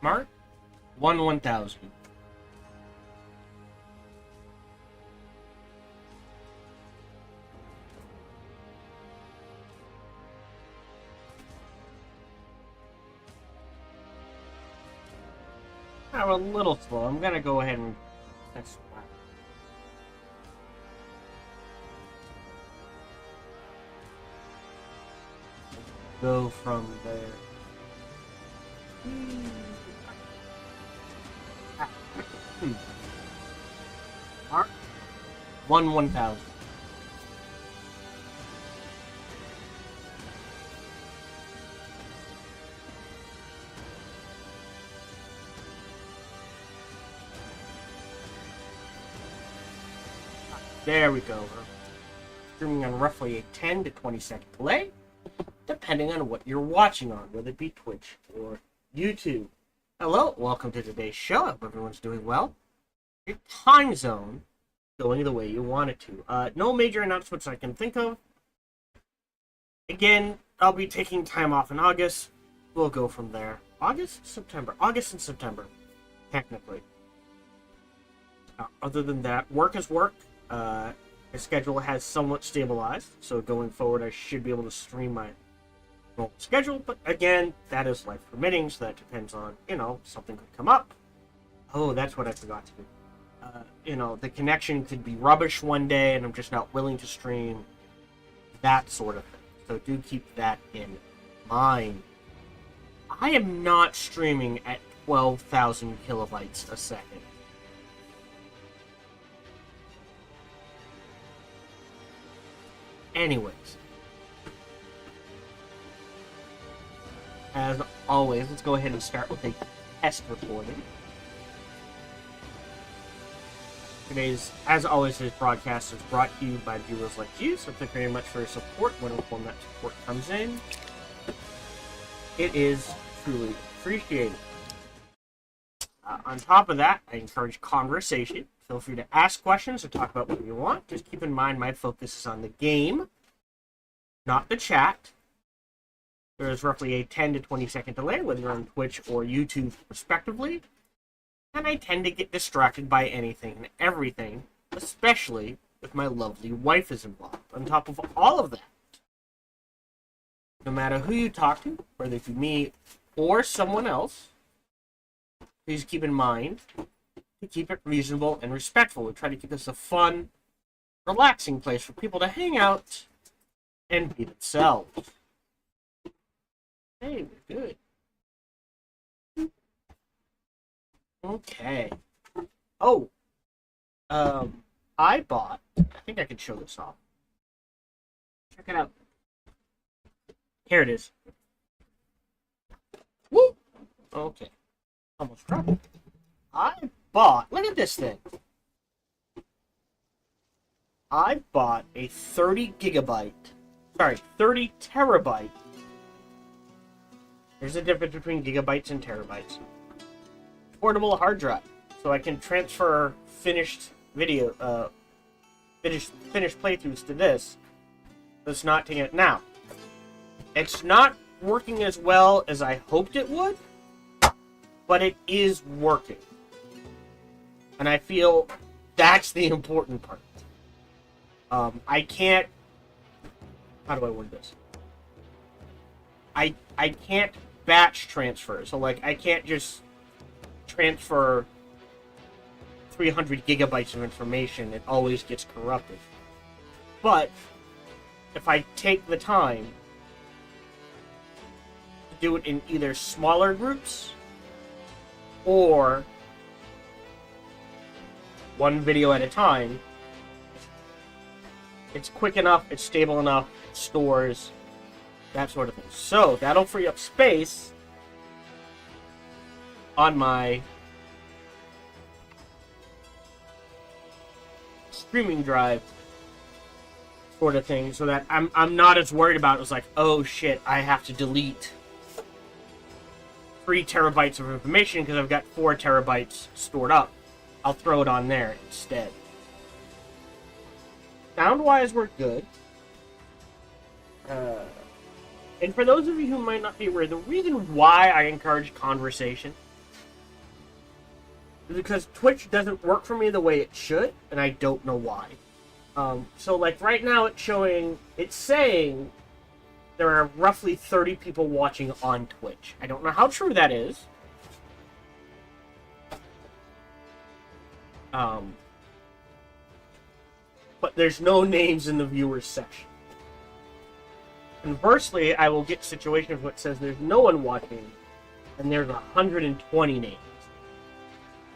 Mark? 1/1000. I'm a little slow. I'm gonna go ahead and that's go from there. Mark 1/1000. There we go. We're streaming on roughly a 10 to 20 second delay, depending on what you're watching on, whether it be Twitch or YouTube. Hello, welcome to today's show. I hope everyone's doing well. Your time zone going the way you want it to. No major announcements I can think of. Again, I'll be taking time off in August. We'll go from there. August? September. August and September, technically. Other than that, work is work. My schedule has somewhat stabilized, so going forward I should be able to stream my normal schedule, but again, that is life permitting, so that depends on, something could come up. Oh, that's what I forgot to do. The connection could be rubbish one day and I'm just not willing to stream, that sort of thing. So do keep that in mind. I am not streaming at 12,000 kilobytes a second. Anyways, as always, let's go ahead and start with a test recording. As always, today's broadcast is brought to you by viewers like you, so thank you very much for your support. When that support comes in, it is truly appreciated. On top of that, I encourage conversation. Feel free to ask questions or talk about what you want. Just keep in mind my focus is on the game, not the chat. There is roughly a 10 to 20 second delay, whether you're on Twitch or YouTube respectively. And I tend to get distracted by anything and everything especially if my lovely wife is involved. On top of all of that, no matter who you talk to, whether it be me or someone else, please keep in mind to keep it reasonable and respectful. We try to keep this a fun, relaxing place for people to hang out and be themselves. Hey, we're good. Okay. Oh. I bought, I think I can show this off. Check it out. Here it is. Woo! Okay. Almost dropped it. I bought, look at this thing. I bought a 30 terabyte. There's a difference between gigabytes and terabytes. Portable hard drive. So I can transfer finished video, finished playthroughs to this. Let's not take it now. It's not working as well as I hoped it would, but it is working. And I feel that's the important part. I can't... How do I word this? I can't batch transfer. So, like, I can't just transfer 300 gigabytes of information. It always gets corrupted. But if I take the time to do it in either smaller groups or one video at a time, it's quick enough, it's stable enough, it stores, that sort of thing. So that'll free up space on my streaming drive sort of thing, so that I'm not as worried about it. It's like, oh shit, I have to delete 3 terabytes of information because I've got 4 terabytes stored up. I'll throw it on there instead. Sound-wise, we're good. And for those of you who might not be aware, the reason why I encourage conversation is because Twitch doesn't work for me the way it should, and I don't know why. So, like, right now it's saying there are roughly 30 people watching on Twitch. I don't know how true that is. But there's no names in the viewers section. Conversely, I will get situations where it says there's no one watching, and there's 120 names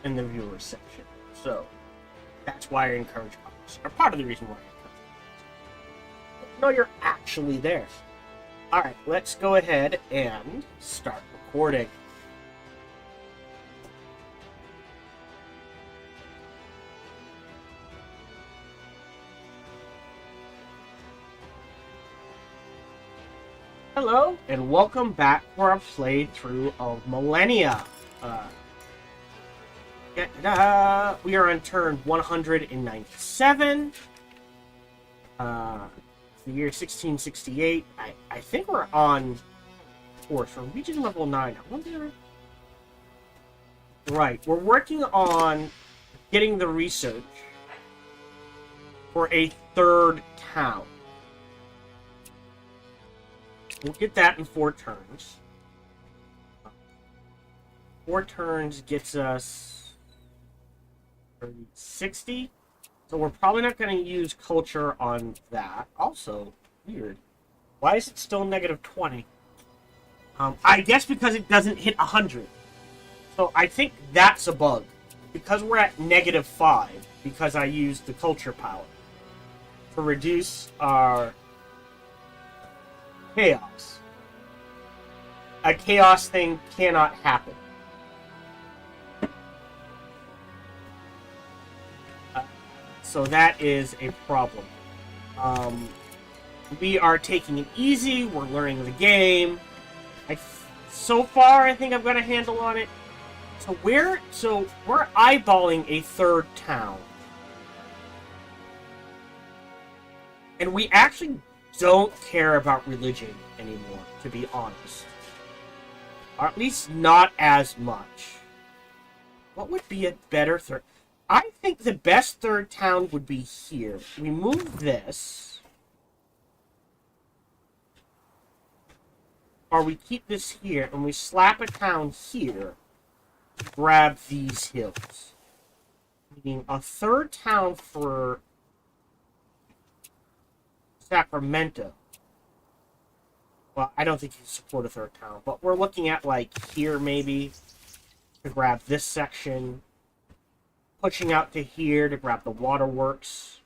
in the viewers section. So, that's why I encourage comments. Or part of the reason why I encourage comments. No, you're actually there. Alright, let's go ahead and start recording. Hello, and welcome back for our playthrough of Millennia. We are on turn 197. The year 1668. I think we're on course for region level 9. I wonder... Right, we're working on getting the research for a 3rd town. We'll get that in 4 turns. 4 turns gets us 60. So we're probably not going to use culture on that. Also, weird. Why is it still negative 20? I guess because it doesn't hit 100. So I think that's a bug. Because we're at negative 5, because I used the culture power to reduce our chaos. A chaos thing cannot happen. So that is a problem. We are taking it easy. We're learning the game. So far, I think I've got a handle on it. So we're eyeballing a 3rd town. And we actually don't care about religion anymore, to be honest. Or at least not as much. What would be a better third? I think the best third town would be here. We move this. Or we keep this here, and we slap a town here to grab these hills. Meaning a third town for Sacramento. Well, I don't think you can support a third town, but we're looking at, like, here maybe to grab this section. Pushing out to here to grab the waterworks.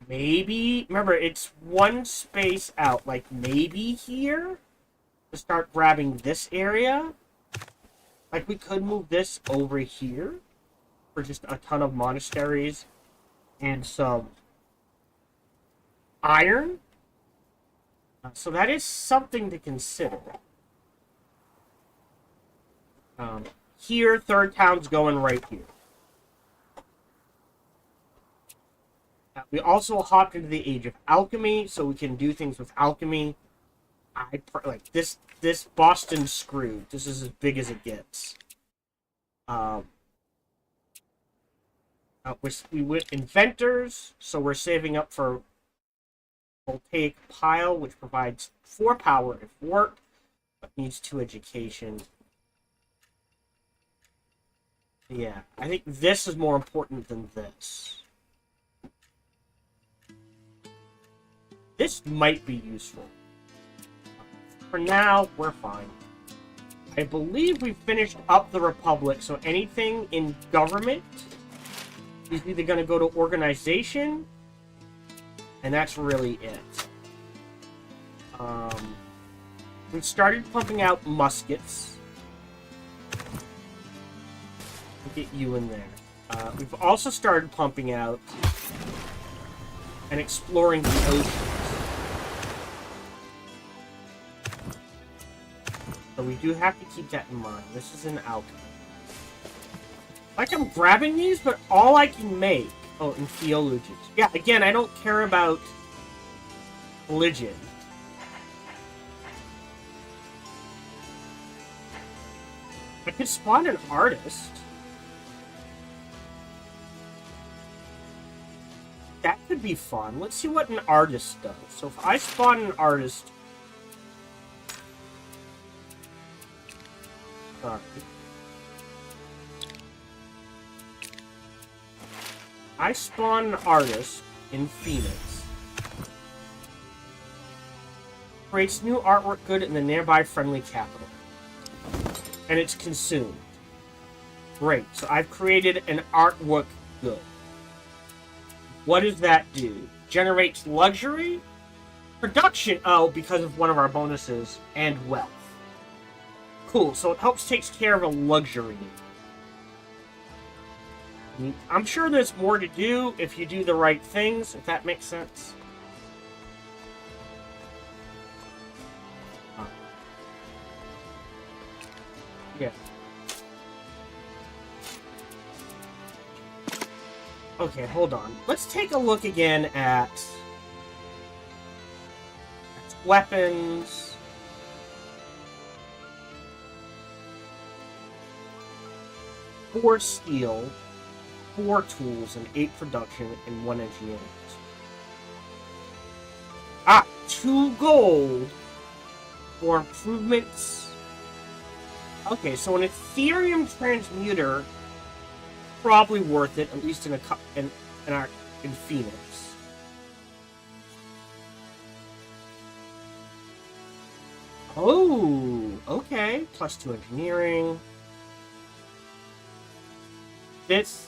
Maybe, remember, it's one space out, like maybe here to start grabbing this area. Like, we could move this over here for just a ton of monasteries and some iron. So that is something to consider. Here, third town's going right here. We also hopped into the age of alchemy, so we can do things with alchemy. Like this Boston screwed. This is as big as it gets. We went inventors, so we're saving up for voltaic pile, which provides 4 power if worked, but needs 2 education. Yeah, I think this is more important than this. This might be useful. For now, we're fine. I believe we finished up the Republic, so anything in government is either going to go to organization, and that's really it. We started pumping out muskets. Get you in there. We've also started pumping out and exploring the oceans. So we do have to keep that in mind. This is an alchemy. Like, I'm grabbing these, but all I can make... Oh, and theologians. Yeah, again, I don't care about religion. I could spawn an artist. That could be fun. Let's see what an artist does. So if I spawn an artist... Sorry. I spawn an artist in Phoenix. Creates new artwork good in the nearby friendly capital. And it's consumed. Great. So I've created an artwork good. What does that do? Generates luxury? Production, oh, because of one of our bonuses, and wealth. Cool, so it helps takes care of a luxury need. I'm sure there's more to do if you do the right things, if that makes sense. Yeah. Okay, hold on. Let's take a look again at weapons. Four steel, 4 tools, and 8 production, and 1 engineering. 2 gold for improvements. Okay, so an Ethereum transmuter, probably worth it, at least in Phoenix. Oh, okay. Plus 2 engineering. This.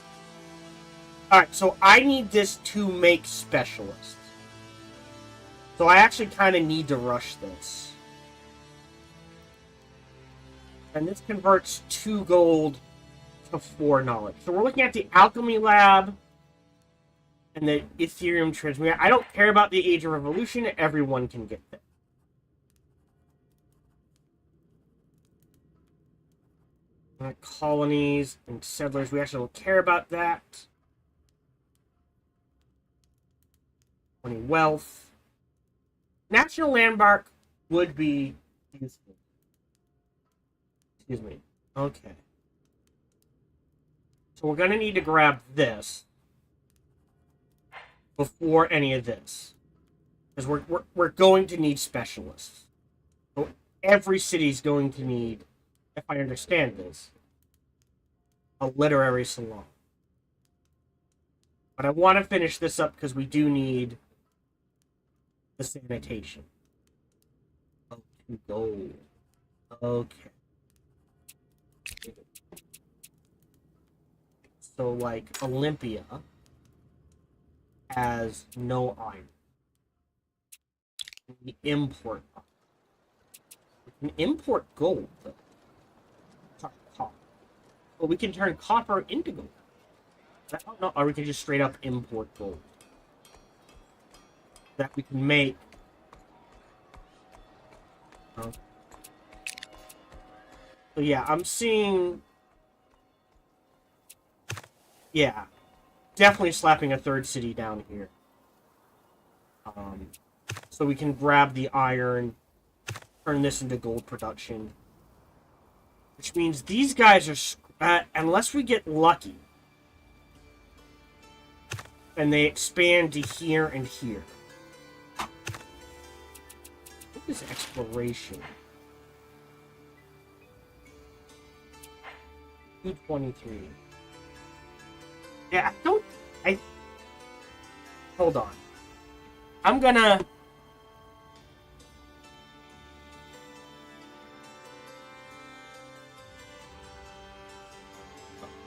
Alright, so I need this to make specialists. So I actually kind of need to rush this. And this converts 2 gold to 4 knowledge. So we're looking at the Alchemy Lab and the Ethereum Transmuter. I don't care about the Age of Revolution. Everyone can get that. Colonies and settlers, we actually don't care about that. 20 wealth. National Landmark would be useful. Excuse me. Okay. So we're going to need to grab this before any of this. Because we're going to need specialists. So every city's going to need, if I understand this, a literary salon. But I want to finish this up because we do need the sanitation. Oh, 2 gold. Okay. So, like, Olympia has no iron. We import iron. We can import gold, though. Sorry, copper. Well, we can turn copper into gold. Oh, no, or we can just straight up import gold. That we can make. So yeah, I'm seeing. Yeah, definitely slapping a third city down here. So we can grab the iron, turn this into gold production. Which means these guys are, unless we get lucky, and they expand to here and here. What is exploration? 223. Yeah, hold on. I'm gonna...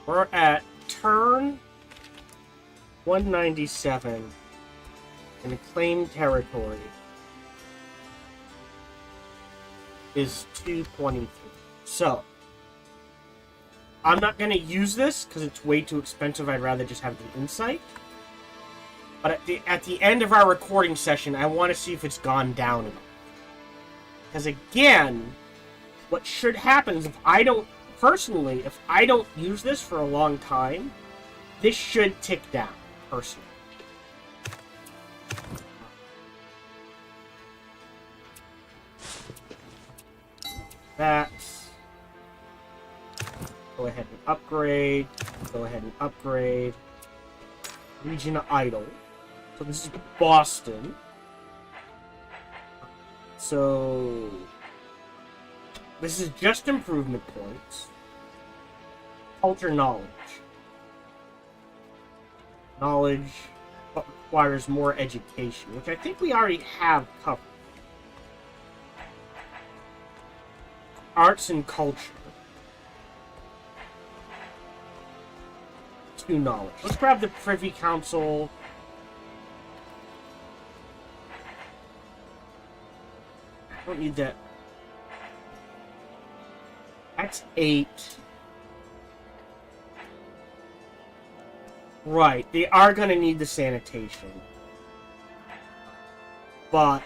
We're at turn 197 and claimed territory is 223. So, I'm not going to use this because it's way too expensive. I'd rather just have the insight. But at the end of our recording session, I want to see if it's gone down enough. Because again, what should happen is if I don't use this for a long time, this should tick down, personally. That's... Go ahead and upgrade. Go ahead and upgrade. Region Idle. So this is Boston. So... This is just improvement points. Culture knowledge. Knowledge but requires more education, which I think we already have covered. Arts and culture. 2 knowledge. Let's grab the Privy Council. I don't need that. That's 8. Right, they are going to need the sanitation. But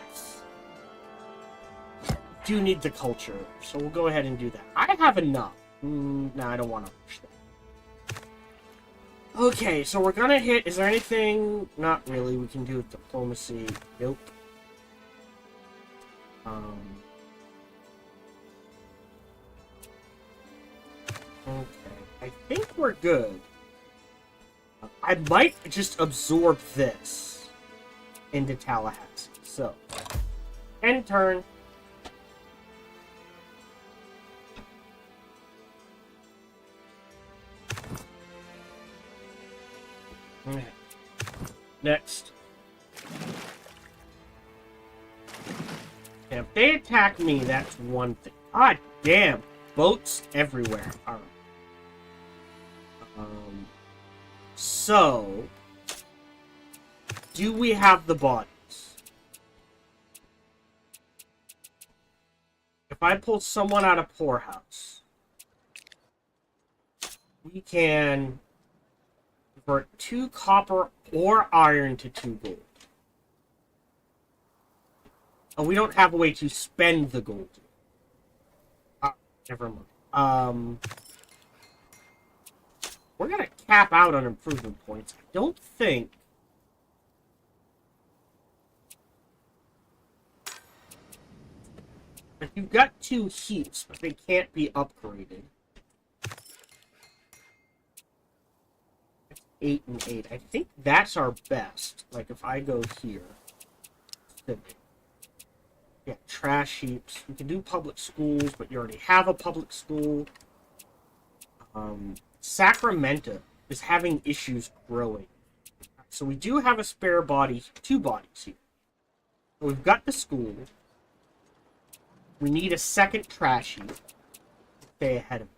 do need the culture, so we'll go ahead and do that. I have enough. No, I don't want to push that. Okay, so we're going to hit... Is there anything... Not really. We can do with diplomacy. Nope. Okay, I think we're good. I might just absorb this into Tallahassee. So, end turn. Okay. Next. And if they attack me, that's one thing. God damn, boats everywhere. Alright. So, do we have the bodies? If I pull someone out of poorhouse, we can convert 2 copper or iron to 2 gold. And we don't have a way to spend the gold. Never mind. We're gonna cap out on improvement points. I don't think... If you've got 2 heaps, but they can't be upgraded. 8 and 8. I think that's our best. Like, if I go here. Yeah, trash heaps. We can do public schools, but you already have a public school. Sacramento is having issues growing. So we do have a spare body, 2 bodies here. So we've got the school. We need a second trash heap to stay ahead of it.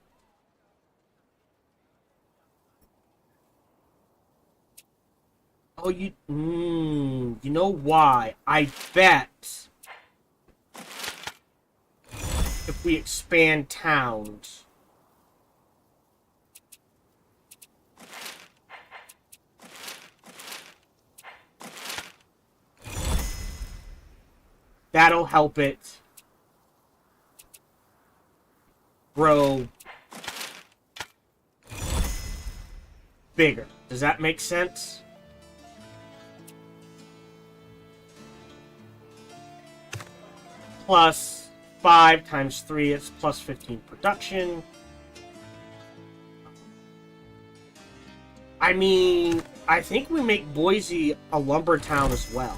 Oh, you know why? I bet if we expand towns, that'll help it grow bigger. Does that make sense? Plus 5 times 3 is plus 15 production. I mean, I think we make Boise a lumber town as well.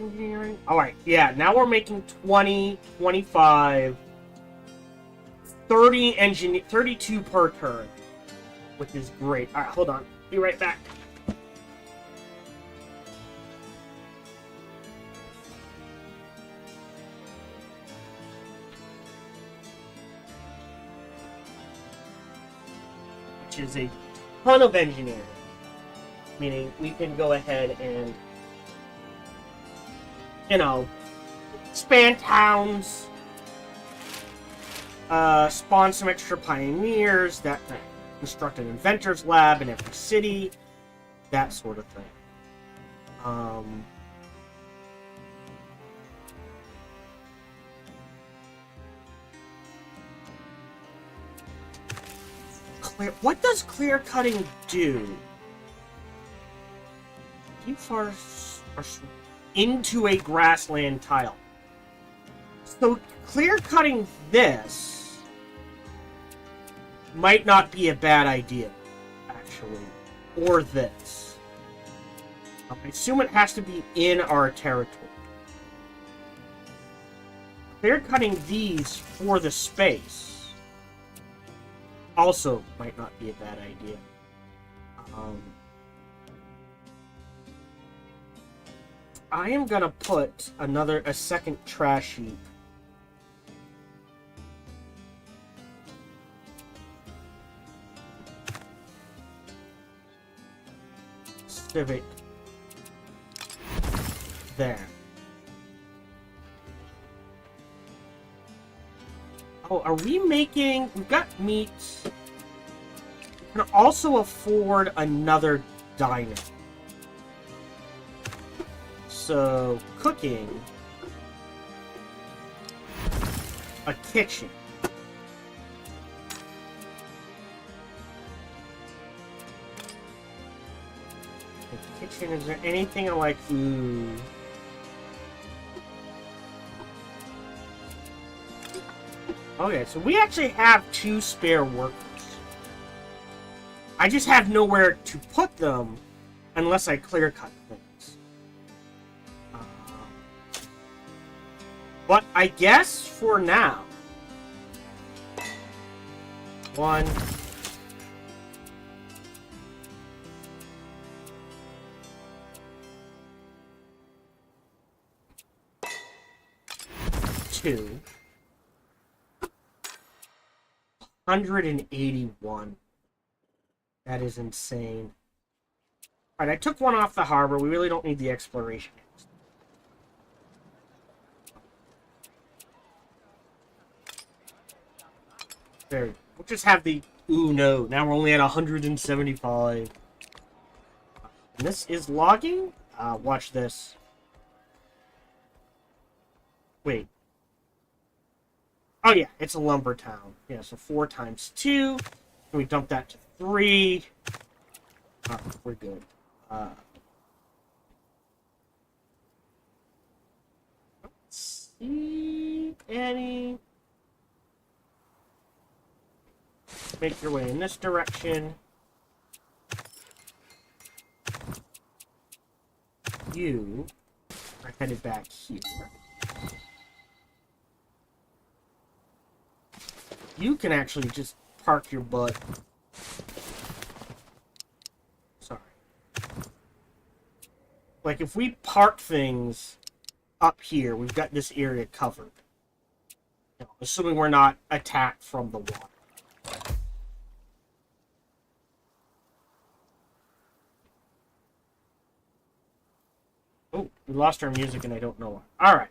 Engineering. Alright, yeah, now we're making 20, 25, 30 32 per turn, which is great. Alright, hold on. Be right back. Which is a ton of engineering. Meaning we can go ahead and, you know, expand towns, spawn some extra pioneers, that thing. Construct an inventor's lab in every city, that sort of thing. What does clear cutting do? Too far into a grassland tile. So clear cutting this might not be a bad idea, actually. Or this. I assume it has to be in our territory. Clear cutting these for the space also might not be a bad idea. I am gonna put a second trash heap. Civic. There. Oh, are we making... We've got meat. We can also afford another diner. So, cooking. A kitchen. A kitchen, is there anything I like? Ooh. Okay, so we actually have 2 spare workers. I just have nowhere to put them unless I clear cut things. But I guess for now, 1, 2, 181. That is insane. Alright, I took 1 off the harbor. We really don't need the exploration. There. We'll just have the... Ooh, no. Now we're only at 175. And this is logging? Watch this. Wait. Oh, yeah. It's a lumber town. Yeah, so 4 times 2. And we dump that to 3. We're good. Let's see... any. Make your way in this direction. You are headed back here. You can actually just park your butt. Sorry. Like, if we park things up here, we've got this area covered. You know, assuming we're not attacked from the water. Oh, we lost our music and I don't know why. Alright.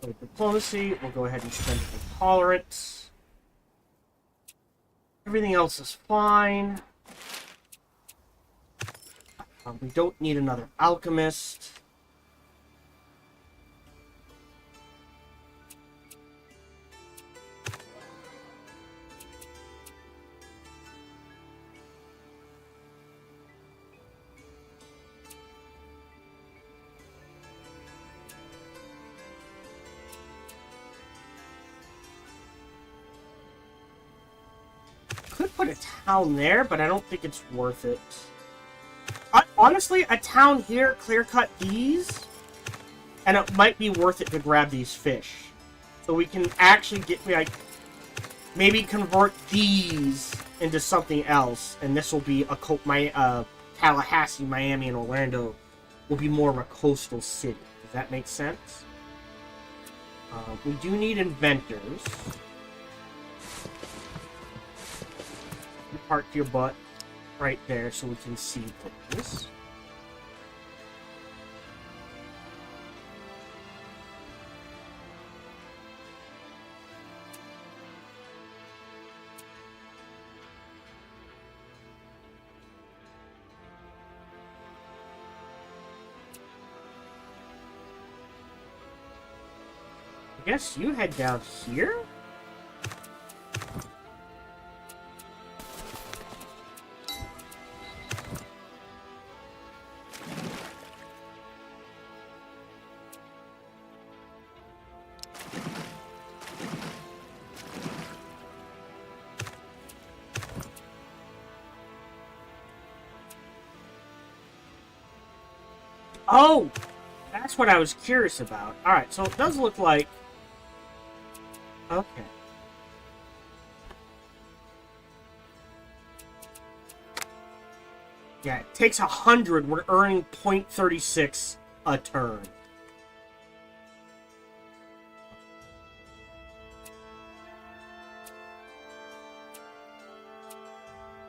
So diplomacy, we'll go ahead and spend it with tolerance. Everything else is fine. We don't need another alchemist. Could put a town there, but I don't think it's worth it. Honestly, a town here, clear-cut these, and it might be worth it to grab these fish. So we can actually get, like, maybe convert these into something else, and this will be a Tallahassee, Miami, and Orlando will be more of a coastal city. Does that make sense? We do need inventors. You park your butt right there so we can see things. I guess you head down here? Oh! That's what I was curious about. Alright, so it does look like... Okay. Yeah, it takes 100. We're earning 0.36 a turn.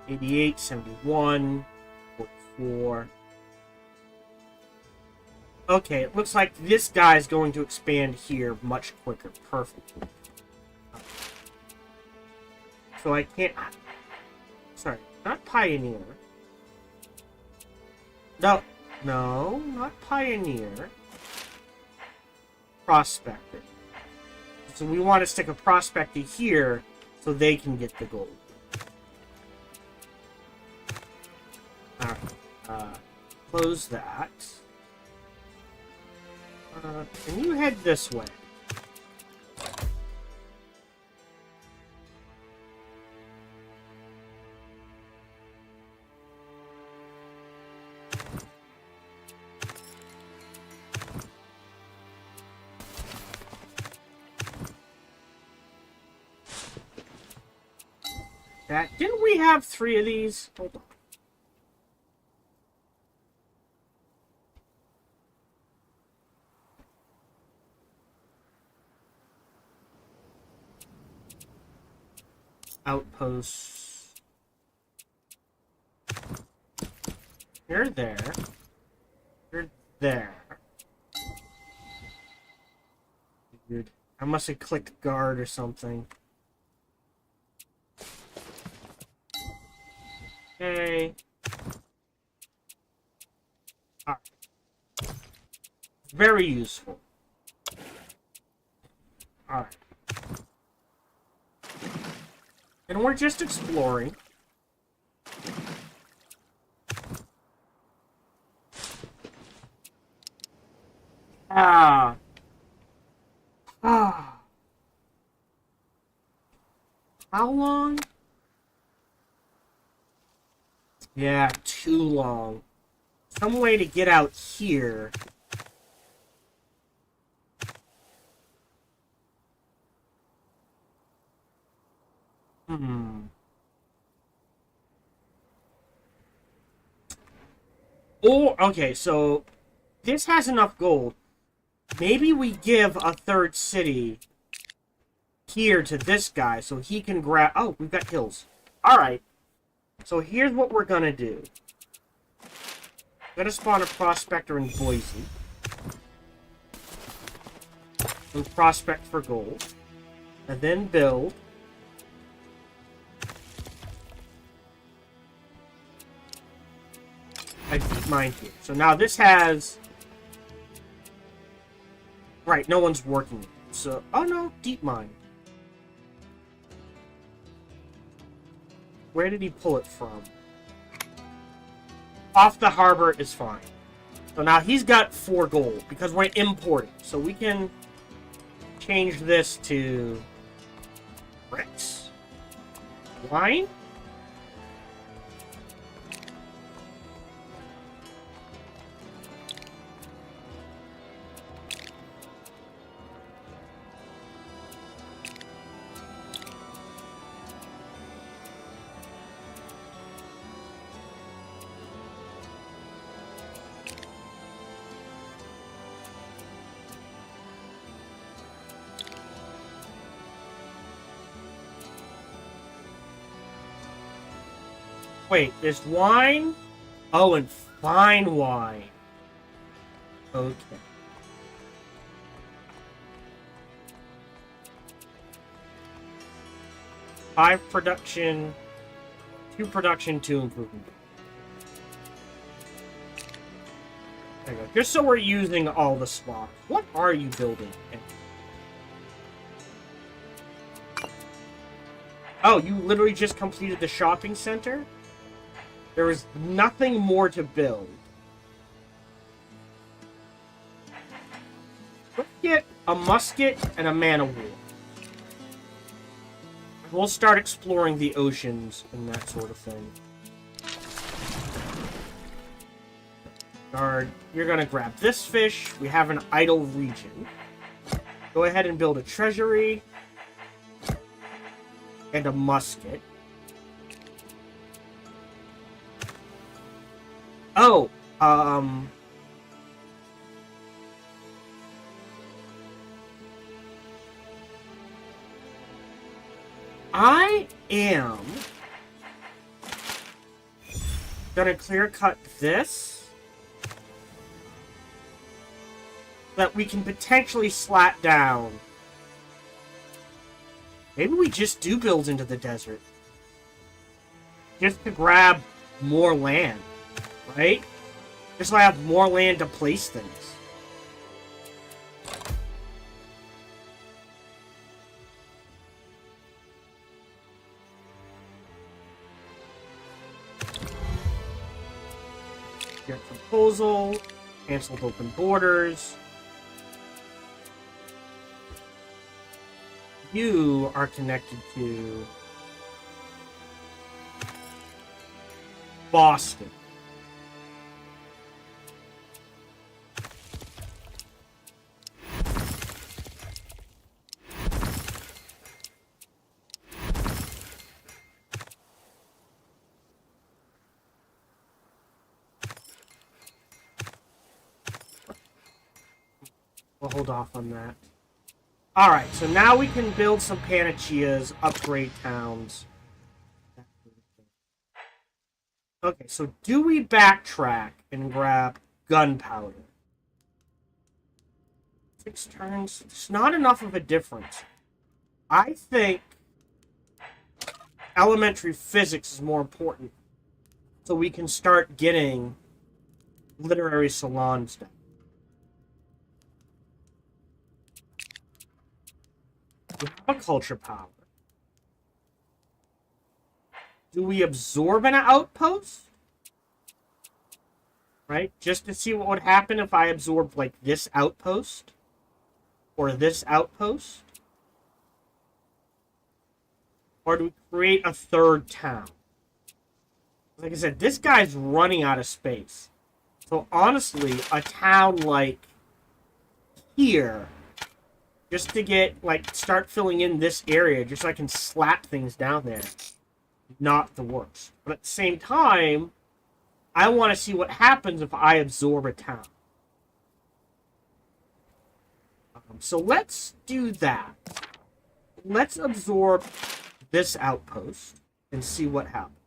$88, $71, $44. Okay, it looks like this guy's going to expand here much quicker. Perfect. So I can't... Sorry, not Pioneer. No, not Pioneer. Prospector. So we want to stick a Prospector here so they can get the gold. Alright, close that. And you head this way. Didn't we have 3 of these? Hold on. Outposts. You're there. You're there. Dude, I must have clicked guard or something. Okay. Alright. Very useful. Alright. And we're just exploring. Ah. How long? Yeah, too long. Some way to get out here. Oh, okay, so this has enough gold. Maybe we give a third city here to this guy so he can grab... Oh, we've got hills. Alright. So here's what we're gonna do. We're gonna spawn a prospector in Boise. And prospect for gold. And then build. A deep mine here. So now this has... Right, no one's working. So, oh no, deep mine. Where did he pull it from? Off the harbor is fine. So now he's got 4 gold because we're importing. So we can change this to bricks. Wine? Wait, there's wine? Oh, and fine wine. Okay. Five production, 2 production, 2 improvement. There you go. Just so we're using all the slots. What are you building? Oh, you literally just completed the shopping center? There is nothing more to build. Let's get a musket and a man of war. We'll start exploring the oceans and that sort of thing. Guard, you're gonna grab this fish. We have an idle region. Go ahead and build a treasury. And a musket. Oh, I am gonna clear cut this so that we can potentially slat down. Maybe we just do build into the desert. Just to grab more land. Right? Just so I have more land to place things. Get proposal. Canceled open borders. You are connected to Boston. We'll hold off on that. Alright, so now we can build some panacheas, upgrade towns. Okay, so do we backtrack and grab gunpowder? 6 turns. It's not enough of a difference. I think elementary physics is more important. So we can start getting literary salons done. We have a culture power. Do we absorb an outpost? Right? Just to see what would happen if I absorbed, like, this outpost. Or this outpost. Or do we create a third town? Like I said, this guy's running out of space. So honestly, a town like here, just to get, like, start filling in this area, just so I can slap things down there, not the worst. But at the same time, I want to see what happens if I absorb a town. So let's do that. Let's absorb this outpost and see what happens.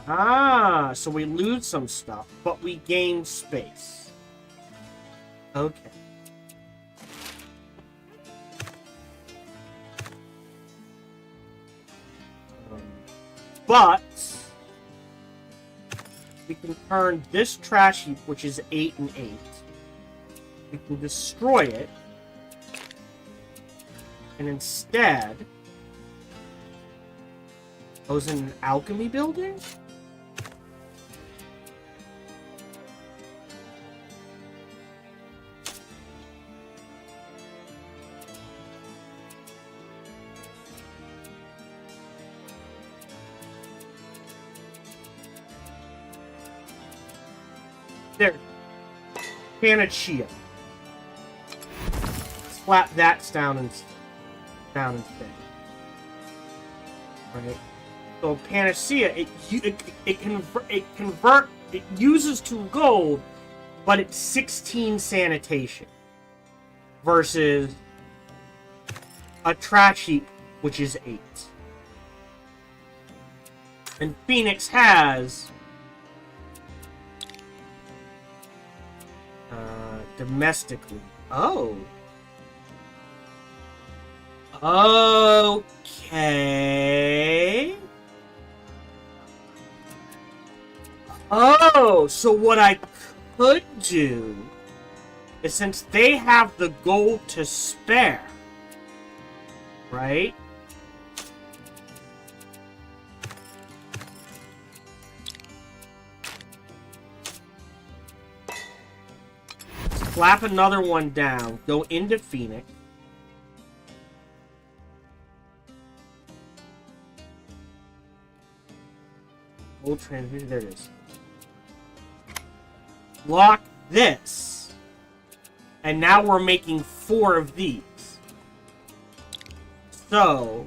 Ah, so we lose some stuff, but we gain space. Okay. But we can turn this trash heap, which is 8 and 8. We can destroy it. And instead, goes in an alchemy building? There. Panacea. Slap that down instead. Right. So Panacea, it uses 2 gold, but it's 16 sanitation versus a trash heap, which is 8. And Phoenix has domestically. Oh. Okay. Oh, so what I could do is, since they have the gold to spare, right? Slap another one down, go into Phoenix. Old transmission, there it is. Lock this. And now we're making 4 of these. So,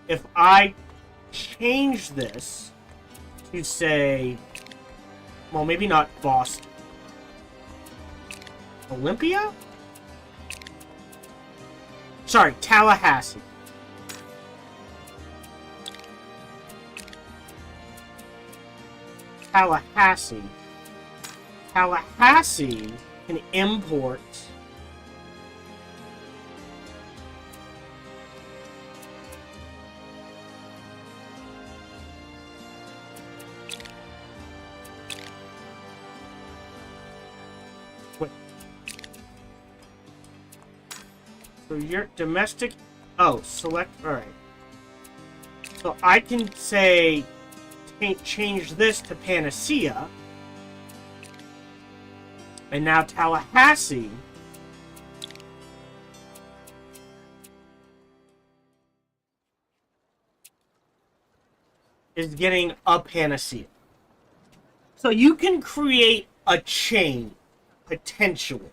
if I change this to say, well, maybe not Boston. Olympia? Sorry, Tallahassee. Tallahassee can import so your domestic, oh, select, alright. So I can say change this to Panacea. And now Tallahassee is getting a Panacea. So you can create a chain, potentially.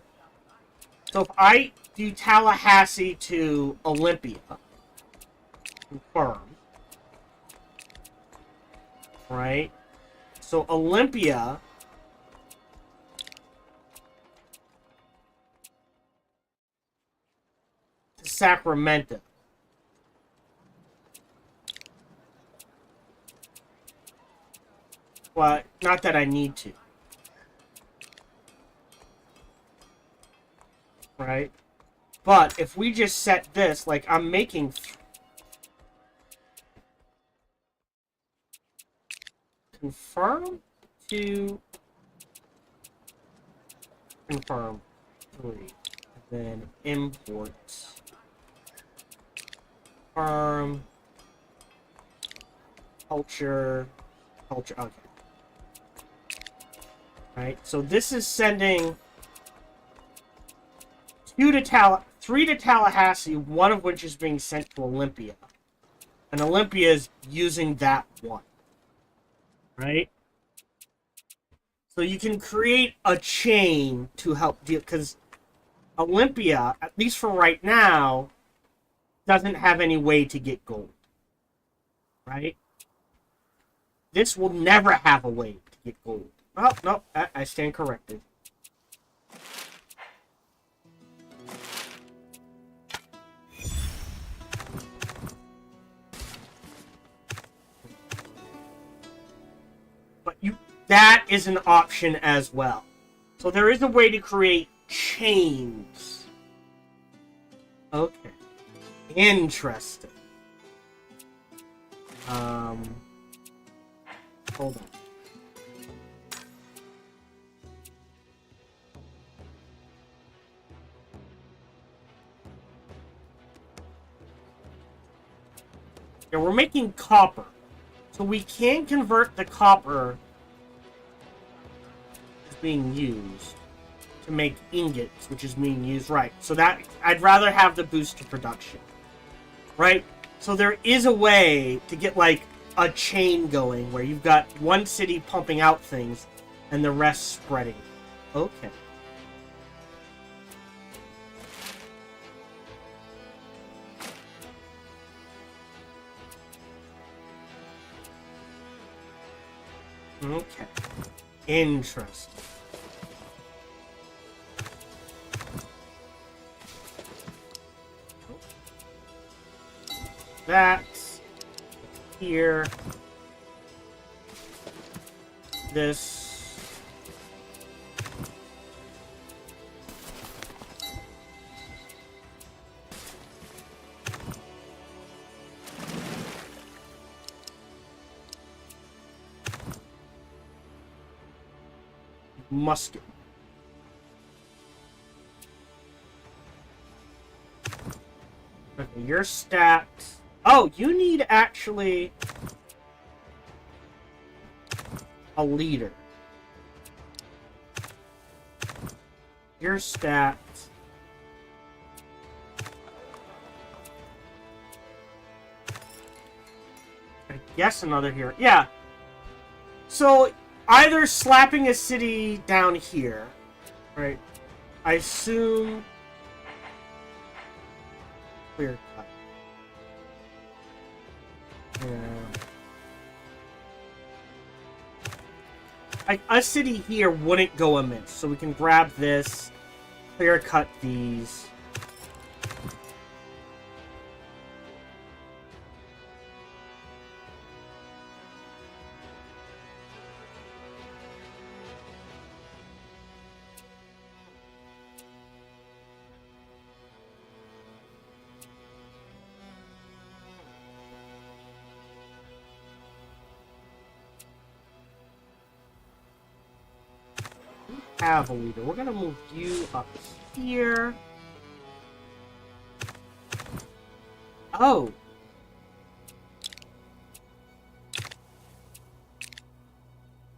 So if I do Tallahassee to Olympia, confirm. Right? So Olympia to Sacramento. Well, not that I need to. Right? But if we just set this, like I'm making confirm to confirm 3, then import confirm culture, okay. Right, so this is sending 2 3 to Tallahassee, one of which is being sent to Olympia. And Olympia is using that one. Right? So you can create a chain to help deal, because Olympia, at least for right now, doesn't have any way to get gold. Right? This will never have a way to get gold. Oh, no, I stand corrected. But that is an option as well. So there is a way to create chains. Okay. Interesting. Hold on. Yeah, we're making copper. So we can convert the copper that's being used to make ingots, which is being used, right. So that, I'd rather have the boost to production. Right? So there is a way to get, like, a chain going where you've got one city pumping out things and the rest spreading. Okay. Okay. Interesting. That's here. This. Musket. Okay, your stats. Oh, you need actually a leader. Your stats. I guess another hero. Yeah. So either slapping a city down here, right? I assume clear cut. Yeah. A city here wouldn't go amiss, so we can grab this, clear cut these. Have a leader. We're gonna move you up here. Oh.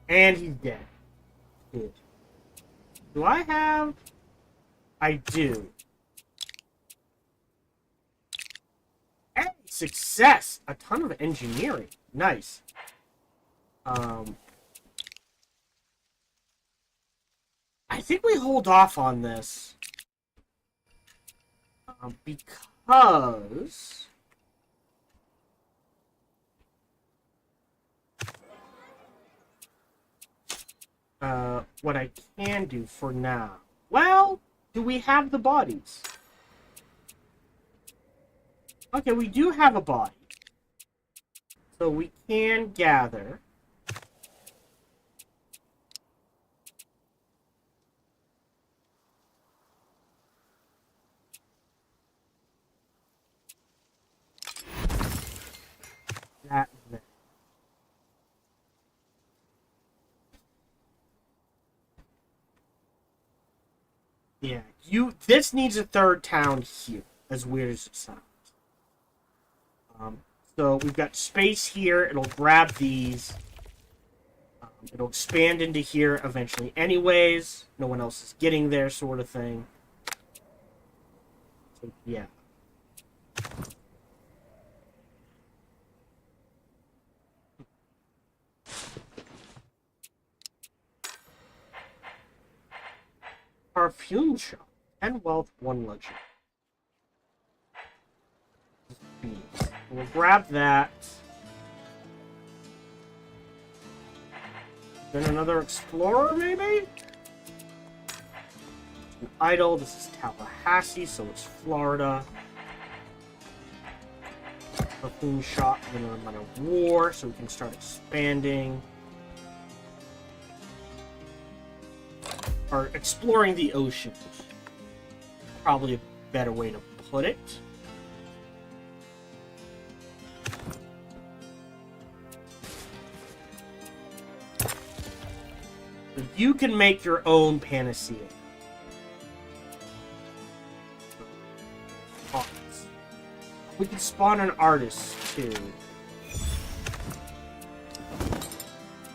And he's dead. Good. Do I have... I do. Hey, success! A ton of engineering. Nice. I think we hold off on this. Because... what I can do for now. Well, do we have the bodies? Okay, we do have a body. So we can gather. That there. Yeah, this needs a third town here, as weird as it sounds. So we've got space here, it'll grab these. It'll expand into here eventually anyways. No one else is getting there, sort of thing. So Yeah. Perfume shop. 10 wealth, 1 luxury. We'll grab that. Then another explorer, maybe? An idol. This is Tallahassee, so it's Florida. Perfume shop. Then another war, so we can start expanding. Or exploring the oceans. Probably a better way to put it. So you can make your own panacea. We can spawn an artist too.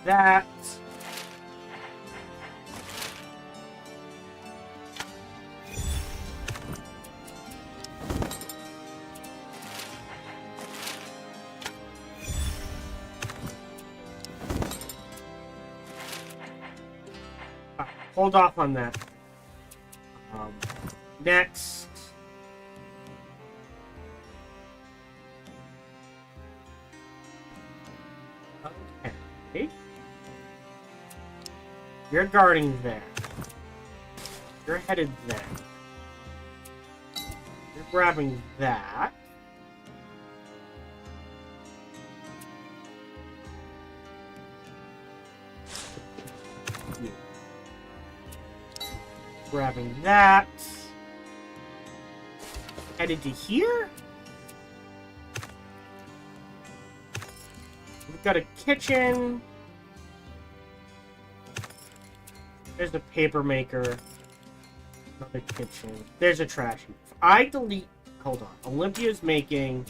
That. Hold off on that. Next. Okay. You're guarding there. You're headed there. You're grabbing that. Grabbing that. Headed to here. We've got a kitchen. There's the paper maker. Another kitchen. There's a trash heap. If I delete... Hold on. Olympia's making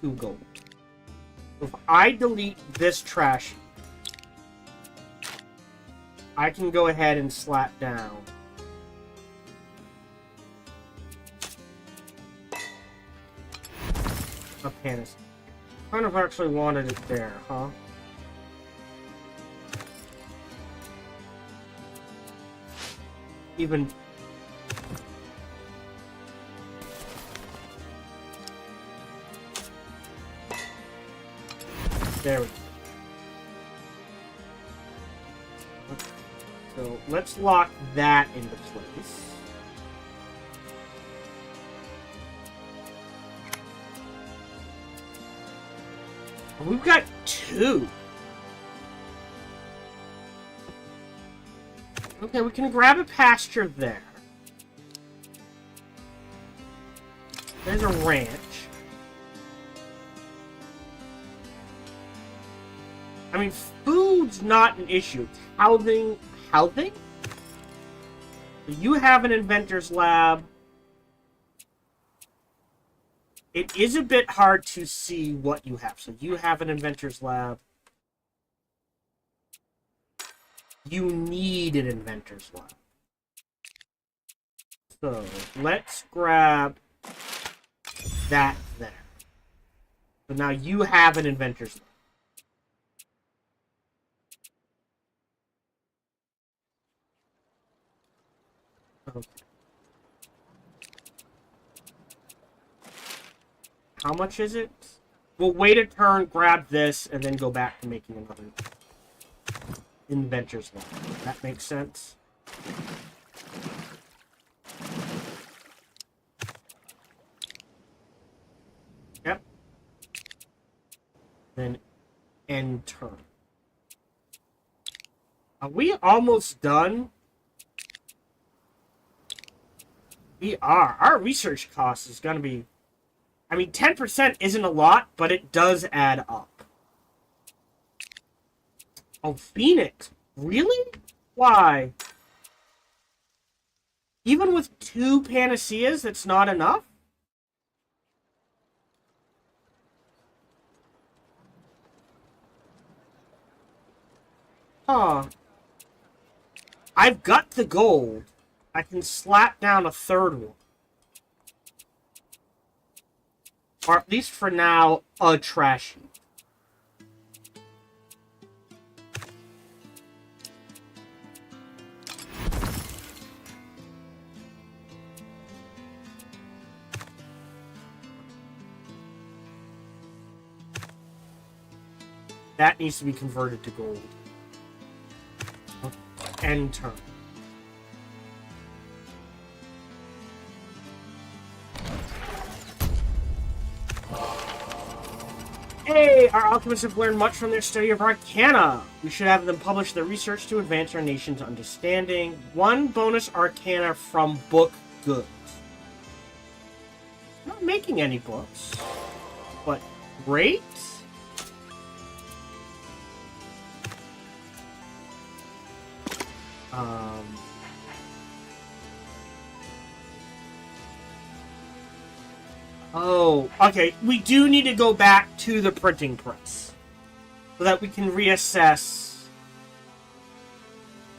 2 gold. If I delete this trash heap, I can go ahead and slap down a panacea. Kind of actually wanted it there, huh? Even... There we go. Okay. So let's lock that into place. We've got 2. Okay, we can grab a pasture there. There's a ranch. I mean, food's not an issue. Housing? You have an inventor's lab. It is a bit hard to see what you have. So you have an inventor's lab. You need an inventor's lab. So let's grab that there. So now you have an inventor's lab. Okay. How much is it? We'll wait a turn, grab this, and then go back to making another inventor's lab. That makes sense. Yep. Then end turn. Are we almost done? We are. Our research cost is going to be... I mean, 10% isn't a lot, but it does add up. Oh, Phoenix. Really? Why? Even with 2 panaceas, that's not enough? Huh. I've got the gold. I can slap down a 3rd one. or at least for now, a trash heap. That needs to be converted to gold. End turn. Hey, our alchemists have learned much from their study of Arcana. We should have them publish their research to advance our nation's understanding. 1 bonus Arcana from book goods. I'm not making any books, but great. Oh, okay. We do need to go back to the printing press so that we can reassess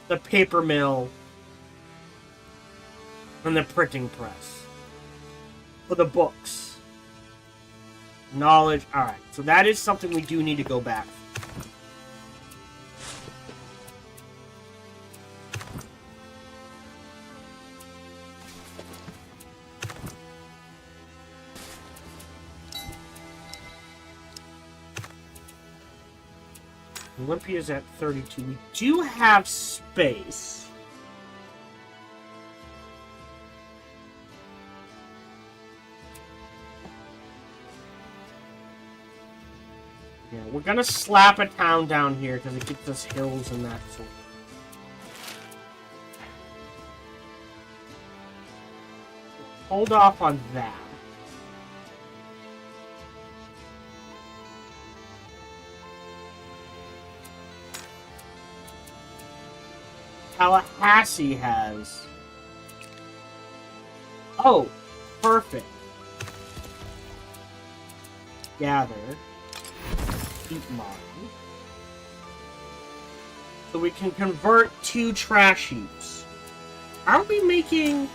the paper mill and the printing press for the books. Knowledge. Alright, so that is something we do need to go back. Olympia's at 32. We do have space. Yeah, we're gonna slap a town down here because it gets us hills and that sort. Hold off on that. Tallahassee has... Oh, perfect. Gather. Heat mine. So we can convert 2 trash heaps. Are we making...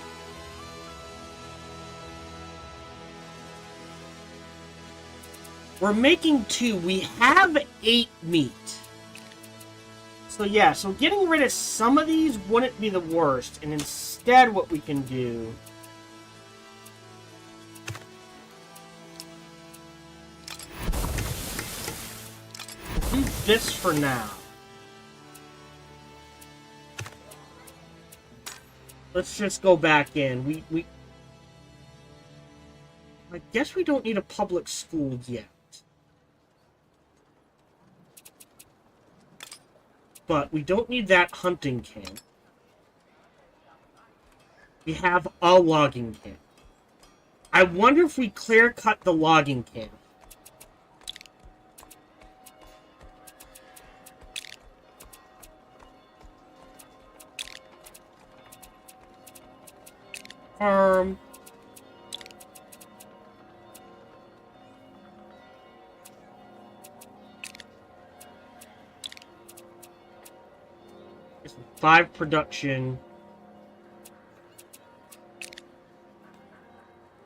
We're making 2. We have 8 meat. So yeah, so getting rid of some of these wouldn't be the worst. And instead what we can do... do this for now. Let's just go back in. We I guess we don't need a public school yet. But we don't need that hunting camp. We have a logging camp. I wonder if we clear-cut the logging camp. Farm. It's 5 production.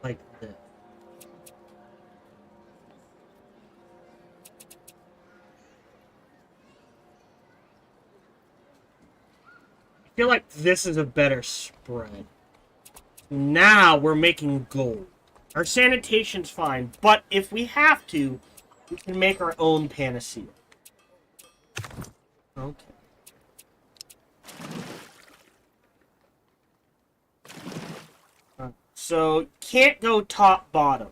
Like this. I feel like this is a better spread. Now we're making gold. Our sanitation's fine, but if we have to, we can make our own panacea. Okay. So, can't go top, bottom.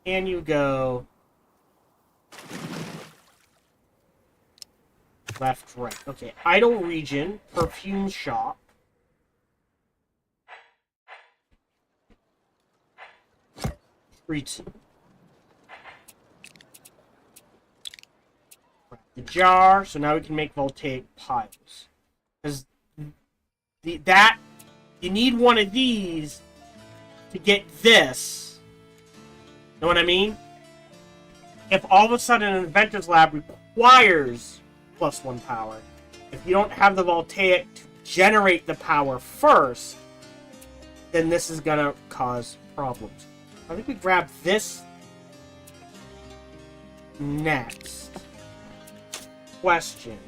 Can you go left, right? Okay, idle region, perfume shop. Streets. The jar, so now we can make voltaic piles. Because you need one of these to get this. Know what I mean? If all of a sudden an inventor's lab requires +1 power, if you don't have the voltaic to generate the power first, then this is gonna cause problems. I think we grab this next. Question.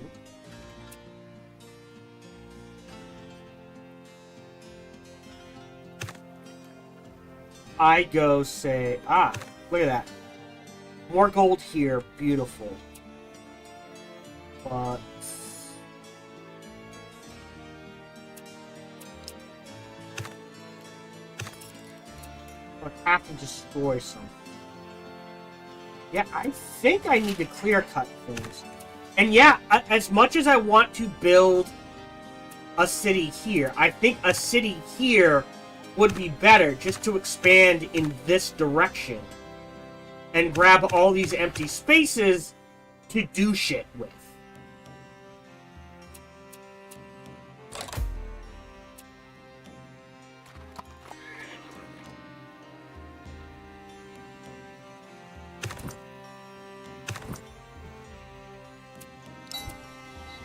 I go say, look at that. More gold here, beautiful. But I have to destroy something. Yeah, I think I need to clear cut things. And yeah, as much as I want to build a city here, I think a city here would be better just to expand in this direction and grab all these empty spaces to do shit with.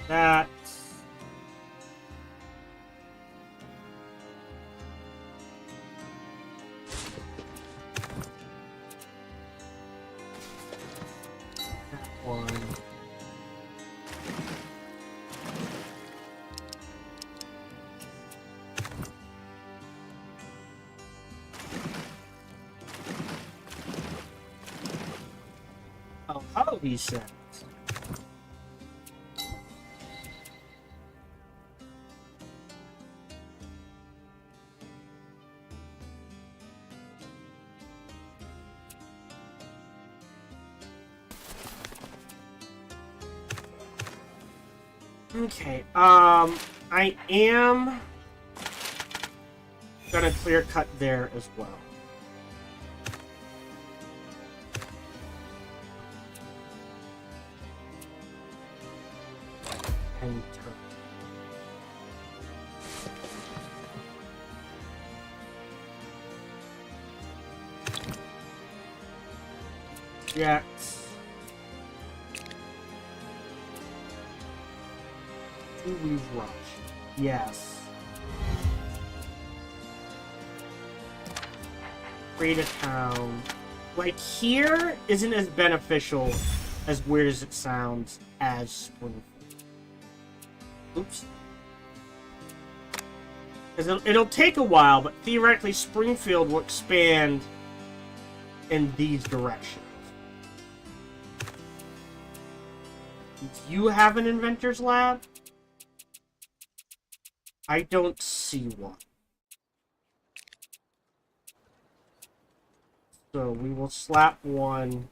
That one. Oh, how he says. Okay, I am gonna clear cut there as well. Enter. Yes. Do we rush? Yes. Create a town. Like, here isn't as beneficial, as weird as it sounds, as Springfield. Oops. Because it'll take a while, but theoretically Springfield will expand in these directions. Do you have an inventor's lab? I don't see one. So we will slap one.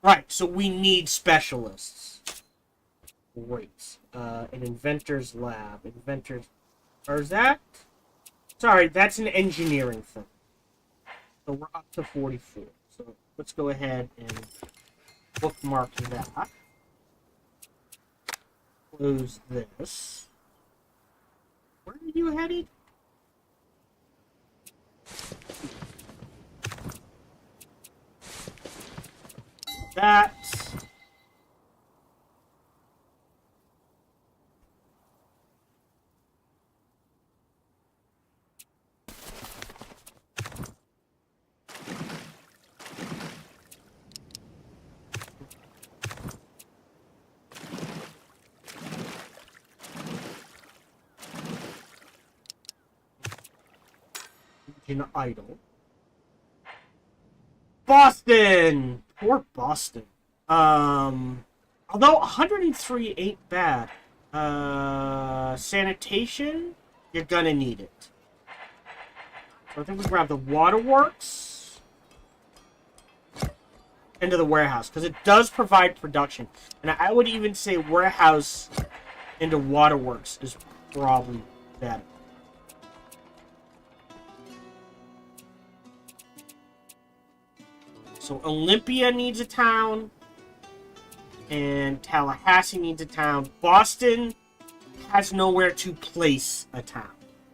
Right, so we need specialists. Great. An inventor's lab. Inventors. Or is that? Sorry, that's an engineering thing. So we're up to 44. So let's go ahead and bookmark that. Close this. Where are you headed? That. Idle. Boston! Poor Boston. Although 103 ain't bad. Sanitation? You're gonna need it. So I think we grab the waterworks into the warehouse, because it does provide production. And I would even say warehouse into waterworks is probably better. So Olympia needs a town, and Tallahassee needs a town. Boston has nowhere to place a town.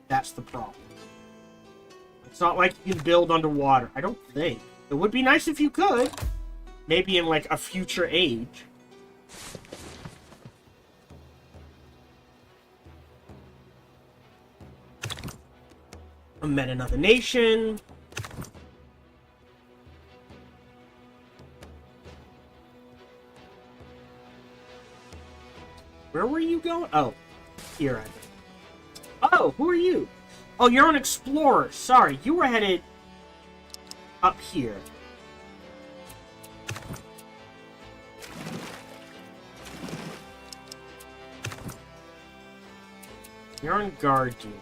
That's the problem. It's not like you can build underwater. I don't think. It would be nice if you could. Maybe in like a future age. met another nation. Where were you going? Oh, here I think. Oh, who are you? Oh, you're an explorer. Sorry, you were headed up here. You're on guard duty.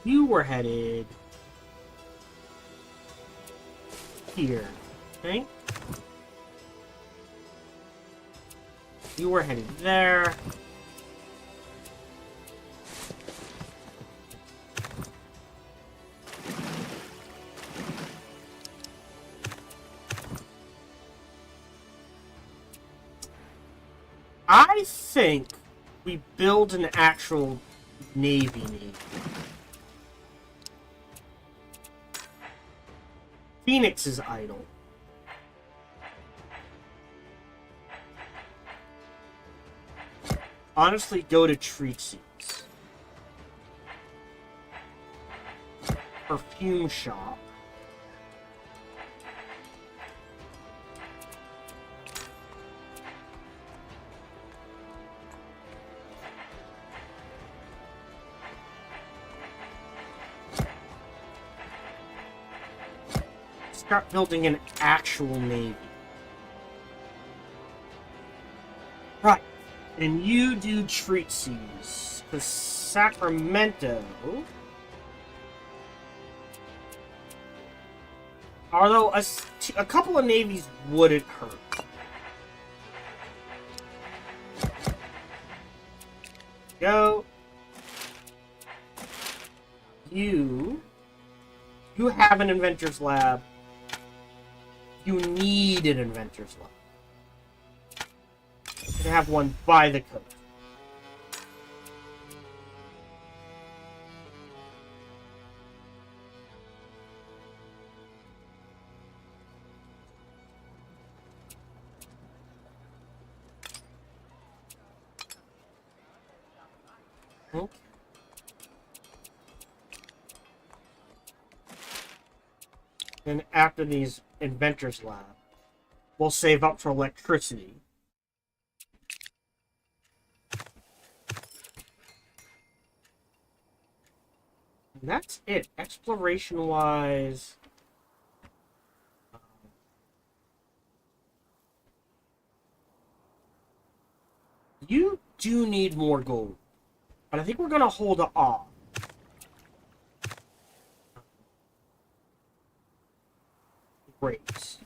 You were headed here, okay? You were headed there. I think we build an actual navy. Phoenix is idle. Honestly, go to treat seats. Perfume shop. Start building an actual navy. Right. And you do treat seas. Because Sacramento... Although a couple of navies wouldn't hurt. Go. You have an inventor's lab. You need an inventor's lab. You can have one by the coast. Okay. And after these inventors lab, we'll save up for electricity. And that's it. Exploration wise, you do need more gold, but I think we're gonna hold off. Grapes.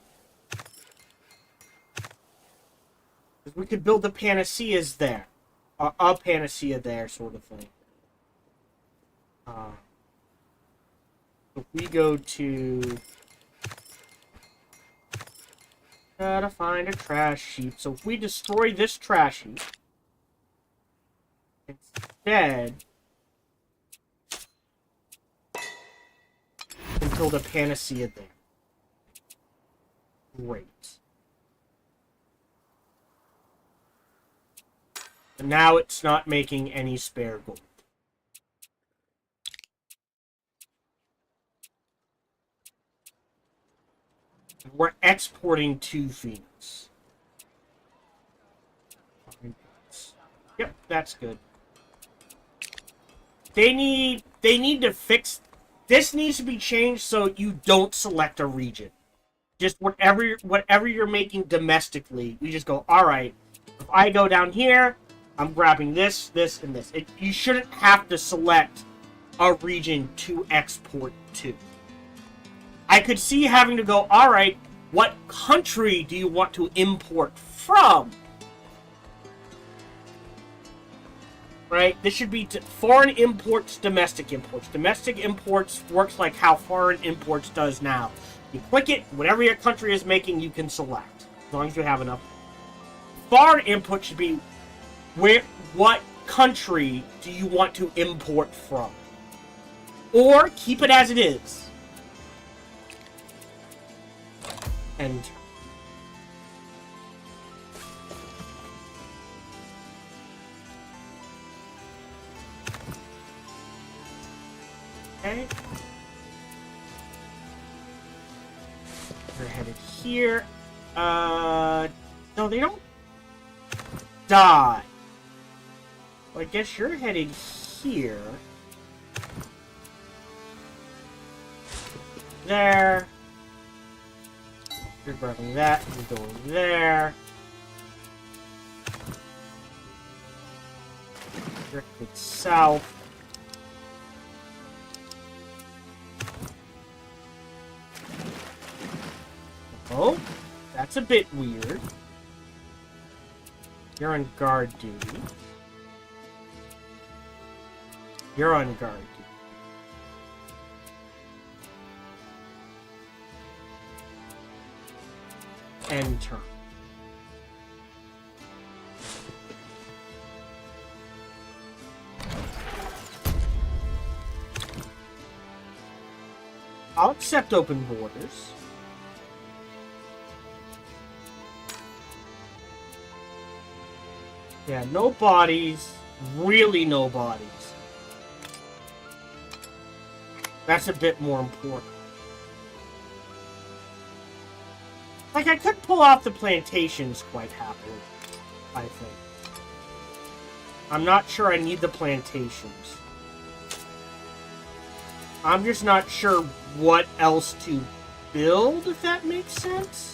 We could build the panaceas there. A panacea there, sort of thing. If we go to... Gotta find a trash heap. So if we destroy this trash heap, instead... we can build a panacea there. Great. And now it's not making any spare gold. We're exporting to Phoenix. Yep, that's good. They need to fix... This needs to be changed so you don't select a region. Just whatever you're making domestically, you just go, alright, if I go down here, I'm grabbing this, this, and this. You shouldn't have to select a region to export to. I could see having to go, alright, what country do you want to import from? Right? This should be foreign imports, domestic imports. Domestic imports works like how foreign imports does now. You click it, whatever your country is making, you can select. As long as you have enough. Foreign input should be what country do you want to import from? Or keep it as it is. End. Okay. They're headed here. No, they don't die. Well, I guess you're headed here. There. You're grabbing that and going there. You're headed south. Oh, that's a bit weird. You're on guard duty. You're on guard duty. End turn. I'll accept open borders. Yeah, no bodies. Really no bodies. That's a bit more important. Like, I could pull off the plantations quite happily, I think. I'm not sure I need the plantations. I'm just not sure what else to build, if that makes sense.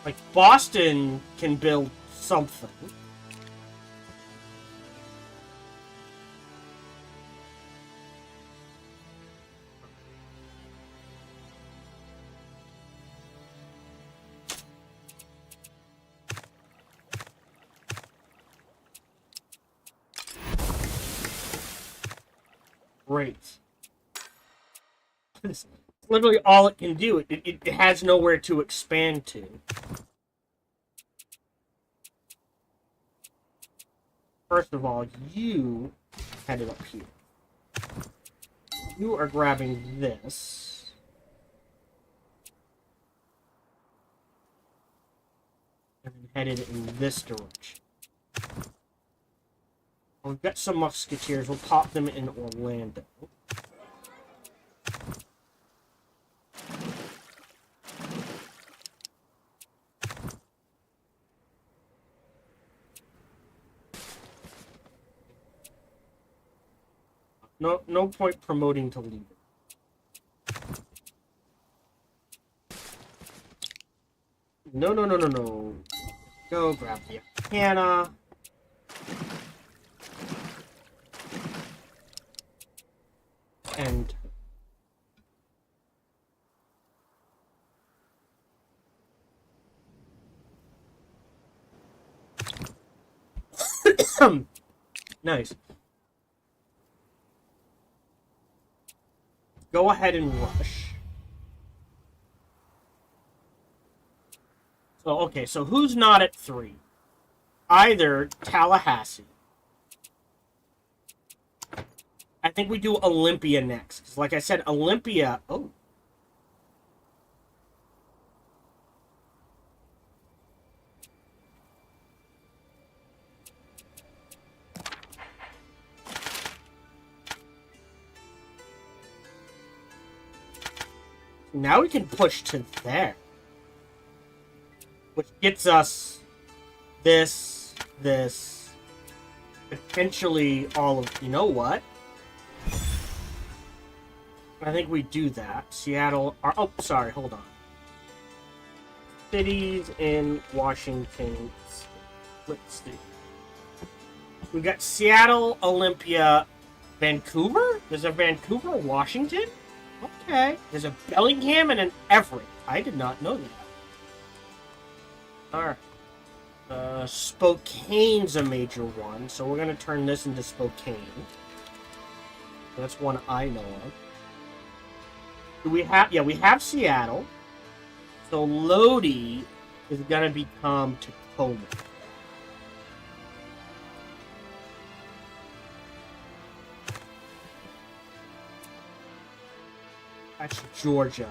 Like, Boston can build something. Great. It's literally all it can do. It has nowhere to expand to. First of all, you headed up here. You are grabbing this. And then headed in this direction. We've got some musketeers. We'll pop them in Orlando. No point promoting to leave it. No. Go grab the Arcana. And nice. Go ahead and rush. So, okay, so who's not at 3? Either Tallahassee. I think we do Olympia next. Because like I said, Olympia... Oh. Now we can push to there. Which gets us this, potentially all of... You know what? I think we do that. Seattle... Oh, sorry, hold on. Cities in Washington. Let's see. We got Seattle, Olympia, Vancouver? There's a Vancouver, Washington? Okay. There's a Bellingham and an Everett. I did not know that. Alright. Spokane's a major one, so we're going to turn this into Spokane. That's one I know of. Do we have... Yeah, we have Seattle. So Lodi is gonna become Tacoma. That's Georgia.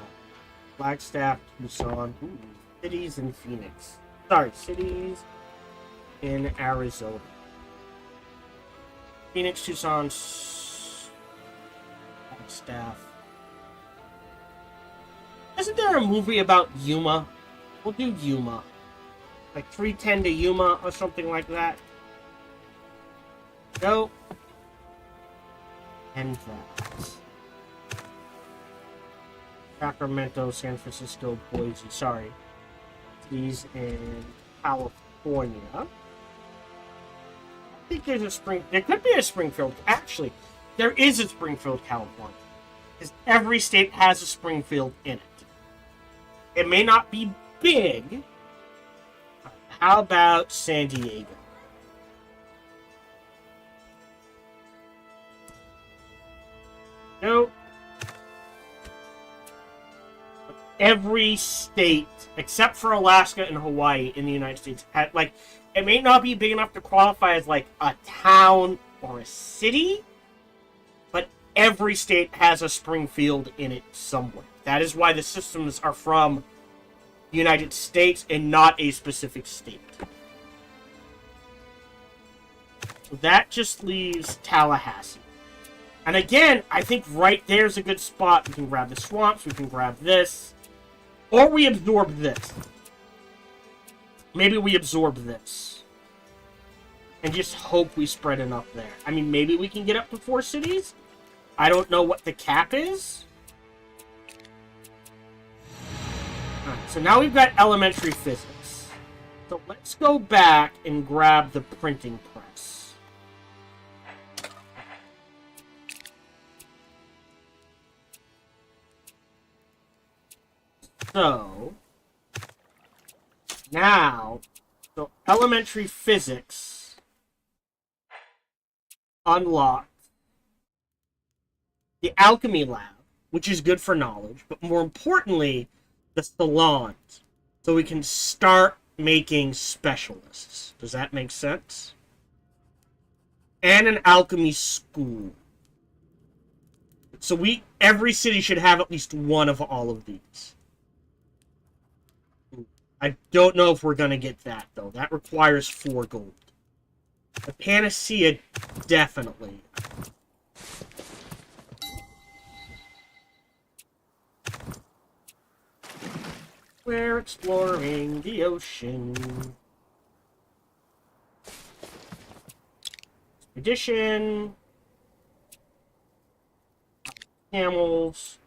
Flagstaff, Tucson. Ooh, cities in Phoenix. Sorry, cities in Arizona. Phoenix, Tucson, Flagstaff. Isn't there a movie about Yuma? We'll do Yuma. Like 310 to Yuma or something like that. Nope. And that. Sacramento, San Francisco, Boise. Sorry. These in California. I think there's a Spring. There could be a Springfield. Actually, there is a Springfield, California. Because every state has a Springfield in it. It may not be big. How about San Diego? Nope. Every state, except for Alaska and Hawaii in the United States, had, like, it may not be big enough to qualify as, like, a town or a city, but every state has a Springfield in it somewhere. That is why the systems are from the United States and not a specific state. So that just leaves Tallahassee. And again, I think right there's a good spot. We can grab the swamps, we can grab this. Or we absorb this. Maybe we absorb this. And just hope we spread enough there. I mean, maybe we can get up to 4 cities? I don't know what the cap is. Alright, so now we've got elementary physics. So let's go back and grab the printing press. So, now, so elementary physics unlocked the Alchemy lab, which is good for knowledge, but more importantly, the salons, so we can start making specialists. Does that make sense? And an alchemy school. So every city should have at least one of all of these. I don't know if we're going to get that, though. That requires 4 gold. The Panacea, definitely. We're exploring the ocean. Expedition. Camels.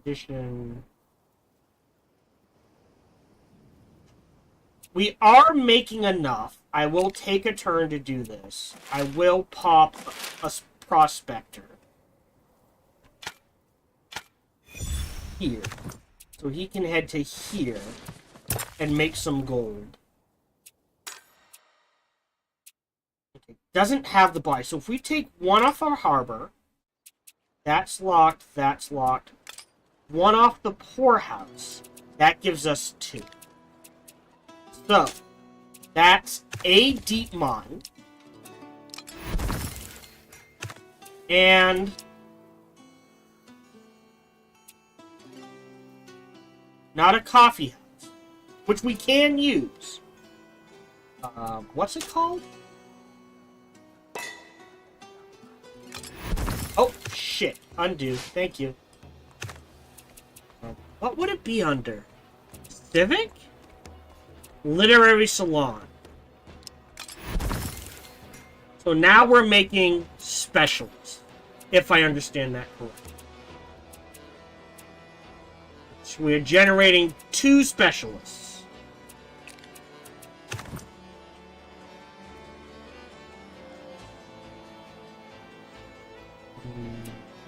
Expedition. We are making enough. I will take a turn to do this. I will pop a prospector here. So he can head to here and make some gold. Okay. Doesn't have the buy. So if we take 1 off our harbor, that's locked, that's locked. 1 off the poorhouse, that gives us 2. So, that's a deep mine. And not a coffee house, which we can use. What's it called? Oh, shit. Undo. Thank you. What would it be under? Civic? Literary salon. So now we're making specialists, if I understand that correctly. So we're generating 2 specialists.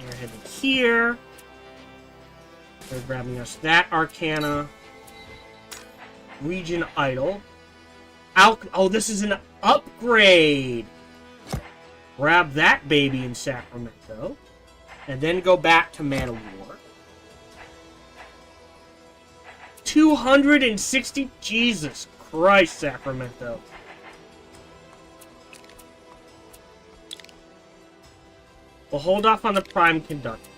We're heading here. They're grabbing us that Arcana. Region Idle. Oh, this is an upgrade. Grab that baby in Sacramento. And then go back to Man of War. 260. Jesus Christ, Sacramento. We'll hold off on the Prime Conductor.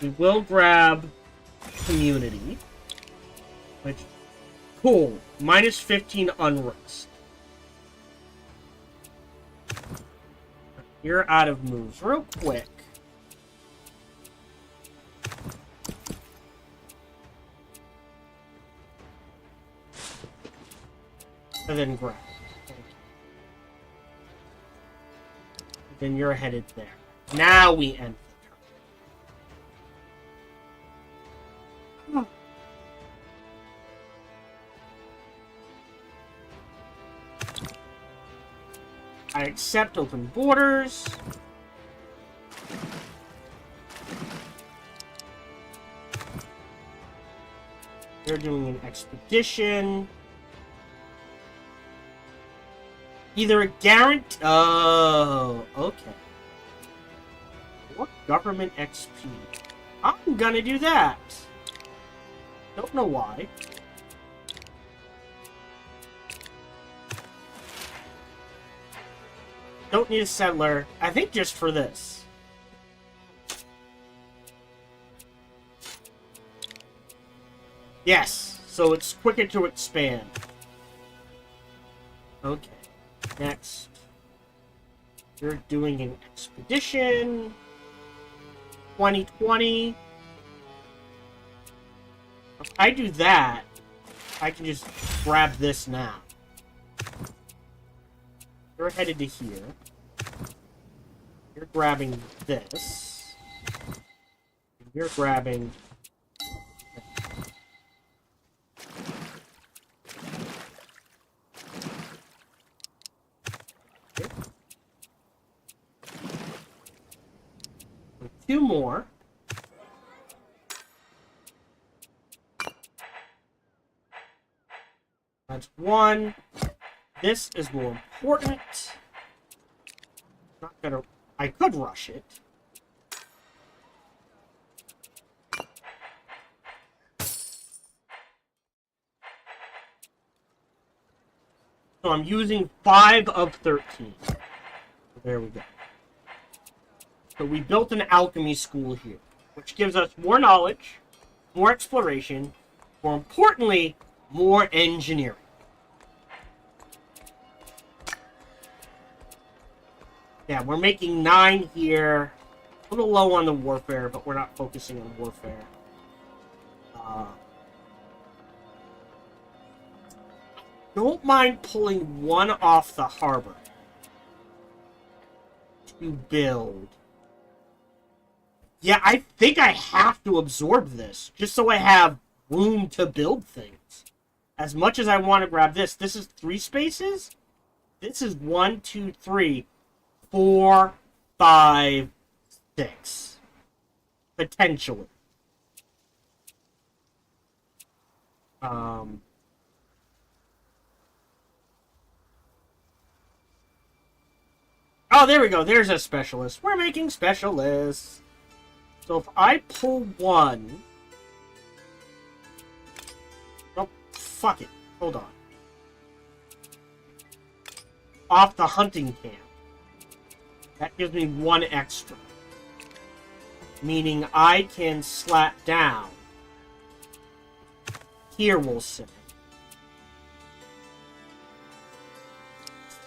We will grab Community. Which, cool. Minus 15 Unrest. You're out of moves real quick. And then grab. Then you're headed there. Now we end the turn. I accept open borders. They're doing an expedition. Either a guarantee... Oh, okay. What government XP? I'm gonna do that. Don't know why. Don't need a settler. I think just for this. Yes, so it's quicker to expand. Okay. Next, you're doing an expedition. 2020. If I do that, I can just grab this now. You're headed to here. You're grabbing this. You're grabbing... Two more. That's one. This is more important. Not gonna... I could rush it. So I'm using 5 of 13. There we go. So we built an alchemy school here, which gives us more knowledge, more exploration, more importantly, more engineering. Yeah, we're making 9 here. A little low on the warfare, but we're not focusing on warfare. Don't mind pulling 1 off the harbor to build. Yeah, I think I have to absorb this, just so I have room to build things. As much as I want to grab this, this is 3 spaces? This is 1, 2, 3, 4, 5, 6. Potentially. Oh, there we go. There's a specialist. We're making specialists. So if I pull 1... Oh, fuck it. Hold on. Off the hunting camp. That gives me 1 extra. Meaning I can slap down. Here we'll say.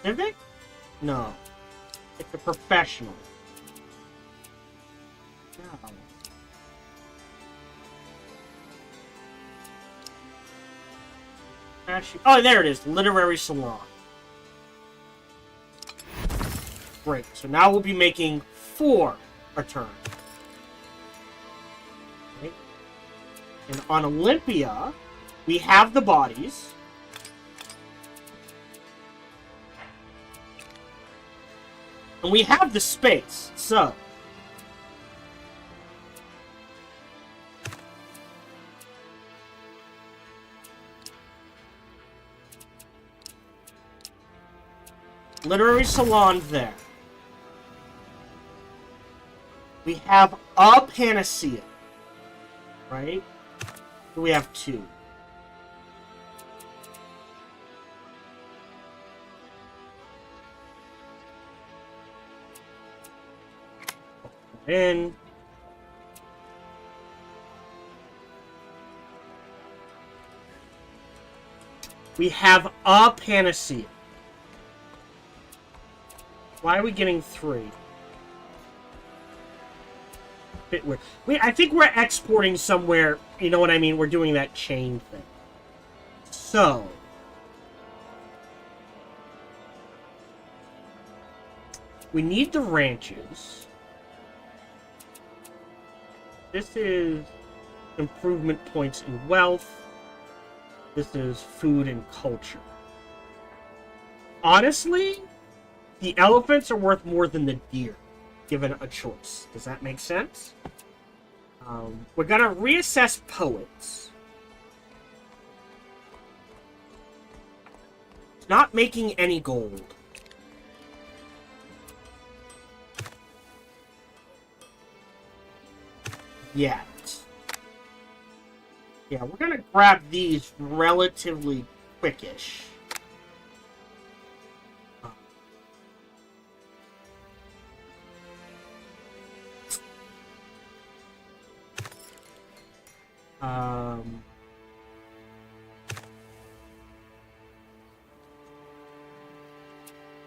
Civic? No. It's a professional. No. Actually, oh, there it is. Literary salon. Great. So now we'll be making 4 a turn. Okay. And on Olympia, we have the bodies. And we have the space, so... Literary salon there. We have a panacea. Right? We have 2. In. We have a panacea. Why are we getting 3? Bit weird. I think we're exporting somewhere. You know what I mean? We're doing that chain thing. So. We need the ranches. This is improvement points in wealth. This is food and culture. Honestly, the elephants are worth more than the deer, given a choice. Does that make sense? We're going to reassess poets. Not making any gold. Yet. Yeah, we're going to grab these relatively quickish.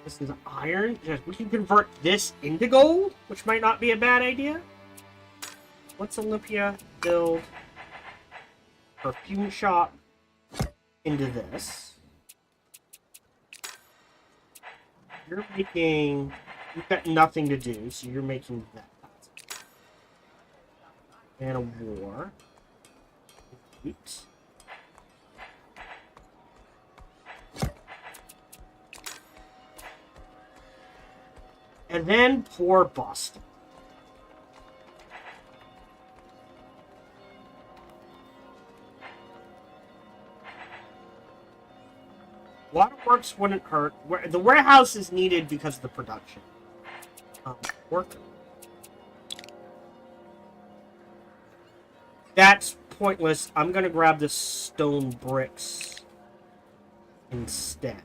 This is iron. We can convert this into gold, which might not be a bad idea. Let's Olympia build perfume shop into this. You're making... You've got nothing to do, so you're making that. And a war. Oops. And then poor Boston. Waterworks wouldn't hurt. The warehouse is needed because of the production. Work. That's pointless. I'm going to grab the stone bricks instead.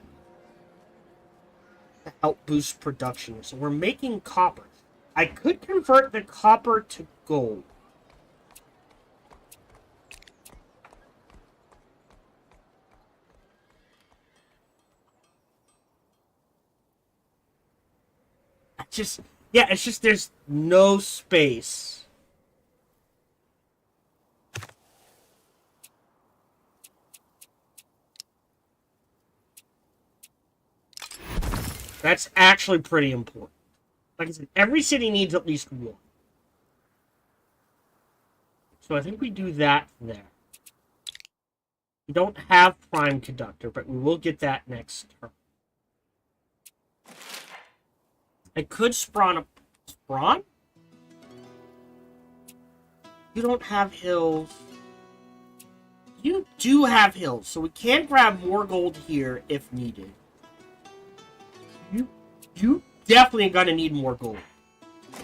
To help boost production. So we're making copper. I could convert the copper to gold. It's just there's no space. That's actually pretty important. Like I said, every city needs at least one. So I think we do that there. We don't have prime conductor, but we will get that next turn. I could spawn a... Spawn? You don't have hills. You do have hills, so we can grab more gold here if needed. You definitely are gonna need more gold.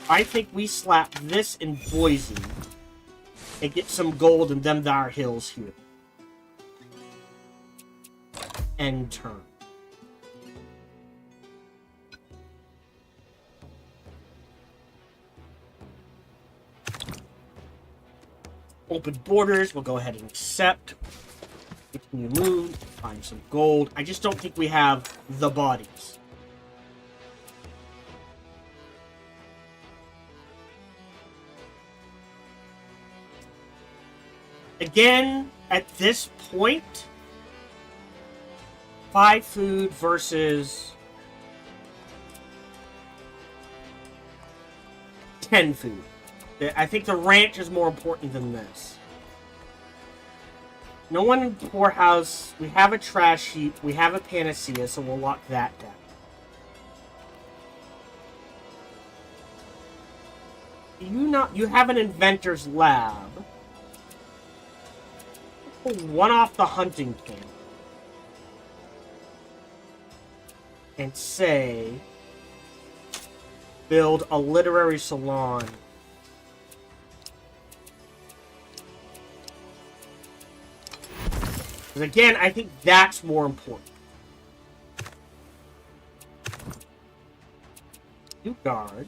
I think we slap this in Boise and get some gold and them there hills here. End turn. Open borders, we'll go ahead and accept. Continue move, find some gold. I just don't think we have the bodies. Again, at this point, 5 food versus 10 food. I think the ranch is more important than this. No one in the poorhouse. We have a trash heap. We have a panacea, so we'll lock that down. You have an inventor's lab. One off the hunting camp. and say, build a literary salon. Because again, I think that's more important. You guard.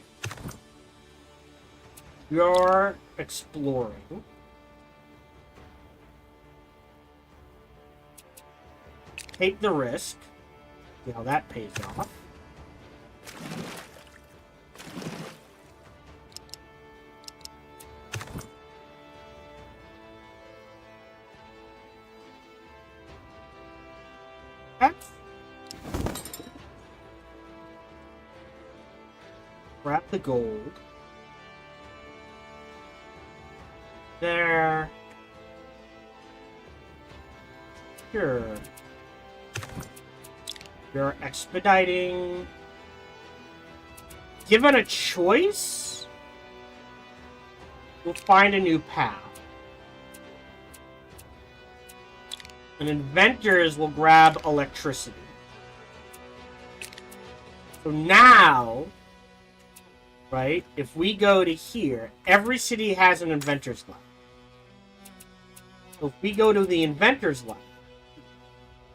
You're exploring. Take the risk. See how that pays off. Grab the gold. There. Sure. You're expediting. Given a choice, we'll find a new path. And inventors will grab electricity. So now, right, if we go to here, every city has an inventor's lab. So if we go to the inventor's lab,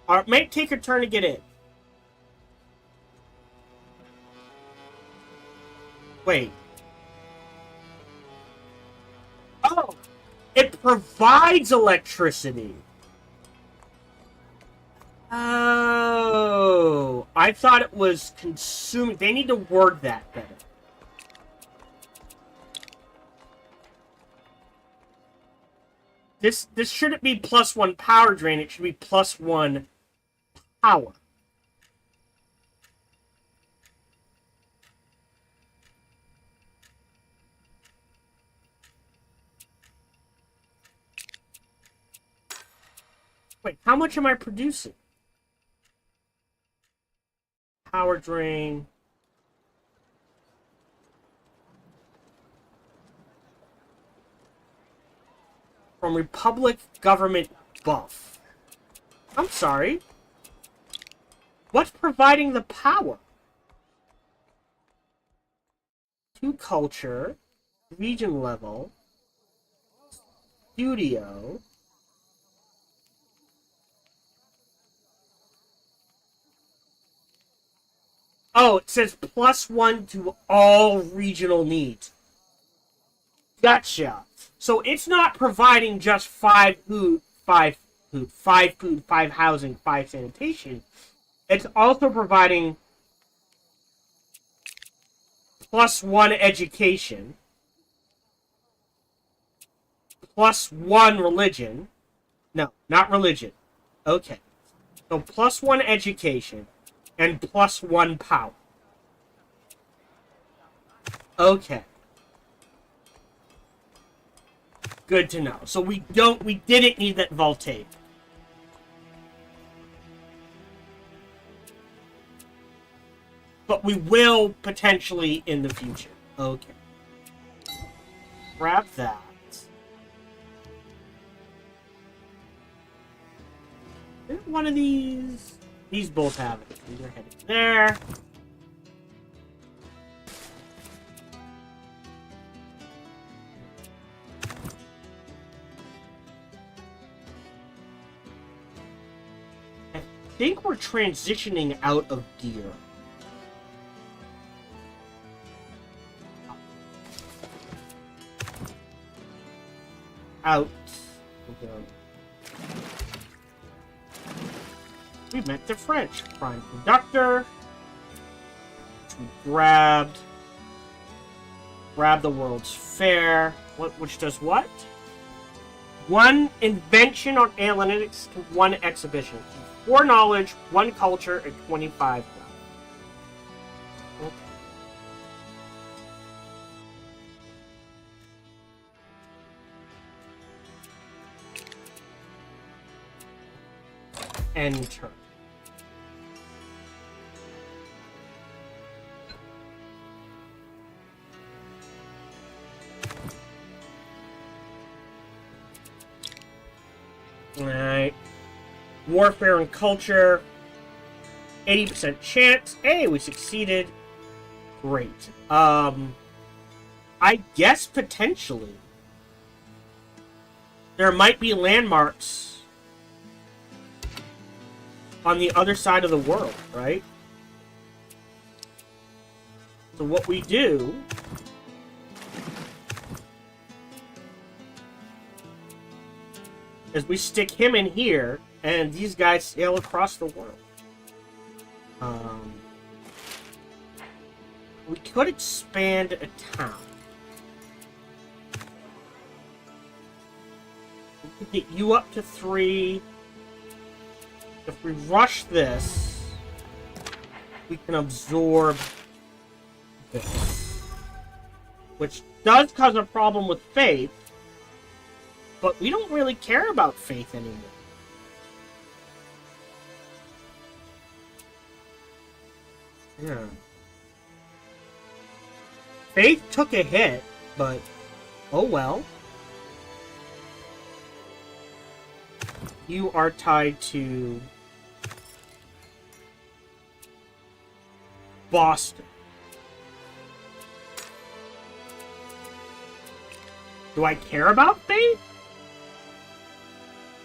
it may take a turn to get in. Wait. Oh! It provides electricity! Oh, I thought it was consuming. They need to word that better. This shouldn't be +1 power drain. It should be +1 power. Wait, how much am I producing? Power drain. From Republic government buff. I'm sorry. What's providing the power? To culture, region level, studio. Oh, it says +1 to all regional needs. Gotcha. So it's not providing just 5 food, 5 housing, 5 sanitation. It's also providing +1 education, +1 religion. No, not religion. Okay. So +1 education. And +1 power. Okay. Good to know. So we didn't need that voltaic. But we will potentially in the future. Okay. Grab that. One of these. These both have it. They're heading there. I think we're transitioning out of gear. Out. Okay. We met the French. Prime conductor. Which we grabbed. Grab the World's Fair. Which does what? 1 invention on analytics to 1 exhibition. 4 knowledge, 1 culture, and 25 now. Okay. Enter. Alright. Warfare and culture. 80% chance. Hey, we succeeded. Great. I guess potentially there might be landmarks on the other side of the world, right? So what we do is we stick him in here, and these guys sail across the world. We could expand a town. We could get you up to 3. If we rush this, we can absorb this. Which does cause a problem with faith, but we don't really care about faith anymore. Yeah. Faith took a hit, but oh well. You are tied to Boston. Do I care about faith?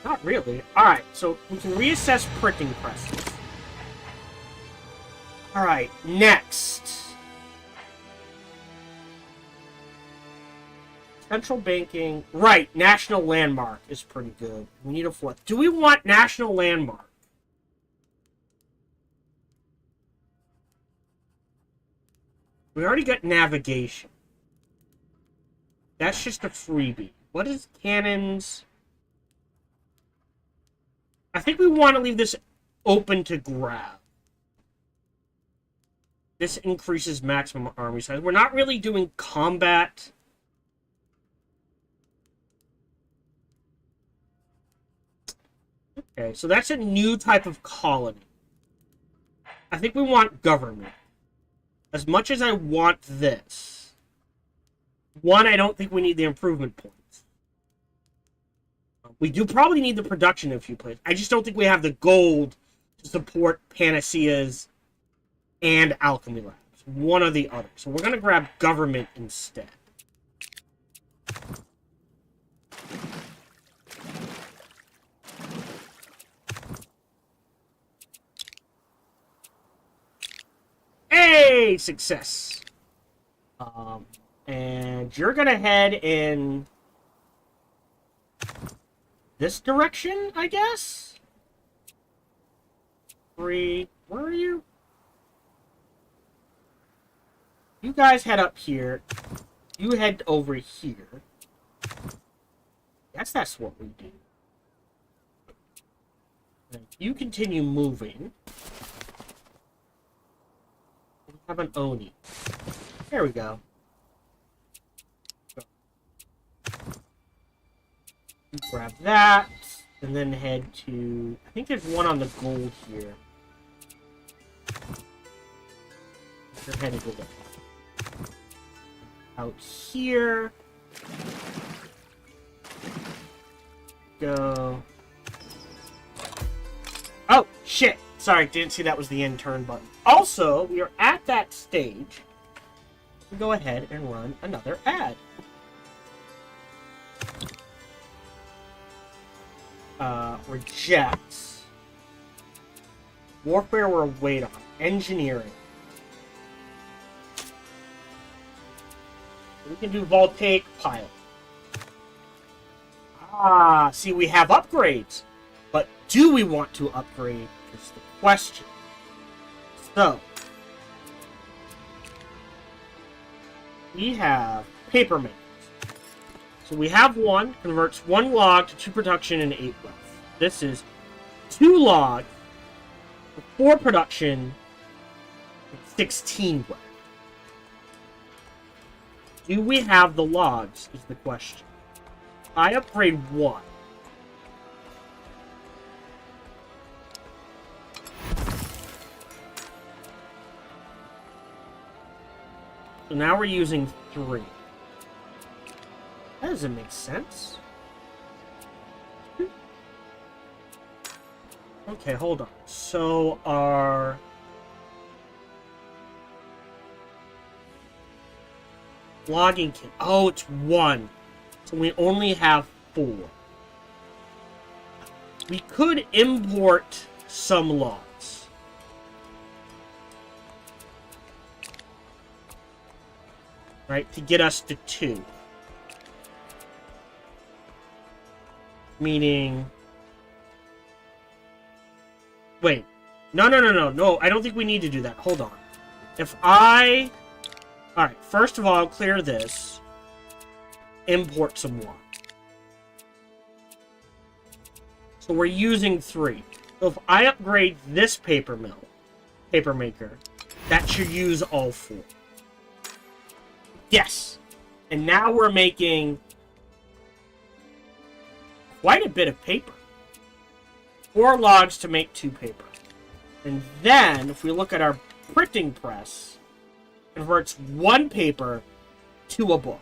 Not really. Alright, so we can reassess printing presses. Alright, next. Central banking. Right, national landmark is pretty good. We need a 4th. Do we want national landmark? We already got navigation. That's just a freebie. What is cannons? I think we want to leave this open to grab. This increases maximum army size. We're not really doing combat. Okay, so that's a new type of colony. I think we want government. As much as I want this. One, I don't think we need the improvement points. We do probably need the production in a few places. I just don't think we have the gold to support panaceas and alchemy labs. One or the other. So we're going to grab government instead. Hey! Success! And you're going to head in this direction, I guess? 3... Where are you? You guys head up here. You head over here. Guess that's what we do. And you continue moving. We have an Oni. There we go. You grab that, and then head to... I think there's one on the gold here. You're headed to that. Out here. Go. Oh, shit! Sorry, didn't see that was the end turn button. Also, we are at that stage. Go ahead and run another ad. Rejects. Warfare we're wait on. Engineering. We can do voltaic pile. Ah, see, we have upgrades. But do we want to upgrade is the question. So, we have paper makers. So we have one, converts 1 log to 2 production and 8 wealth. This is 2 log, 4 production, and 16 wealth. Do we have the logs, is the question. I upgrade 1. So now we're using 3. That doesn't make sense. Okay, hold on. So our logging kit. Oh, it's 1. So we only have 4. We could import some logs. Right, to get us to 2. Meaning... Wait. No, I don't think we need to do that. Hold on. If I... Alright, first of all, clear this. Import some more. So we're using 3. So if I upgrade this paper maker, that should use all 4. Yes! And now we're making quite a bit of paper. 4 logs to make 2 paper. And then, if we look at our printing press, it converts 1 paper to a book.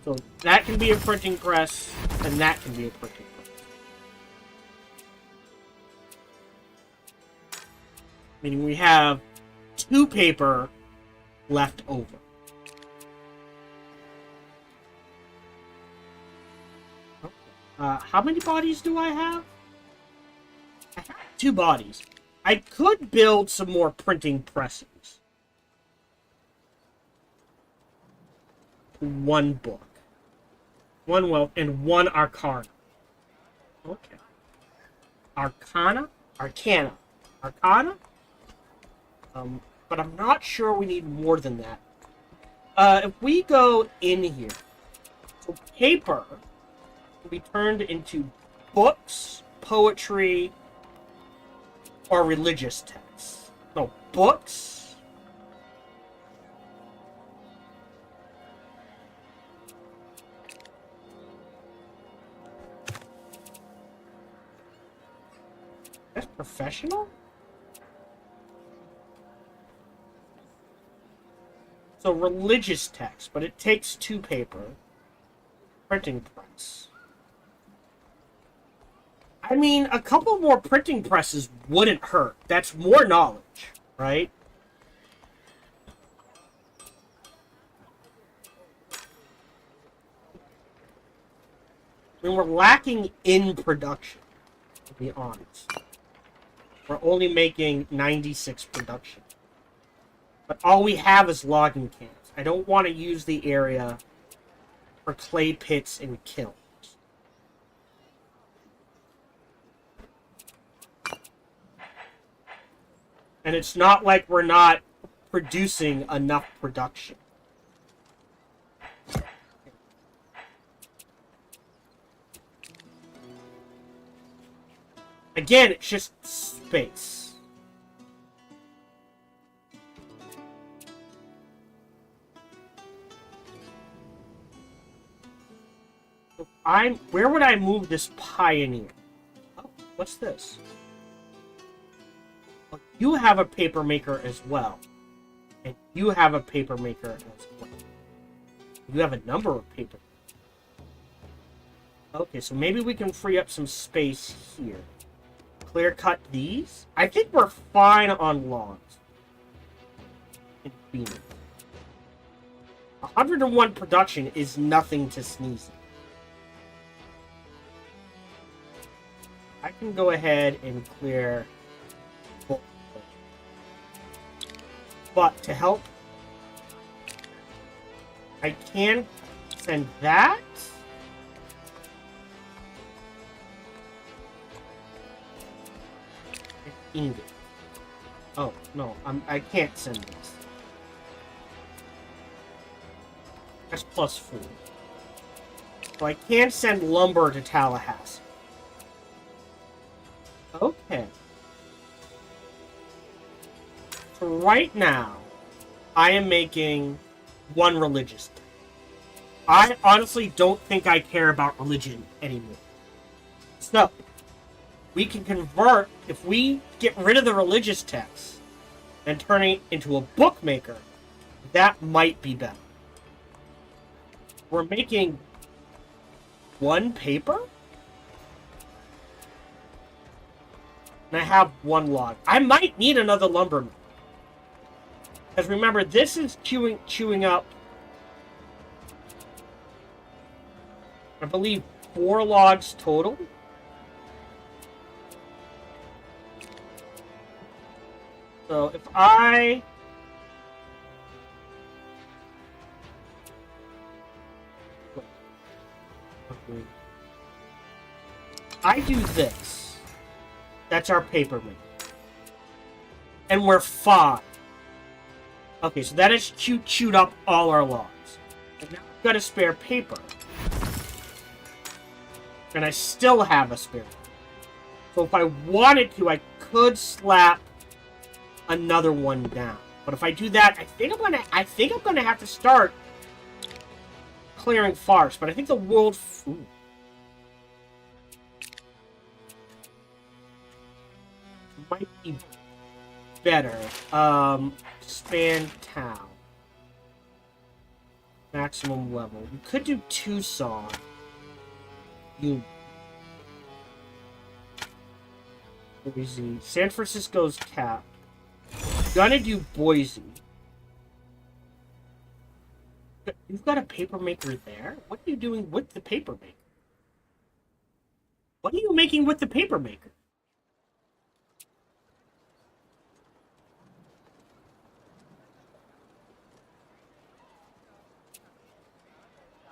So that can be a printing press, and that can be a printing press. Meaning we have 2 paper left over. How many bodies do I have? I have 2 bodies. I could build some more printing presses. 1 book. 1 wealth and 1 arcana. Okay. Arcana? Arcana? But I'm not sure we need more than that. If we go in here, so paper can be turned into books, poetry, or religious texts. No, books. That's professional? So religious text, but it takes 2 paper. Printing press. I mean, a couple more printing presses wouldn't hurt. That's more knowledge, right? I mean, we're lacking in production, to be honest. We're only making 96 production. But all we have is logging cans. I don't want to use the area for clay pits and kilns. And it's not like we're not producing enough production. Again, it's just space. Where would I move this pioneer? Oh, what's this? Well, you have a paper maker as well. And you have a paper maker as well. You have a number of paper. Okay, so maybe we can free up some space here. Clear cut these. I think we're fine on logs. 101 production is nothing to sneeze at. I can go ahead and clear. But to help, I can send that. Ingot. Oh, no, I can't send this. That's +4. So I can send lumber to Tallahassee. Okay. So right now, I am making 1 religious text. I honestly don't think I care about religion anymore. So, we can convert, if we get rid of the religious text and turn it into a bookmaker, that might be better. We're making 1 paper? And I have 1 log. I might need another lumber mill. Because remember, this is chewing up, I believe, 4 logs total. So if I do this, that's our paper maker. And we're fine. Okay, so that has chewed up all our logs. And now I've got a spare paper. And I still have a spare paper. So if I wanted to, I could slap another one down. But if I do that, I think I'm gonna have to start clearing forests. But I think the world might be better. Expand town. Maximum level. We could do Tucson. Boise. San Francisco's capped. Gonna do Boise. You've got a paper maker there? What are you doing with the paper maker? What are you making with the paper maker?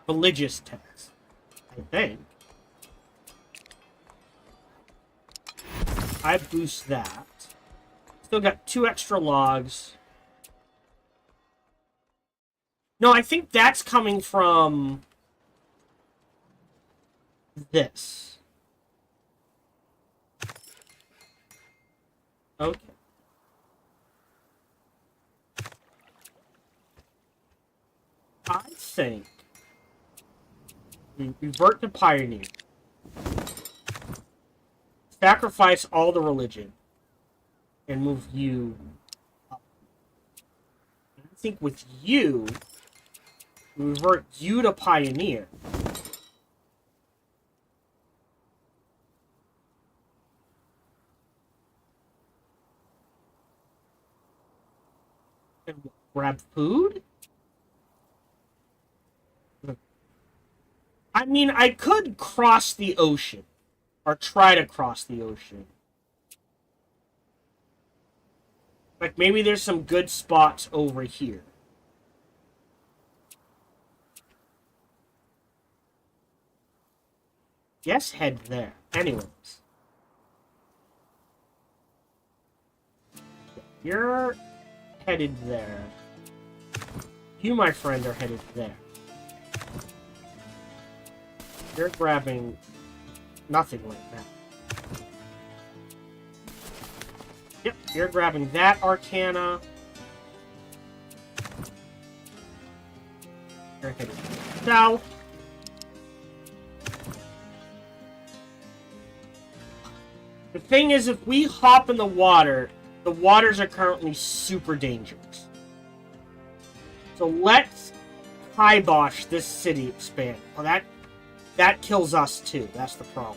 Religious text, I think. I boost that. Still got 2 extra logs. No, I think that's coming from this. Okay. I think we revert to Pioneer. Sacrifice all the religion. And move you up. I think with you, we revert you to Pioneer. And grab food? I mean, I could cross the ocean. Or try to cross the ocean. Like, maybe there's some good spots over here. Yes, head there. Anyways. You're headed there. You, my friend, are headed there. You're grabbing nothing like that. Yep, you're grabbing that Arcana. You're heading south. The thing is, if we hop in the waters are currently super dangerous. So let's kibosh this city expand. Well, that kills us too. That's the problem.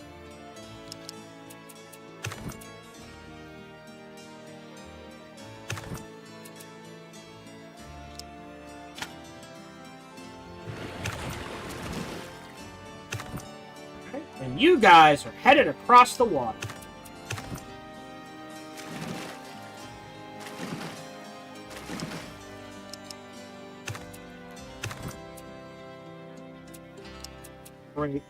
Okay. And you guys are headed across the water. Great.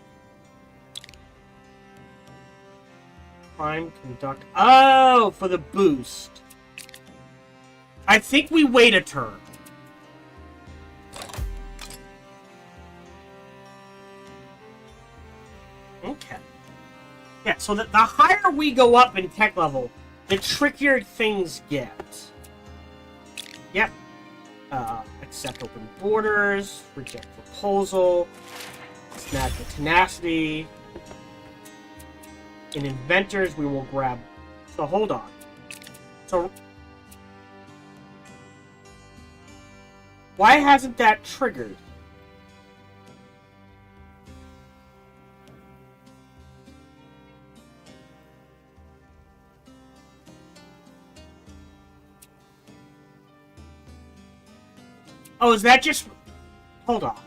Prime conduct. Oh, for the boost. I think we wait a turn. Okay. Yeah, so the higher we go up in tech level, the trickier things get. Yep. Accept open borders, reject proposal, snag the tenacity. In inventors, we will grab. So hold on. So why hasn't that triggered? Oh, is that just... Hold on.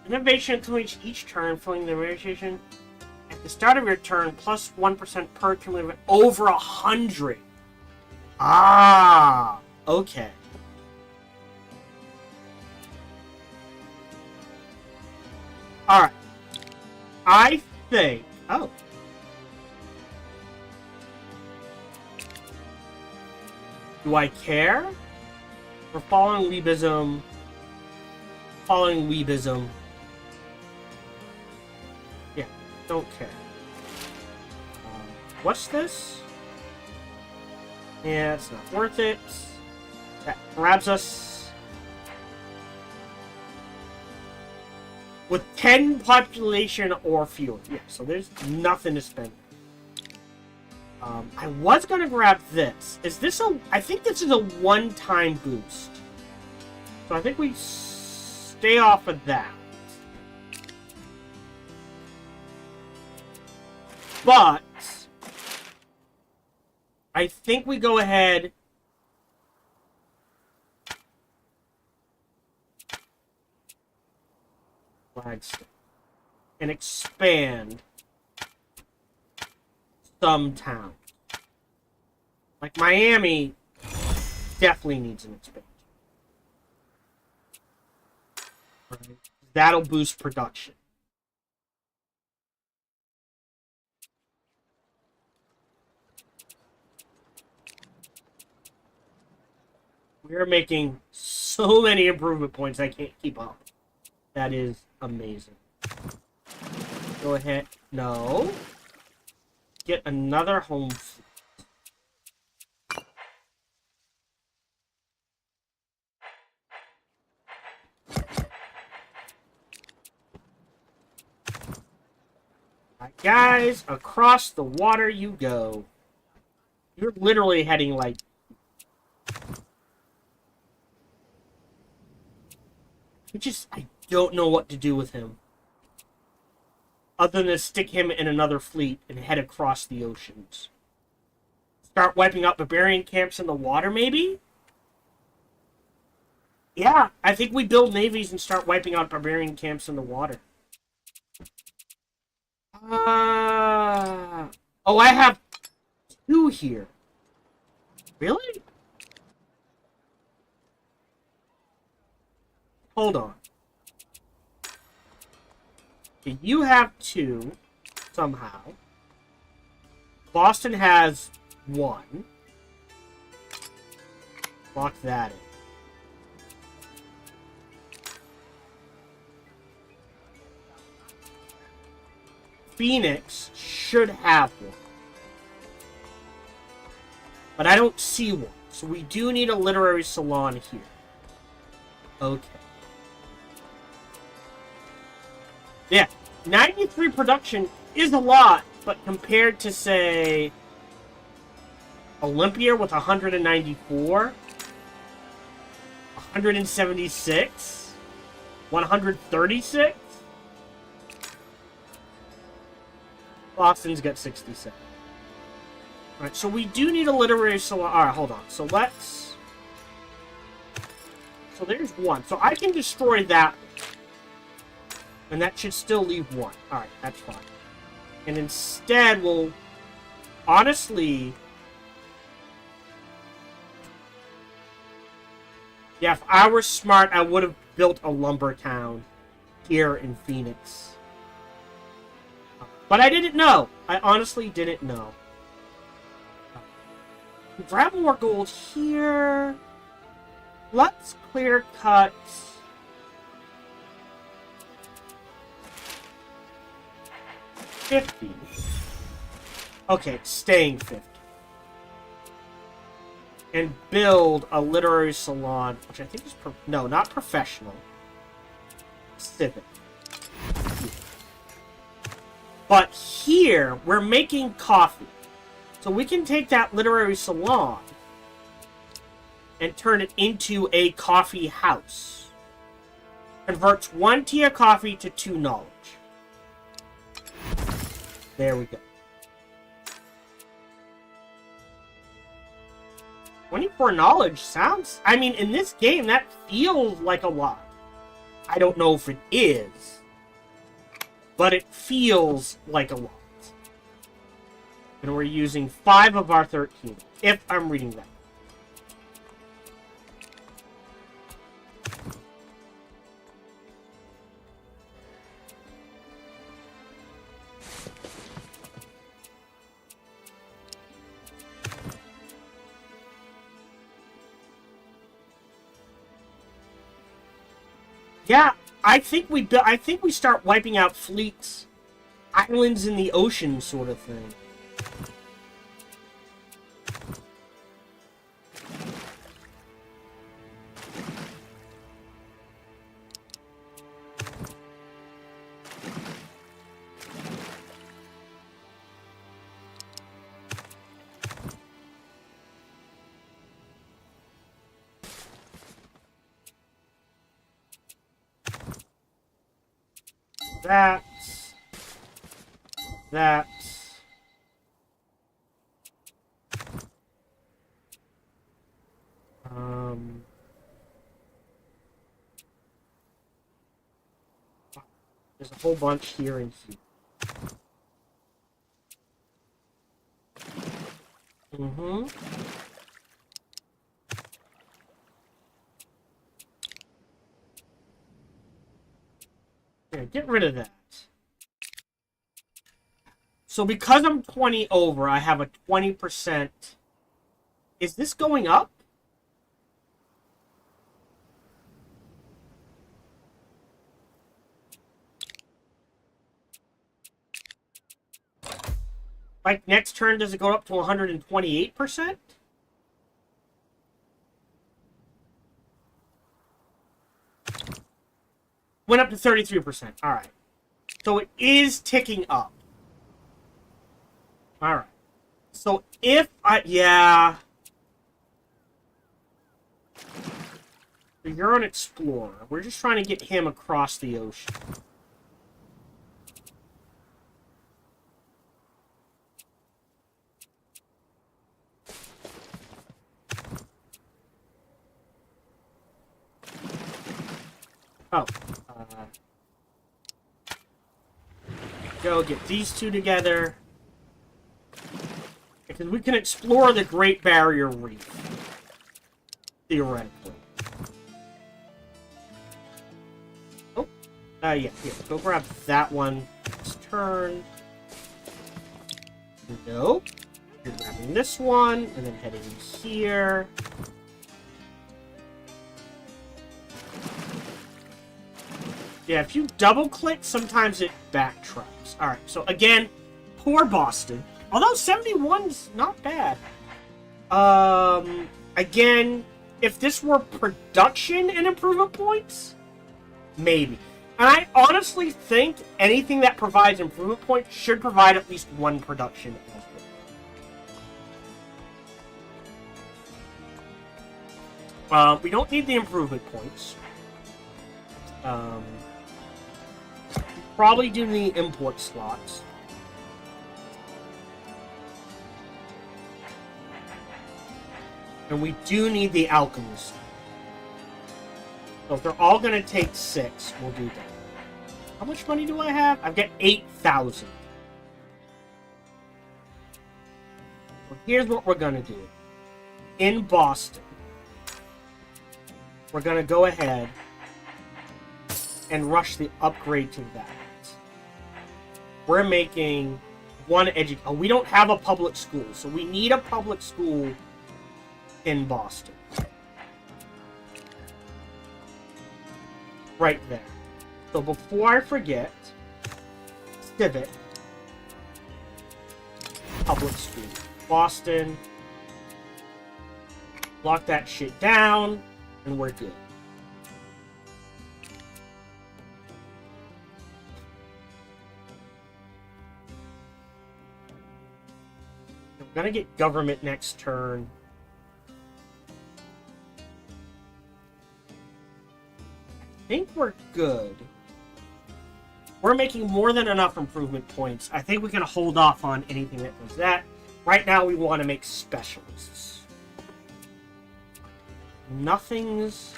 Innovation completes each turn, filling the radiation. At the start of your turn, plus 1% per cumulative over 100. Ah, okay. Alright. I think... Oh. Do I care? We're following Weebism. Following Weebism. Yeah, don't care. What's this? Yeah, it's not worth it. That grabs us. With 10 population or fewer. Yeah, so there's nothing to spend. I was gonna grab this. Is this a... I think this is a one-time boost. So I think we stay off of that. But... I think we go ahead... Flagstick. And expand... some town. Like Miami definitely needs an expansion. Right. That'll boost production. We're making so many improvement points I can't keep up. That is amazing. Go ahead. No. Get another home fleet. Alright, guys, across the water you go. You're literally heading like... I don't know what to do with him. Other than stick him in another fleet and head across the oceans. Start wiping out barbarian camps in the water, maybe? Yeah, I think we build navies and start wiping out barbarian camps in the water. Oh, I have 2 here. Really? Hold on. Okay, you have 2, somehow. Boston has 1. Lock that in. Phoenix should have 1. But I don't see one. So we do need a literary salon here. Okay. Yeah, 93 production is a lot, but compared to, say, Olympia with 194, 176, 136, Boston's got 67. Alright, so we do need a literary salon. Alright, hold on. So let's... So there's 1. So I can destroy that one. And that should still leave 1. Alright, that's fine. And instead, we'll... Honestly... Yeah, if I were smart, I would have built a lumber town here in Phoenix. But I didn't know. I honestly didn't know. Grab more gold here. Let's clear cut... 50. Okay, staying 50. And build a literary salon, which I think is... No, not professional. Civic. But here, we're making coffee. So we can take that literary salon and turn it into a coffee house. Converts 1 tea of coffee to 2 knowledge. There we go. 24 knowledge sounds... I mean, in this game, that feels like a lot. I don't know if it is, but it feels like a lot. And we're using 5 of our 13, if I'm reading that. Yeah, I think we start wiping out fleets, islands in the ocean, sort of thing. That. There's a whole bunch here and here. Yeah, get rid of that. So because I'm 20 over, I have a 20%. Is this going up? Like, next turn, does it go up to 128%? Went up to 33%. Alright. So it is ticking up. Alright. So if I... Yeah. So you're an explorer. We're just trying to get him across the ocean. Oh. Go get these two together. Because we can explore the Great Barrier Reef. Theoretically. Oh. Yeah, here. Go grab that one. Next turn. Nope. You're grabbing this one, and then heading here. Yeah, if you double-click, sometimes it backtracks. Alright, so again, poor Boston. Although 71's not bad. Again, if this were production and improvement points, maybe. And I honestly think anything that provides improvement points should provide at least one production as well. We don't need the improvement points. Probably do the import slots. And we do need the alchemist. So if they're all going to take 6, we'll do that. How much money do I have? I've got 8,000. Well, here's what we're going to do. In Boston, we're going to go ahead and rush the upgrade to that. We're making one oh, we don't have a public school, so we need a public school in Boston. Right there. So before I forget, civic, public school, Boston, lock that shit down, and we're good. I'm gonna get government next turn. I think we're good. We're making more than enough improvement points. I think we can hold off on anything that does that. Right now, we want to make specialists. nothing's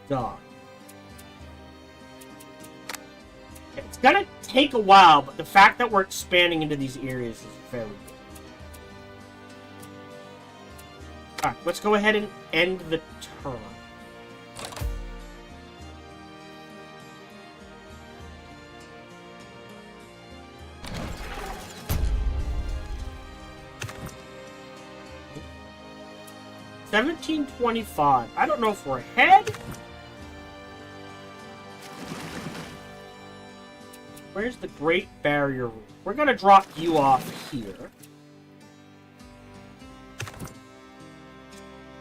done. It's gonna take a while, but the fact that we're expanding into these areas is fairly good. Alright, let's go ahead and end the turn. $17.25. I don't know if we're ahead. Where's the Great Barrier Reef? We're gonna drop you off here.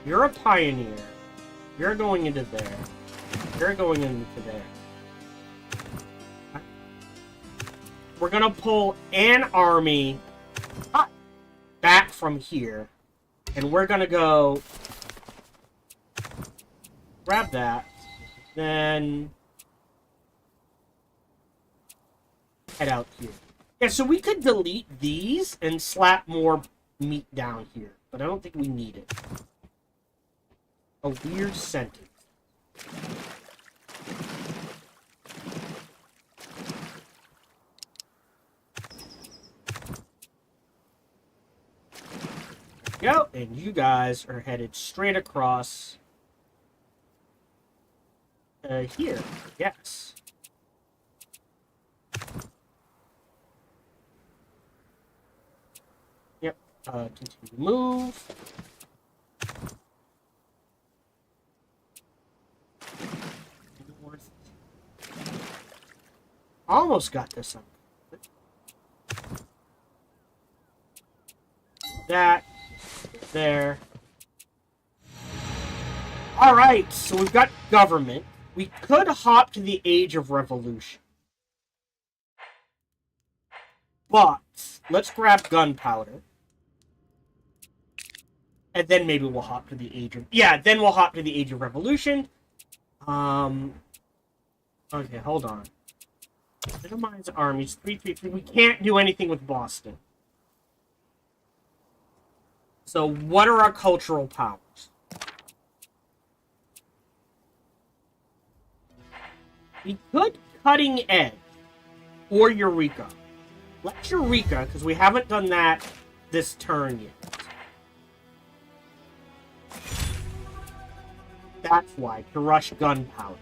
You're a pioneer. You're going into there. You're going into there. We're gonna pull an army back from here. And we're gonna go grab that, then head out here. Yeah, so we could delete these and slap more meat down here, but I don't think we need it. A weird sentence. Go, and you guys are headed straight across here. Yes. Yep. Continue to move. North. Almost got this one. That. There. Alright, so we've got government. We could hop to the Age of Revolution. But, let's grab gunpowder. And then maybe we'll hop to the Age of... Yeah, then we'll hop to the Age of Revolution. Okay, hold on. Minimize armies. 333. We can't do anything with Boston. So, what are our cultural powers? We could Cutting Edge or Eureka. Let's Eureka, because we haven't done that this turn yet. That's why, to rush gunpowder.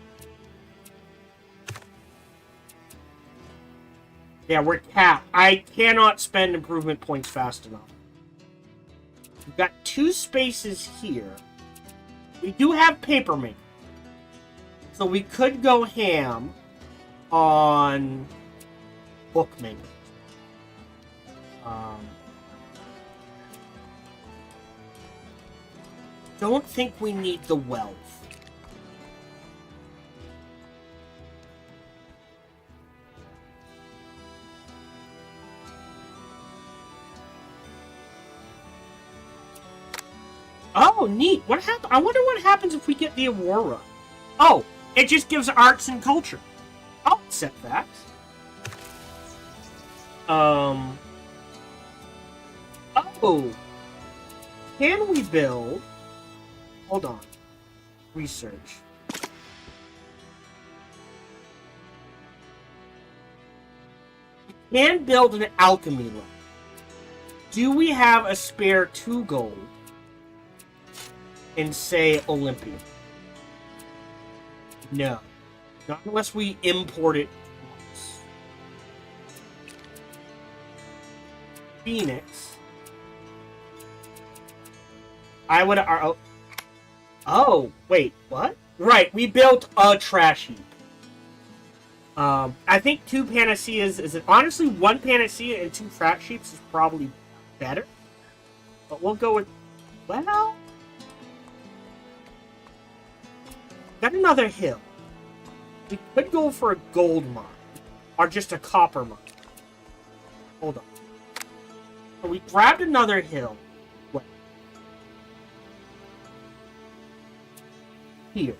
Yeah, we're capped. I cannot spend improvement points fast enough. We've got 2 spaces here. We do have paper maker. So we could go ham on bookmaker. Don't think we need the wealth. Oh, neat. What happened? I wonder what happens if we get the Aurora. Oh, it just gives arts and culture. I'll accept that. Oh. Can we build... Hold on. Research. We can build an alchemy lab. Do we have a spare 2 gold in, say, Olympia? No. Not unless we import it once. Phoenix. I would... Oh, wait, what? Right, we built a trash heap. I think 2 panaceas is... Honestly, 1 panacea and 2 trash heaps is probably better. But we'll go with... Well... Got another hill. We could go for a gold mine. Or just a copper mine. Hold on. So we grabbed another hill. What? Here.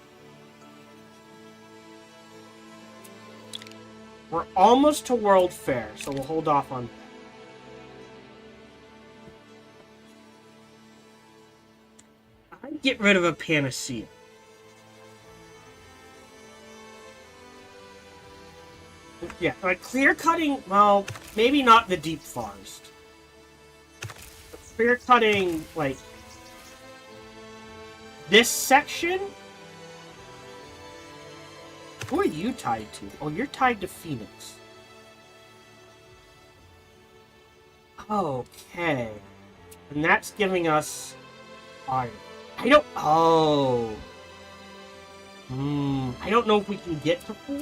We're almost to World Fair, so we'll hold off on that. I get rid of a panacea. Yeah, like clear cutting, well, maybe not the deep forest. But clear cutting, like, this section? Who are you tied to? Oh, you're tied to Phoenix. Okay. And that's giving us iron. I don't... Oh. I don't know if we can get to 4.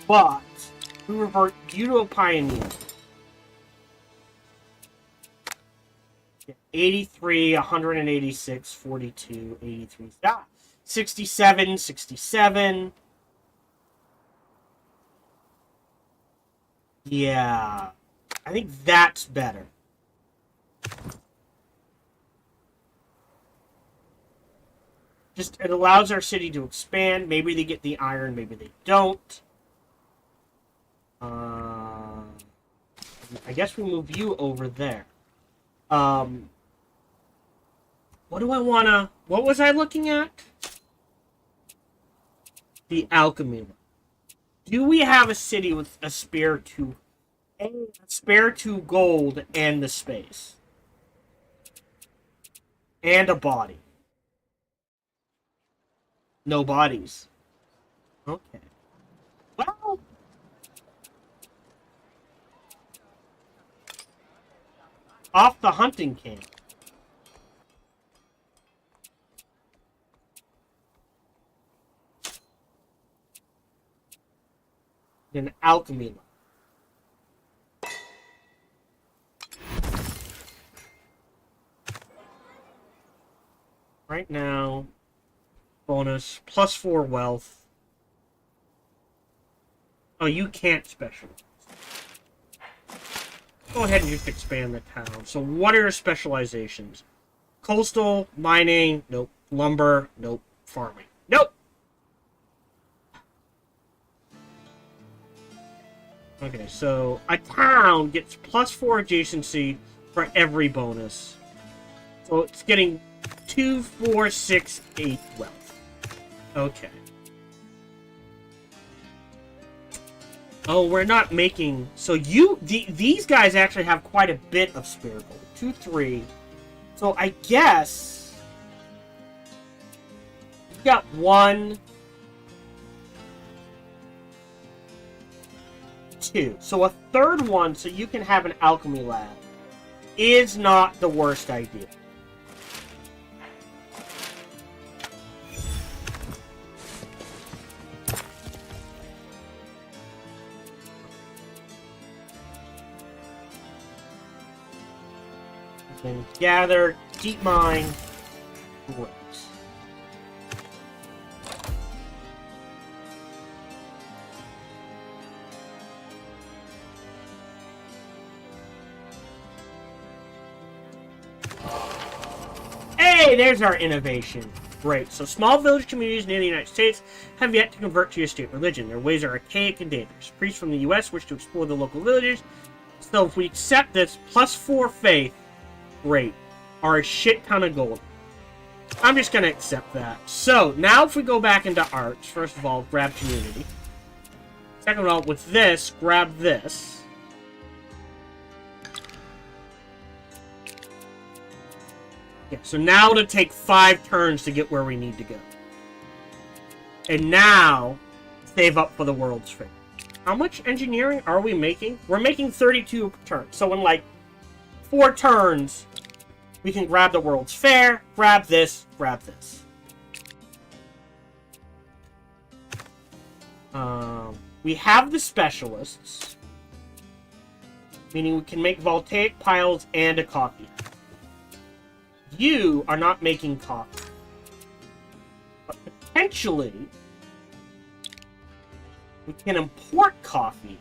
But we revert you to a pioneer. 83, 186, 42, 83. 67, 67. Yeah. I think that's better. Just, it allows our city to expand. Maybe they get the iron, maybe they don't. I guess we move you over there. What do I wanna... What was I looking at? The Alchemy. Do we have a city with a spare 2... A spare 2 gold and the space? And a body. No bodies. Okay. Well... Off the hunting camp. An alchemy. Right now, bonus, +4 wealth. Oh, you can't specialize. Go ahead and just expand the town. So what are your specializations? Coastal, mining, nope. Lumber, nope. Farming, nope. Okay, so a town gets +4 adjacency for every bonus. So it's getting 2, 4, 6, 8 wealth. Okay. Oh, we're not making... So these guys actually have quite a bit of spare gold. 2, 3. So I guess... We've got 1... 2. So a third one, so you can have an alchemy lab, is not the worst idea. Then gather, deep mine, grapes. Hey, there's our innovation. Great. So small village communities near the United States have yet to convert to your state religion. Their ways are archaic and dangerous. Priests from the U.S. wish to explore the local villages. So if we accept this, +4 faith, great. Are a shit ton of gold. I'm just going to accept that. So, now if we go back into arts, first of all, grab community. Second of all, with this, grab this. Yeah, so now it'll take 5 turns to get where we need to go. And now, save up for the World's Fair. How much engineering are we making? We're making 32 turns. So in like 4 turns, we can grab the World's Fair, grab this, grab this. We have the specialists, meaning we can make voltaic piles and a coffee. You are not making coffee. But potentially, we can import coffee.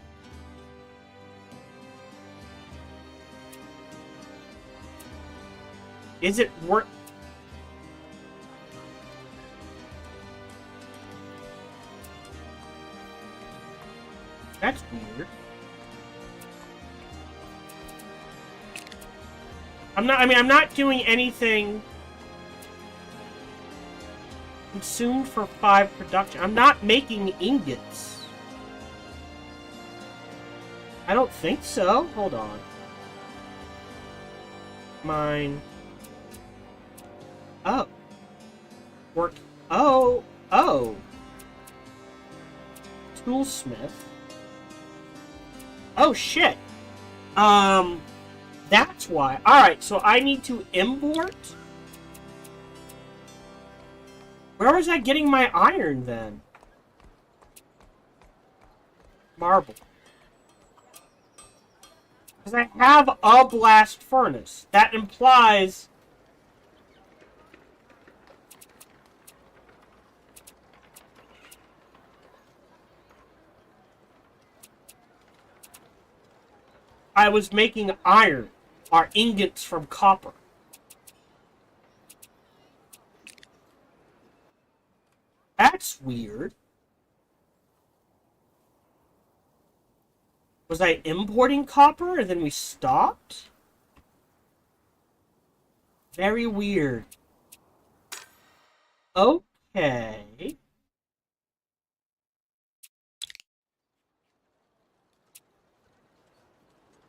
Is it worth... That's weird. I'm not doing anything. Consumed for 5 production. I'm not making ingots. I don't think so. Hold on. Mine. Oh. Work. Oh. Oh. Toolsmith. Oh, shit. That's why. Alright, so I need to import? Where was I getting my iron, then? Marble. Because I have a blast furnace. That implies... I was making iron, or ingots from copper. That's weird. Was I importing copper and then we stopped? Very weird. Okay.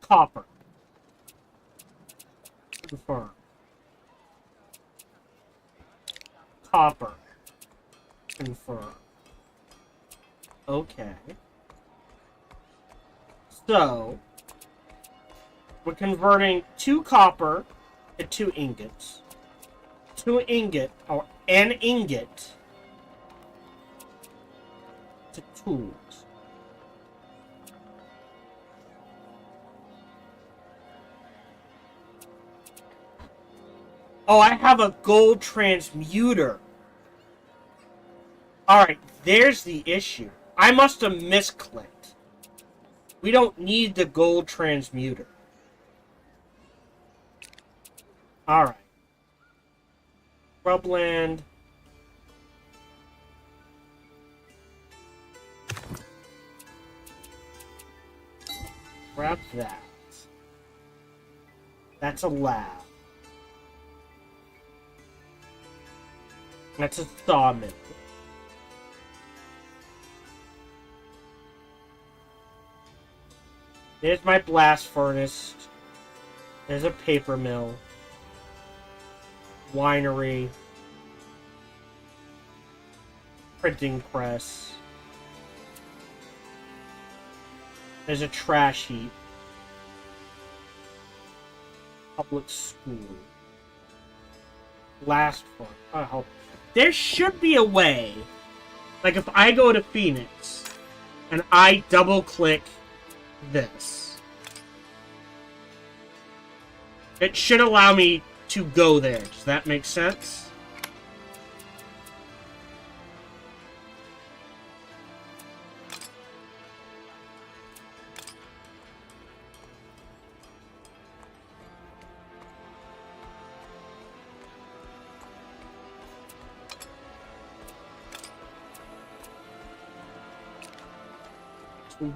Copper. Confirm. Copper. Confirm. Okay. So, we're converting 2 copper to 2 ingots. 2 ingot, or an ingot, to tools. Oh, I have a gold transmuter. Alright, there's the issue. I must have misclicked. We don't need the gold transmuter. Alright. Scrubland. Grab that. That's a lab. That's a sawmill. There's my blast furnace. There's a paper mill. Winery. Printing press. There's a trash heap. Public school. Blast furnace. Oh, there should be a way. Like if I go to Phoenix and I double click this, it should allow me to go there. Does that make sense?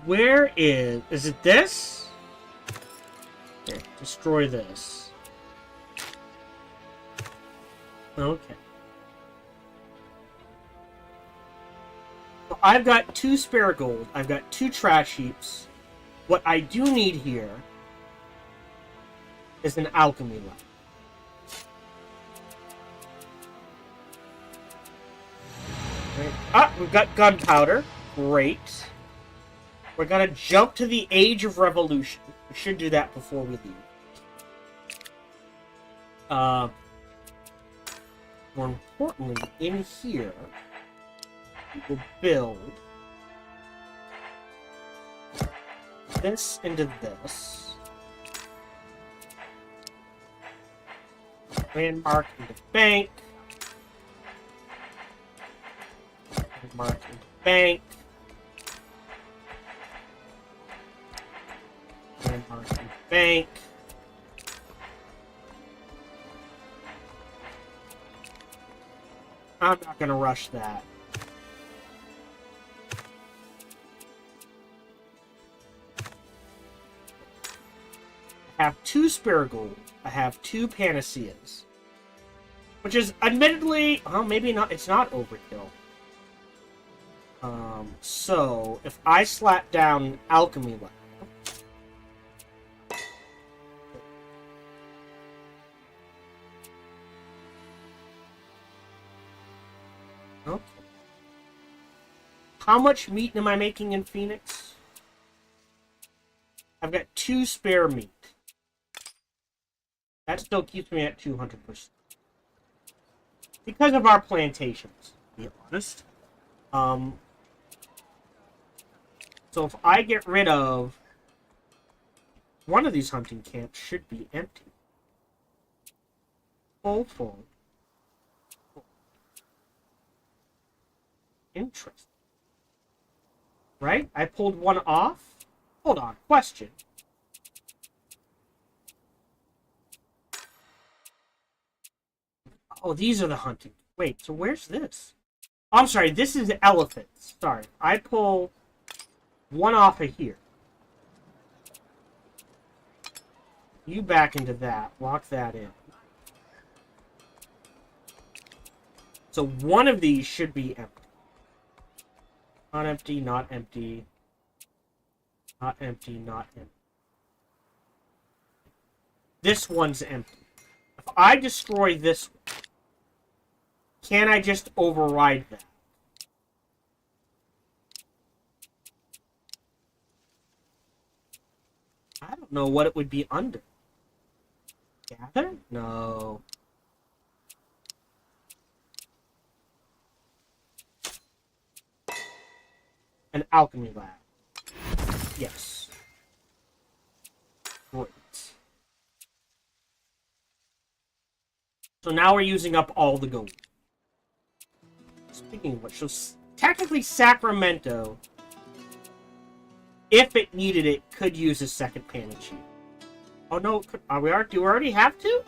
Where is it this? Here, destroy this. Okay. So I've got 2 spare gold. I've got 2 trash heaps. What I do need here is an alchemy lab. Right. Ah, we've got gunpowder. Great. We're gonna jump to the Age of Revolution. We should do that before we leave. More importantly, in here, we will build this into this. Landmark into bank. Landmark into bank. Landmark into bank. I'm not gonna rush that. I have 2 spare gold. I have 2 panaceas. Which is admittedly, well, maybe not, it's not overkill. So, if I slap down Alchemy Lab. Okay. How much meat am I making in Phoenix? I've got 2 spare meat. That still keeps me at 200%. Because of our plantations, to be honest. So if I get rid of one of these hunting camps, should be empty. Full. Interesting. Right? I pulled one off. Hold on. Question. Oh, these are the hunting. Wait, so where's this? Oh, I'm sorry, this is elephants. Sorry. I pull one off of here. You back into that. Lock that in. So one of these should be empty. Not empty, not empty. Not empty, not empty. This one's empty. If I destroy this one, can I just override that? I don't know what it would be under. Gather? No. An alchemy lab. Yes. Great. So now we're using up all the gold. Speaking of which, so technically Sacramento, if it needed it, could use a second panacea. Oh no, do we already have to?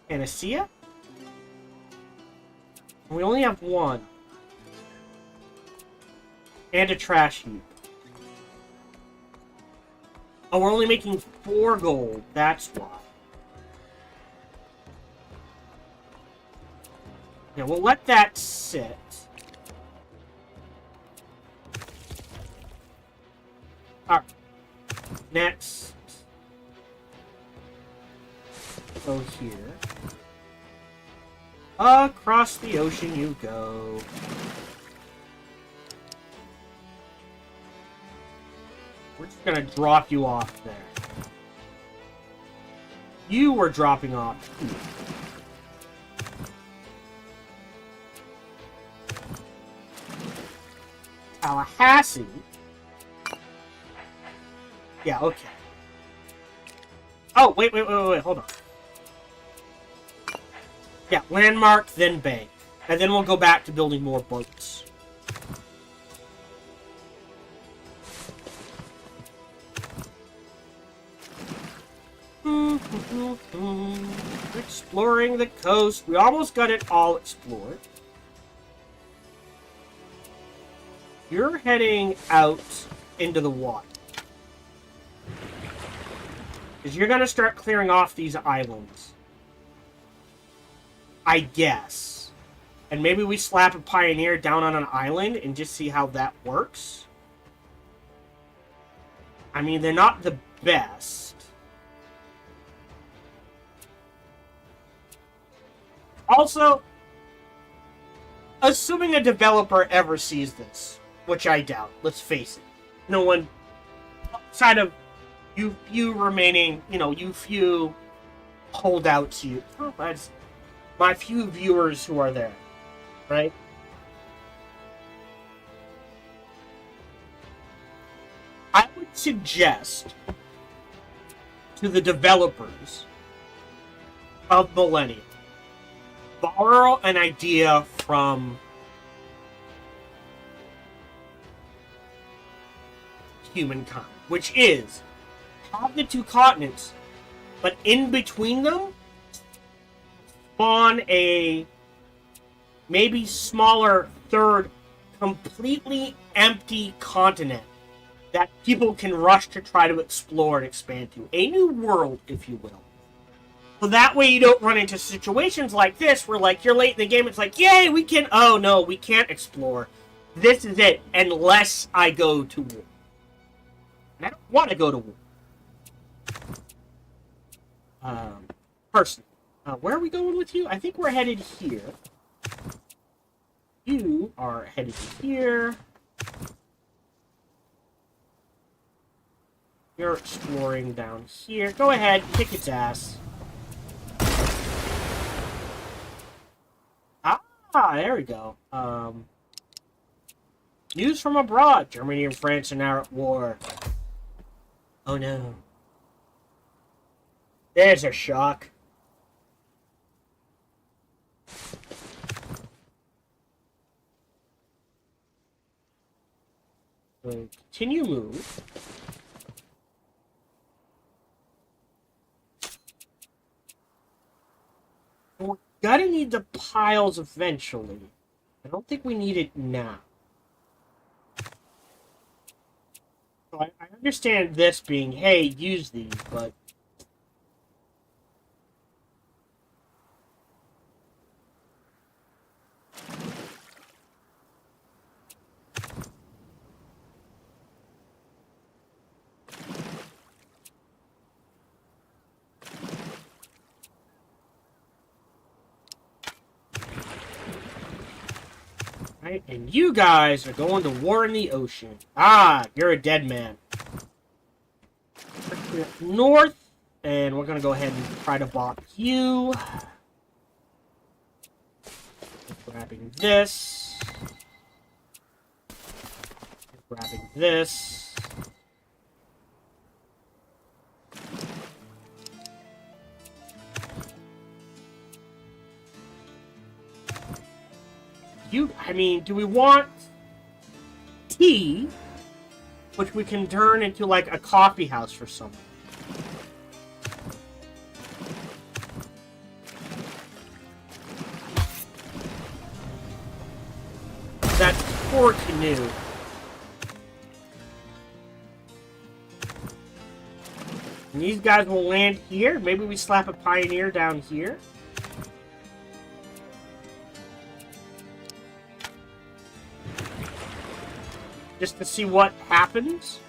Panacea? We only have one. And a trash heap. Oh, we're only making 4 gold, that's why. Yeah, we'll let that sit. Alright. Next. Go here. Across the ocean you go. We're just gonna drop you off there. You were dropping off here. Tallahassee? Yeah, okay. Oh, wait, hold on. Yeah, landmark, then bank. And then we'll go back to building more boats. Exploring the coast. We almost got it all explored. You're heading out into the water. Because you're going to start clearing off these islands. I guess. And maybe we slap a pioneer down on an island and just see how that works. I mean, they're not the best. Also, assuming a developer ever sees this, which I doubt, let's face it. No one outside of you few remaining, you few holdouts, my few viewers who are there, right? I would suggest to the developers of Millennia, borrow an idea from humankind, which is have the 2 continents, but in between them spawn a maybe smaller 3rd completely empty continent that people can rush to try to explore and expand to. A new world, if you will. So that way you don't run into situations like this where, like, you're late in the game, it's like, yay, we can... Oh, no, we can't explore. This is it, unless I go to war. And I don't want to go to war. Personally. Where are we going with you? I think we're headed here. You are headed here. You're exploring down here. Go ahead, kick its ass. Ah, there we go. News from abroad. Germany and France are now at war. Oh no. There's a shock. So continue move. We're gonna need the piles eventually. I don't think we need it now. So I understand this being, hey, use these, but... Right, and you guys are going to war in the ocean. Ah, you're a dead man. North, and we're gonna go ahead and try to block you. Grabbing this. Grabbing this. I mean, do we want tea, which we can turn into, like, a coffee house for someone? That's poor canoe. And these guys will land here. Maybe we slap a pioneer down here. Just to see what happens.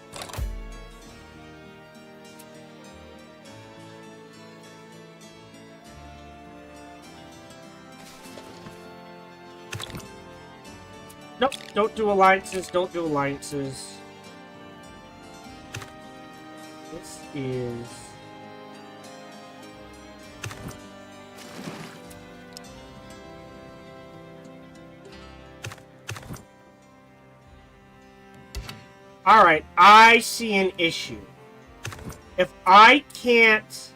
Nope, don't do alliances, don't do alliances. This is... Alright, I see an issue. If I can't...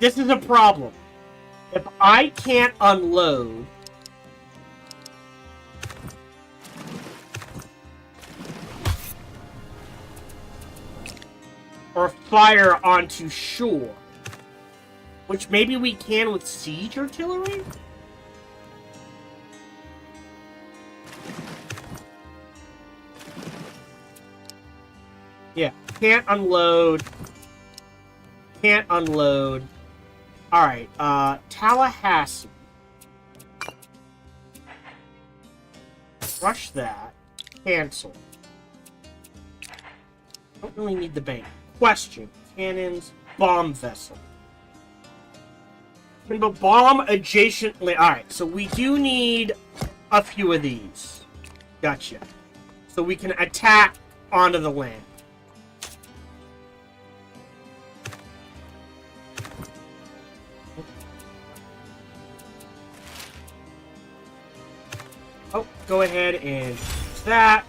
This is a problem. If I can't unload... or fire onto shore, which maybe we can with siege artillery? Yeah, can't unload. Can't unload. Alright, Tallahassee. Rush that. Cancel. Don't really need the bank. Question. Cannons. Bomb vessel. But bomb adjacently. Alright, so we do need a few of these. Gotcha. So we can attack onto the land. Oh, go ahead and use that.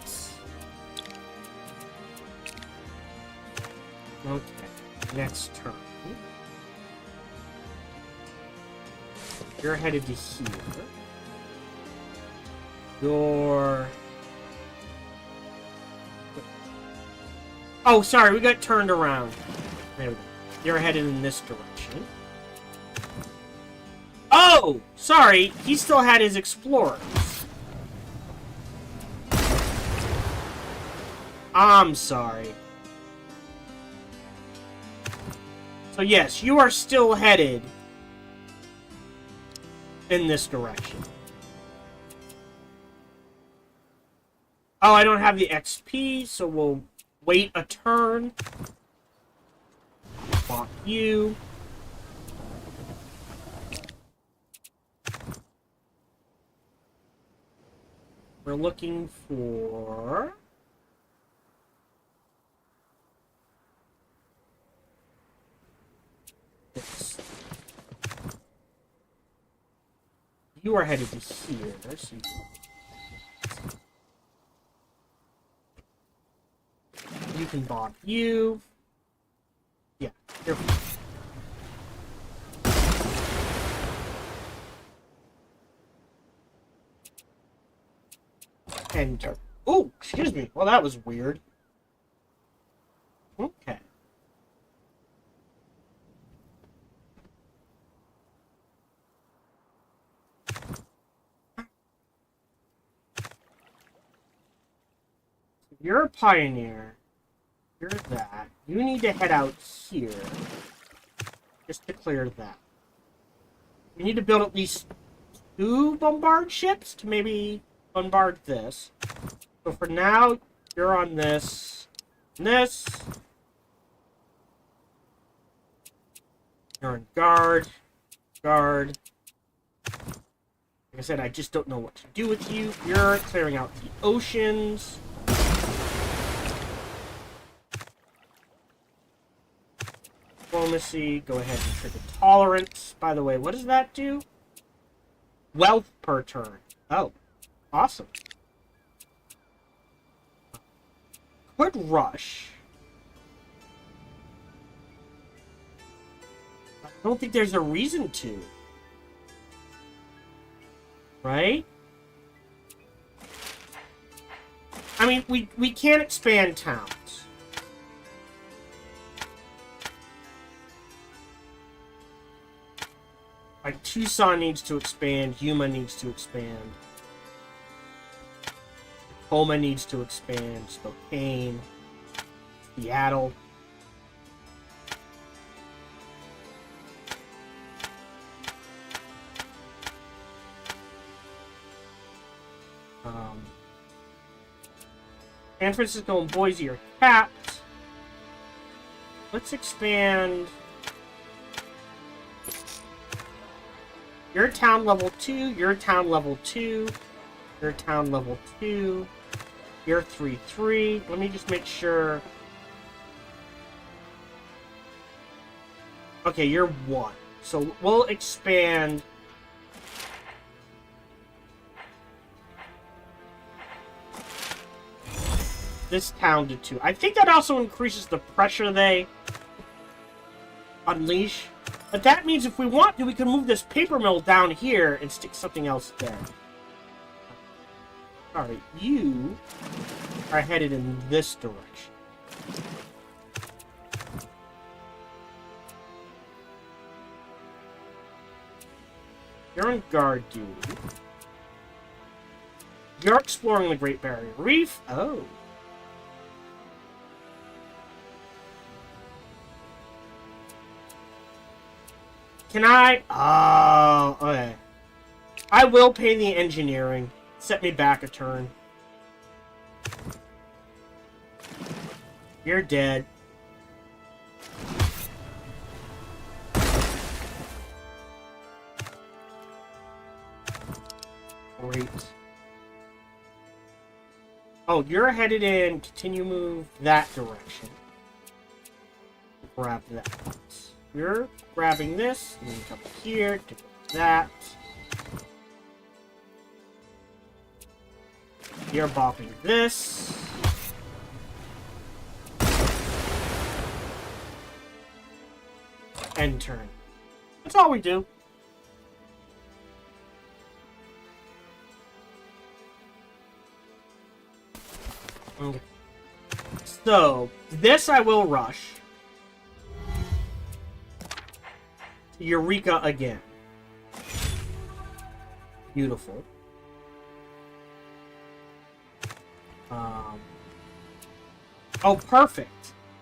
Okay, next turn. You're headed to here. You're... Oh, sorry, we got turned around. There we go. You're headed in this direction. Oh! Sorry, he still had his explorers. I'm sorry. So yes, you are still headed in this direction. Oh, I don't have the XP, so we'll wait a turn. Swap you. We're looking for... this. You are headed to here, so you can bomb you. Yeah, you're fine. Enter. Oh, excuse me. Well, that was weird. Okay. You're a pioneer. You're that. You need to head out here. Just to clear that. We need to build at least 2 bombard ships to maybe bombard this. So for now, you're on this. And this. You're on guard. Guard. Like I said, I just don't know what to do with you. You're clearing out the oceans. Diplomacy. Go ahead and trigger tolerance. By the way, what does that do? Wealth per turn. Oh, awesome. Could rush. I don't think there's a reason to. Right? I mean, we can't expand towns. Like, Tucson needs to expand, Yuma needs to expand. Tacoma needs to expand, Spokane, Seattle. San Francisco and Boise are capped. Let's expand. You're town level 2, you're town level 2, you're town level 2, you're 3-3. Let me just make sure. Okay, you're 1. So we'll expand. This town to 2. I think that also increases the pressure they unleash. But that means if we want to, we can move this paper mill down here and stick something else there. Alright, you are headed in this direction. You're on guard duty. You're exploring the Great Barrier Reef. Oh. Can I? Oh, okay. I will pay the engineering. Set me back a turn. You're dead. Great. Oh, you're headed in. Continue move that direction. Grab that. You're grabbing this, and then come here to that. You're bopping this. End turn. That's all we do. Okay. So, this I will rush. Eureka again. Beautiful. Oh, perfect.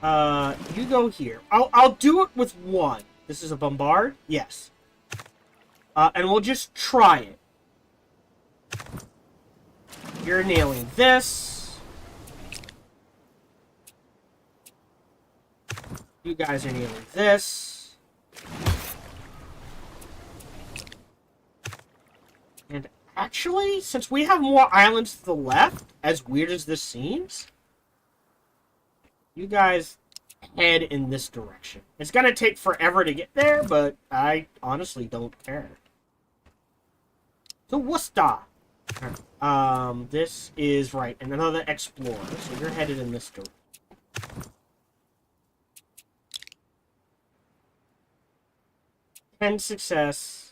You go here. I'll do it with one. This is a bombard? Yes. And we'll just try it. You're nailing this. You guys are nailing this. And actually, since we have more islands to the left, as weird as this seems, you guys head in this direction. It's gonna take forever to get there, but I honestly don't care. So Worcester. This is right, and another explorer. So you're headed in this direction. 10 success.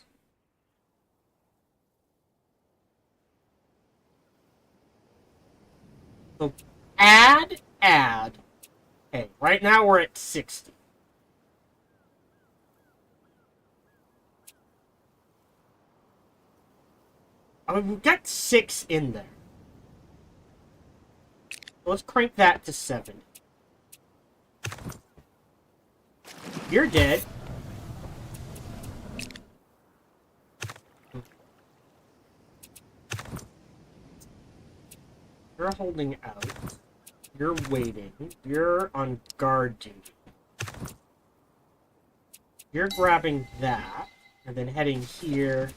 So add. Okay, right now we're at 60. I mean, we've got 6 in there. Let's crank that to 7. You're dead. You're holding out. You're waiting. You're on guard duty. You're grabbing that, and then heading here.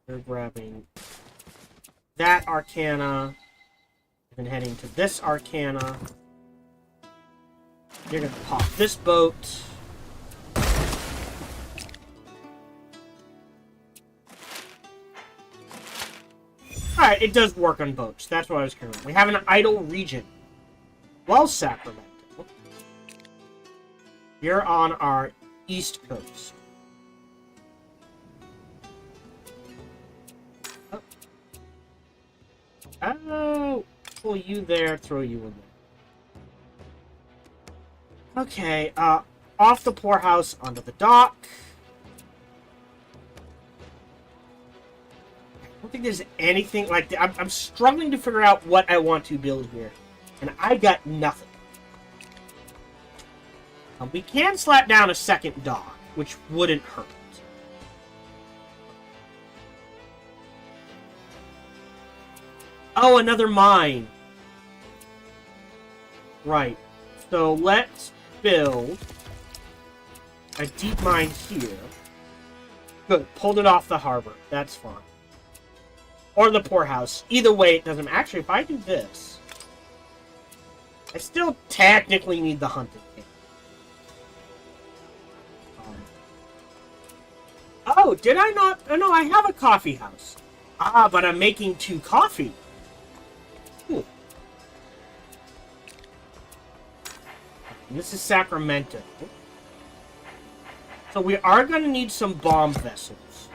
You're grabbing that Arcana, and then heading to this Arcana. You're gonna pop this boat. Alright, it does work on boats. That's what I was concerned. We have an idle region. Well, Sacramento. You're on our east coast. Oh, pull you there, throw you in there. Okay, off the poorhouse, onto the dock. I don't think there's anything like that. I'm struggling to figure out what I want to build here. And I got nothing. We can slap down a second dock, which wouldn't hurt. Oh, another mine. Right. So let's build a deep mine here. Good. Pulled it off the harbor. That's fine. Or the poorhouse. Either way, it doesn't... Actually, if I do this... I still technically need the hunting camp. Oh, did I not... Oh, no, I have a coffee house. Ah, but I'm making 2 coffee. Cool. This is Sacramento. So we are going to need some bomb vessels.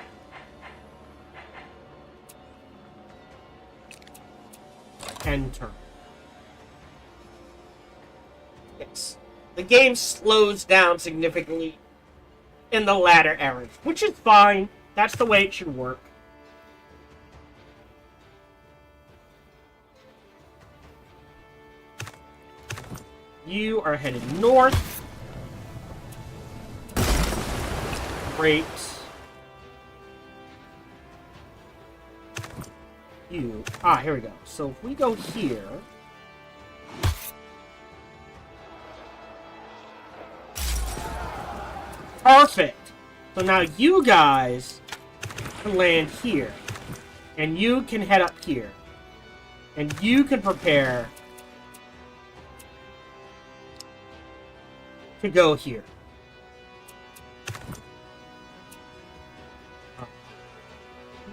End turn. Yes. The game slows down significantly in the latter areas, which is fine. That's the way it should work. You are headed north. Great. You. Ah, here we go. So if we go here. Perfect. So now you guys can land here. And you can head up here. And you can prepare to go here.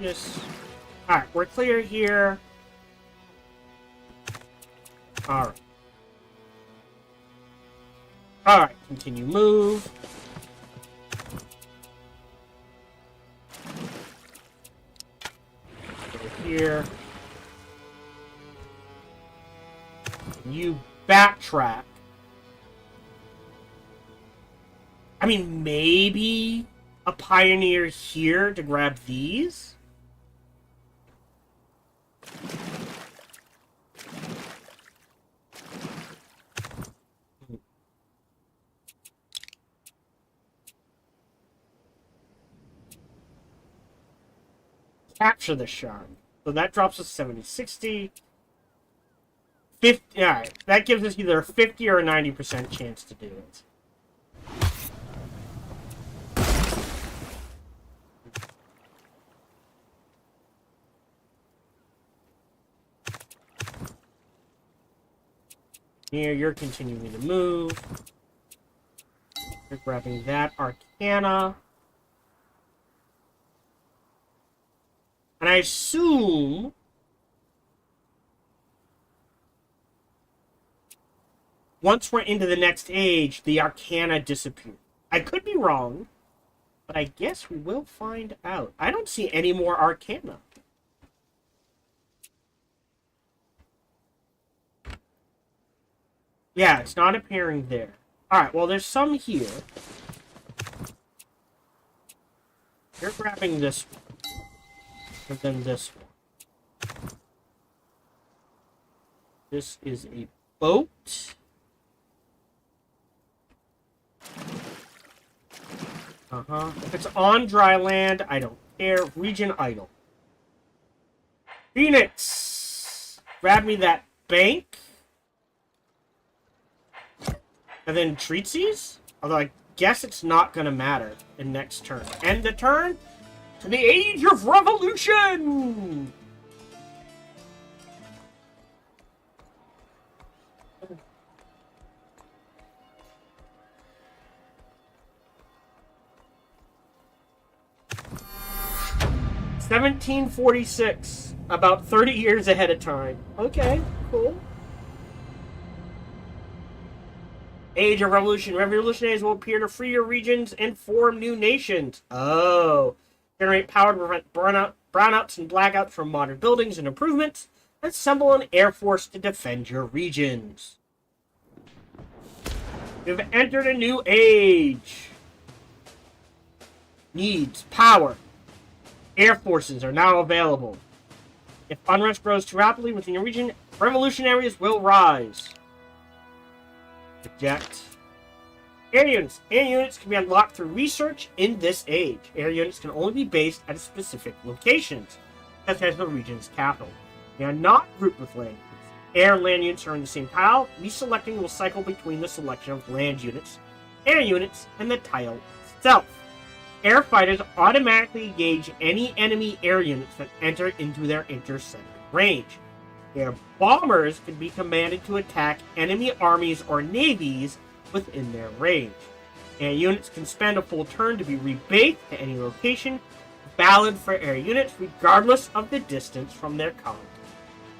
Yes. Alright, we're clear here. Alright. Alright, continue move. Over here. You backtrack. I mean, maybe a pioneer here to grab these? capture the shard. So that drops us 70, 60, 50. Alright, that gives us either a 50 or a 90% chance to do it. Here, you're continuing to move. You're grabbing that Arcana. And I assume once we're into the next age, the Arcana disappear. I could be wrong, but I guess we will find out. I don't see any more Arcana. Yeah, it's not appearing there. Alright, well, there's some here. You're grabbing this one. And then this one. This is a boat. If it's on dry land, I don't care. Region idle. Phoenix! Grab me that bank. And then treatsies? Although I guess it's not going to matter in next turn. End the turn to the Age of Revolution! (1746), about 30 years ahead of time. Okay, cool. Age of Revolution. Revolutionaries will appear to free your regions and form new nations. Oh. Generate power to prevent brownouts and blackouts from modern buildings and improvements. Assemble an air force to defend your regions. You've entered a new age. Needs power. Air forces are now available. If unrest grows too rapidly within your region, revolutionaries will rise. Reject. Air units. Air units can be unlocked through research in this age. Air units can only be based at specific locations, such as the region's capital. They are not grouped with land units. Air and land units are in the same tile. Reselecting will cycle between the selection of land units, air units, and the tile itself. Air fighters automatically engage any enemy air units that enter into their interceptor range. Air bombers can be commanded to attack enemy armies or navies within their range. Air units can spend a full turn to be rebased to any location, valid for air units regardless of the distance from their current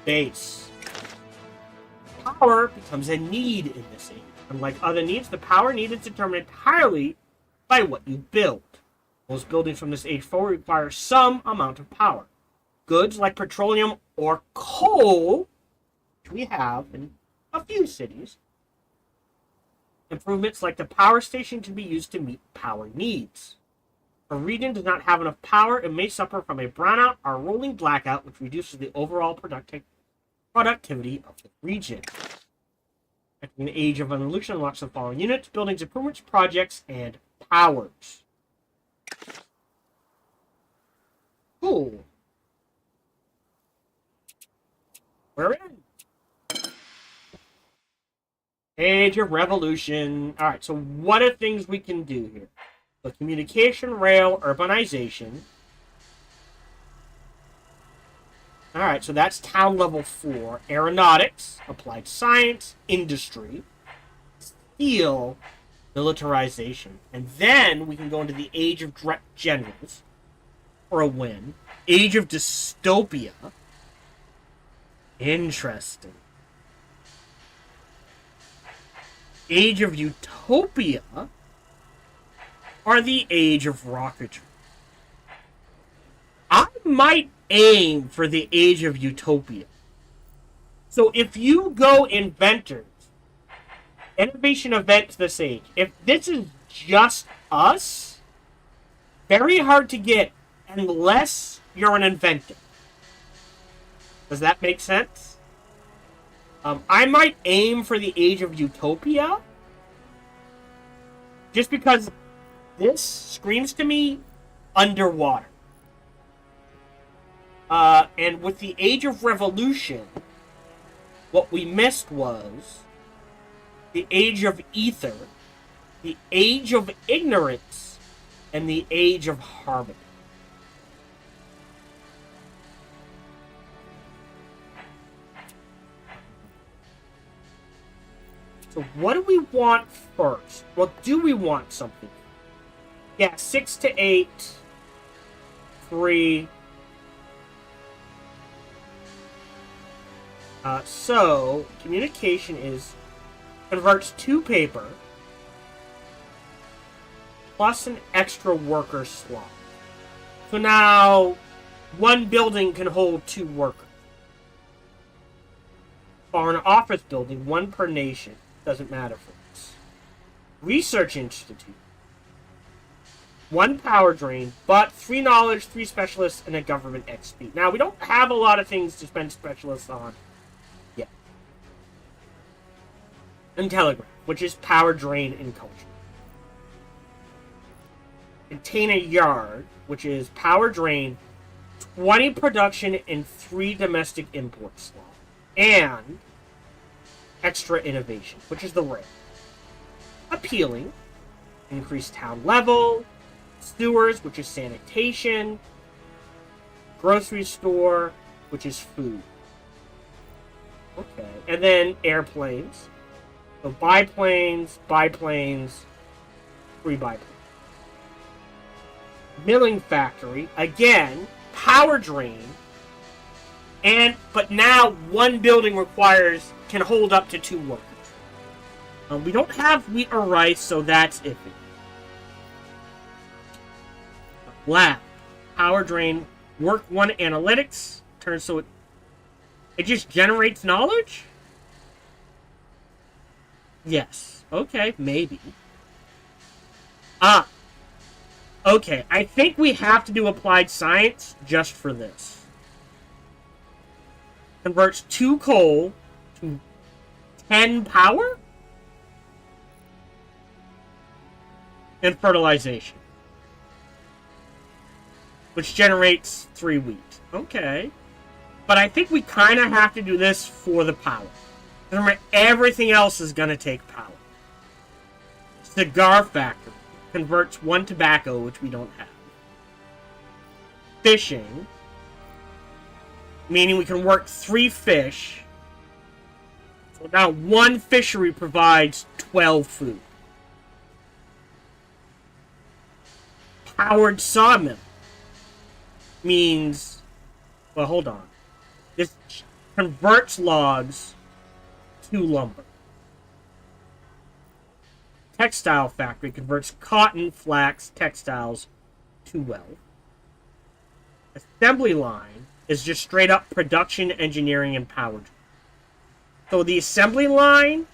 base. Power becomes a need in this age. Unlike other needs, the power need is determined entirely by what you build. Most buildings from this age forward require some amount of power. Goods like petroleum or coal, which we have in a few cities. Improvements like the power station can be used to meet power needs. If a region does not have enough power, it may suffer from a brownout or rolling blackout, which reduces the overall productivity of the region. Entering the Age of Revolution unlocks the following units: buildings, improvements, projects, and powers. Cool. We're in. Age of Revolution. Alright, so what are things we can do here? So communication, rail, urbanization. Alright, so that's town level 4. Aeronautics, applied science, industry, steel, militarization. And then we can go into the Age of Generals for a win. Age of Dystopia. Interesting. Age of Utopia, or the Age of Rocketry. I might aim for the Age of Utopia. So if you go inventors, innovation event this age, if this is just us, very hard to get unless you're an inventor. Does that make sense? I might aim for the Age of Utopia. Just because this screams to me underwater. And with the Age of Revolution, what we missed was the Age of Ether, the Age of Ignorance, and the Age of Harmony. So what do we want first? Well, do we want something? Yeah, 6 to 8, 3. So, communication is converts to paper plus an extra worker slot. So now, one building can hold 2 workers. For an office building, 1 per nation. Doesn't matter for us. Research Institute. 1 power drain, but 3 knowledge, 3 specialists, and a government XP. Now, we don't have a lot of things to spend specialists on yet. And Telegraph, which is power drain and culture. Container Yard, which is power drain, 20 production, and 3 domestic import slots. And extra innovation, which is the rare. Appealing, increased town level, sewers, which is sanitation, grocery store, which is food. Okay, and then airplanes. So biplanes, free biplanes. Milling factory, again, power drain, but now 1 building can hold up to 2 workers. We don't have wheat or rice, so that's iffy. Lab, power drain, work 1 analytics, turns so it just generates knowledge? Yes. Okay, maybe. Okay, I think we have to do applied science just for this. Converts 2 coal to 10 power? And fertilization. Which generates 3 wheat. Okay. But I think we kind of have to do this for the power. Remember, everything else is going to take power. Cigar factory. Converts 1 tobacco, which we don't have. Fishing. Meaning we can work 3 fish. So now 1 fishery provides 12 food. Powered sawmill. Means... Well, hold on. This converts logs to lumber. Textile factory converts cotton, flax, textiles to wealth. Assembly line is just straight up production, engineering, and power. So the assembly line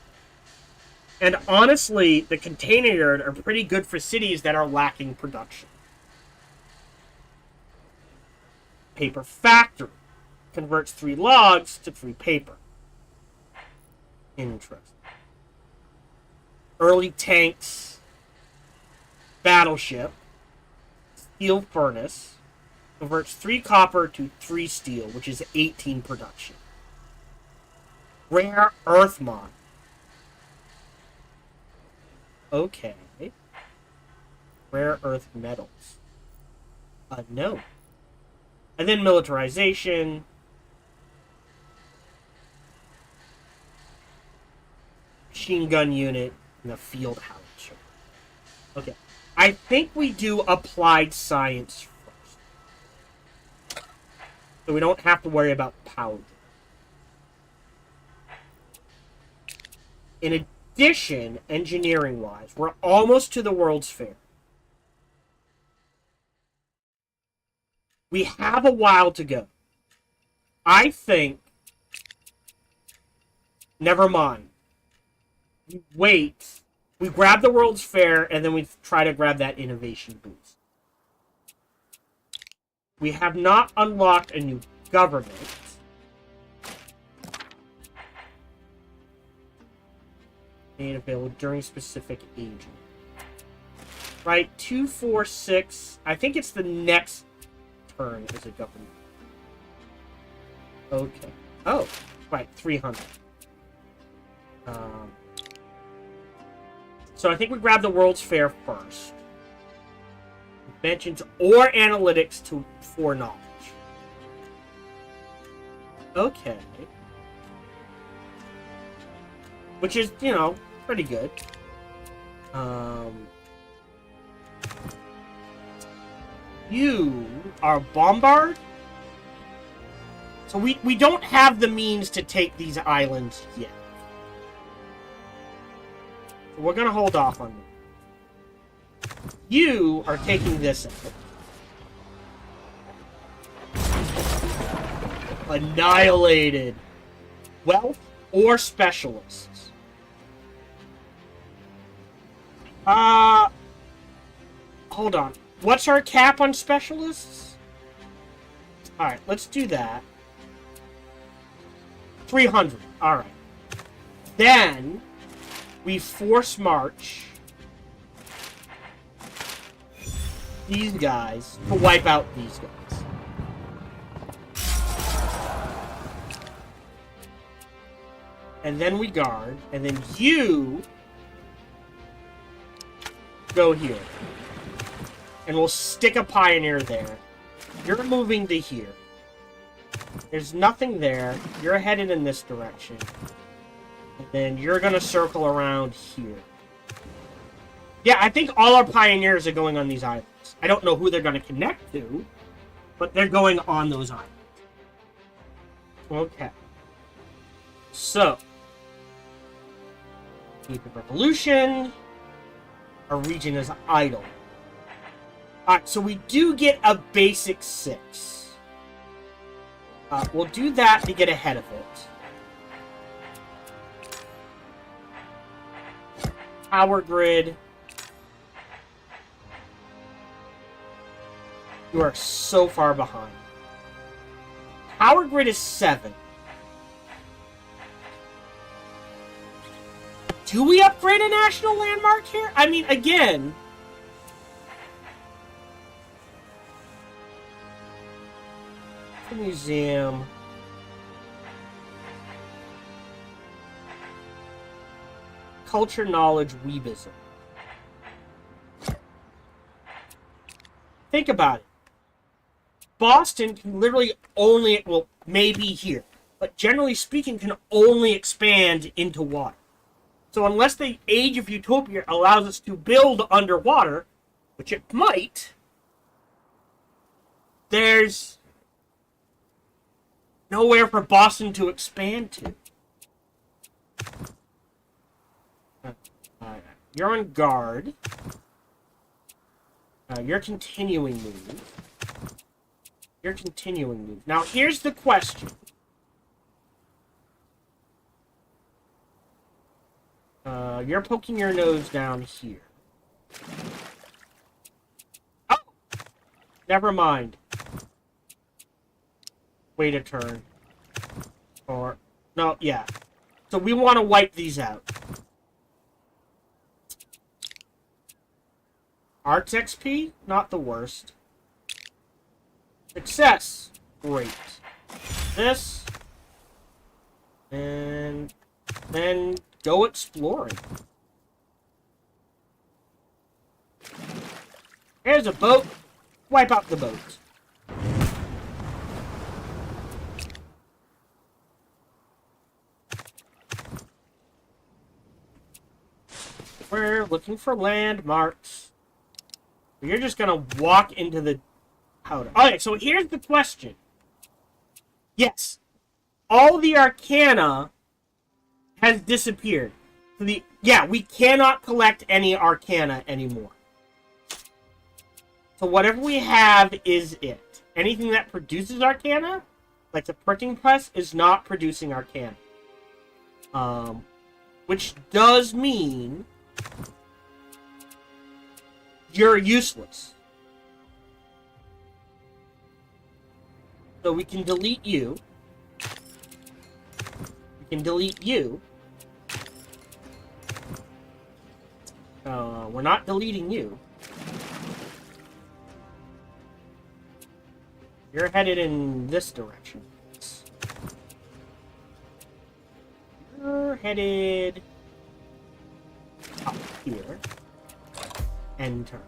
and honestly the container yard are pretty good for cities that are lacking production. Paper factory converts 3 logs to 3 paper. Interesting. Early tanks, battleship, steel furnace, converts 3 copper to 3 steel, which is 18 production. Rare earth mine. Okay. Rare earth metals. No. And then militarization. Machine gun unit. And the field howitzer. Okay. I think we do applied science first. So we don't have to worry about power. In addition, engineering-wise, we're almost to the World's Fair. We have a while to go. I think... Never mind. We wait. We grab the World's Fair, and then we try to grab that innovation boost. We have not unlocked a new government. Made available during specific aging. Right, 2, 4, 6. I think it's the next turn as a government. Okay. Oh, right, 300. So I think we grab the World's Fair first. Mentions or analytics to for knowledge. Okay. Which is, you know, pretty good. You are Bombard? So we don't have the means to take these islands yet. So we're gonna hold off on them. You are taking this out. Annihilated. Wealth or specialists? Hold on. What's our cap on specialists? Alright, let's do that. 300. Alright. Then, we force march these guys to wipe out these guys. And then we guard, and then you go here. And we'll stick a pioneer there. You're moving to here. There's nothing there. You're headed in this direction. And then you're gonna circle around here. Yeah, I think all our pioneers are going on these islands. I don't know who they're gonna connect to, but they're going on those islands. Okay. So, keep the revolution. Our region is idle. Alright, so we do get a basic 6. We'll do that to get ahead of it. Power grid. You are so far behind. Power grid is 7. Do we upgrade a national landmark here? I mean, again... The museum... Culture, knowledge, weebism. Think about it. Boston can literally only... Well, maybe here. But generally speaking, can only expand into water. So unless the Age of Utopia allows us to build underwater, which it might, there's nowhere for Boston to expand to. You're on guard. You're continuing move. You're continuing move. Now here's the question. You're poking your nose down here. Oh! Never mind. Wait a turn. Or... No, yeah. So we want to wipe these out. Arts XP? Not the worst. Success! Great. This. And... then... go exploring. Here's a boat. Wipe out the boat. We're looking for landmarks. You're just gonna walk into the powder. Okay, so here's the question. Yes. All the Arcana has disappeared. So we cannot collect any Arcana anymore. So whatever we have is it. Anything that produces Arcana, like the printing press, is not producing Arcana. Which does mean you're useless. So we can delete you. We can delete you. We're not deleting you. You're headed in this direction. headed up here. End turn.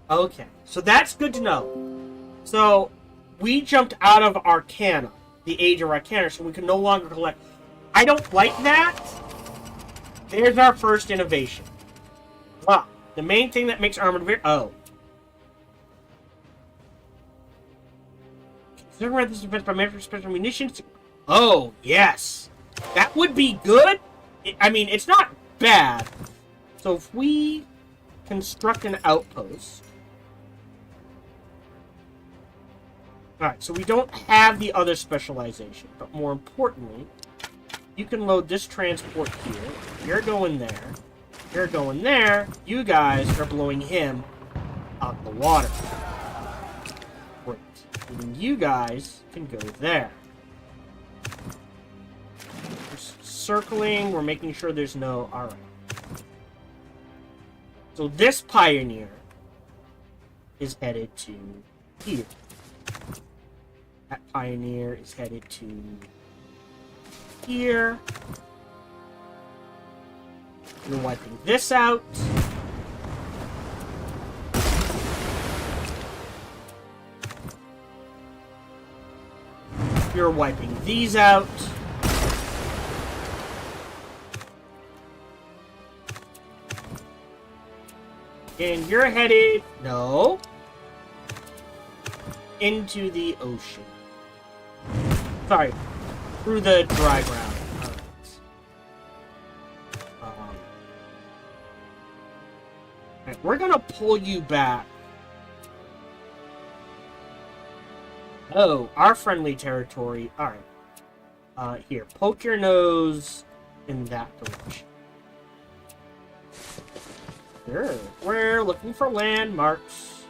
Okay, so that's good to know. So we jumped out of Arcana, the Age of Arcana, so we can no longer collect. I don't like that. There's our first innovation. Wow, the main thing that makes armored vehicle. Oh. Considering this defense by measure special munitions. Oh, yes. That would be good. I mean, it's not bad. So if we construct an outpost. Alright, so we don't have the other specialization. But more importantly, you can load this transport here. You're going there. You're going there. You guys are blowing him out the water. Great. And you guys can go there. We're circling. We're making sure there's no... Alright. So this Pioneer is headed to here. That Pioneer is headed to here. We're wiping this out. You're wiping these out. And you're headed... No. Into the ocean. Sorry. Through the dry ground. Alright, we're gonna pull you back. Oh, our friendly territory. Alright. Here. Poke your nose in that direction. Sure. We're looking for landmarks.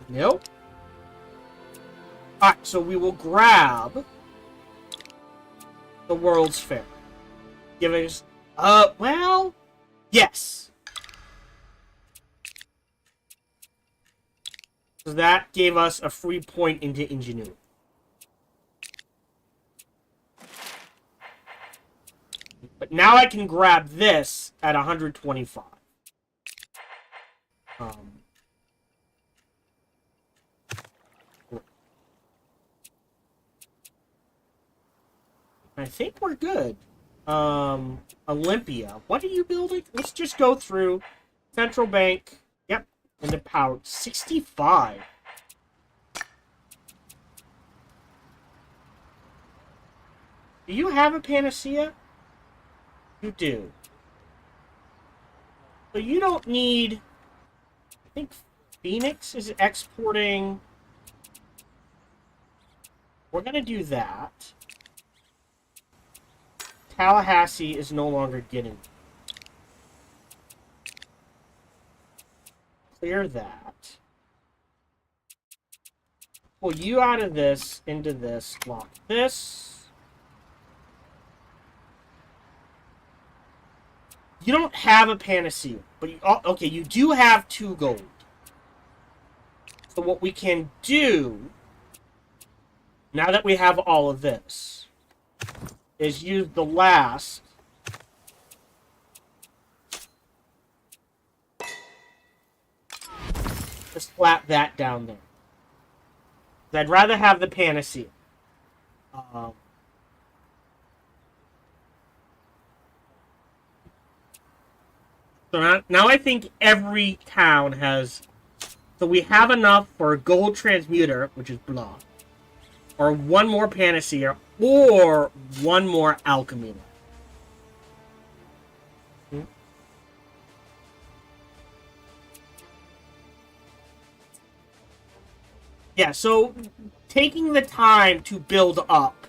Nope. Alright, so we will grab the World's Fair. Give us... well... Yes! So that gave us a free point into Ingenuity. But now I can grab this at 125. I think we're good. Olympia. What are you building? Let's just go through. Central Bank. Yep. And the power. 65. Do you have a panacea? You do. So you don't need... I think Phoenix is exporting... We're going to do that. Tallahassee is no longer getting. Clear that. Pull you out of this, into this, lock this. You don't have a panacea, but you, okay, you do have 2 gold. So what we can do, now that we have all of this, is use the last to slap that down there. I'd rather have the panacea. So now I think every town has... So we have enough for a gold transmuter, which is blah. Or 1 more panacea, or 1 more alchemy. Yeah, so taking the time to build up,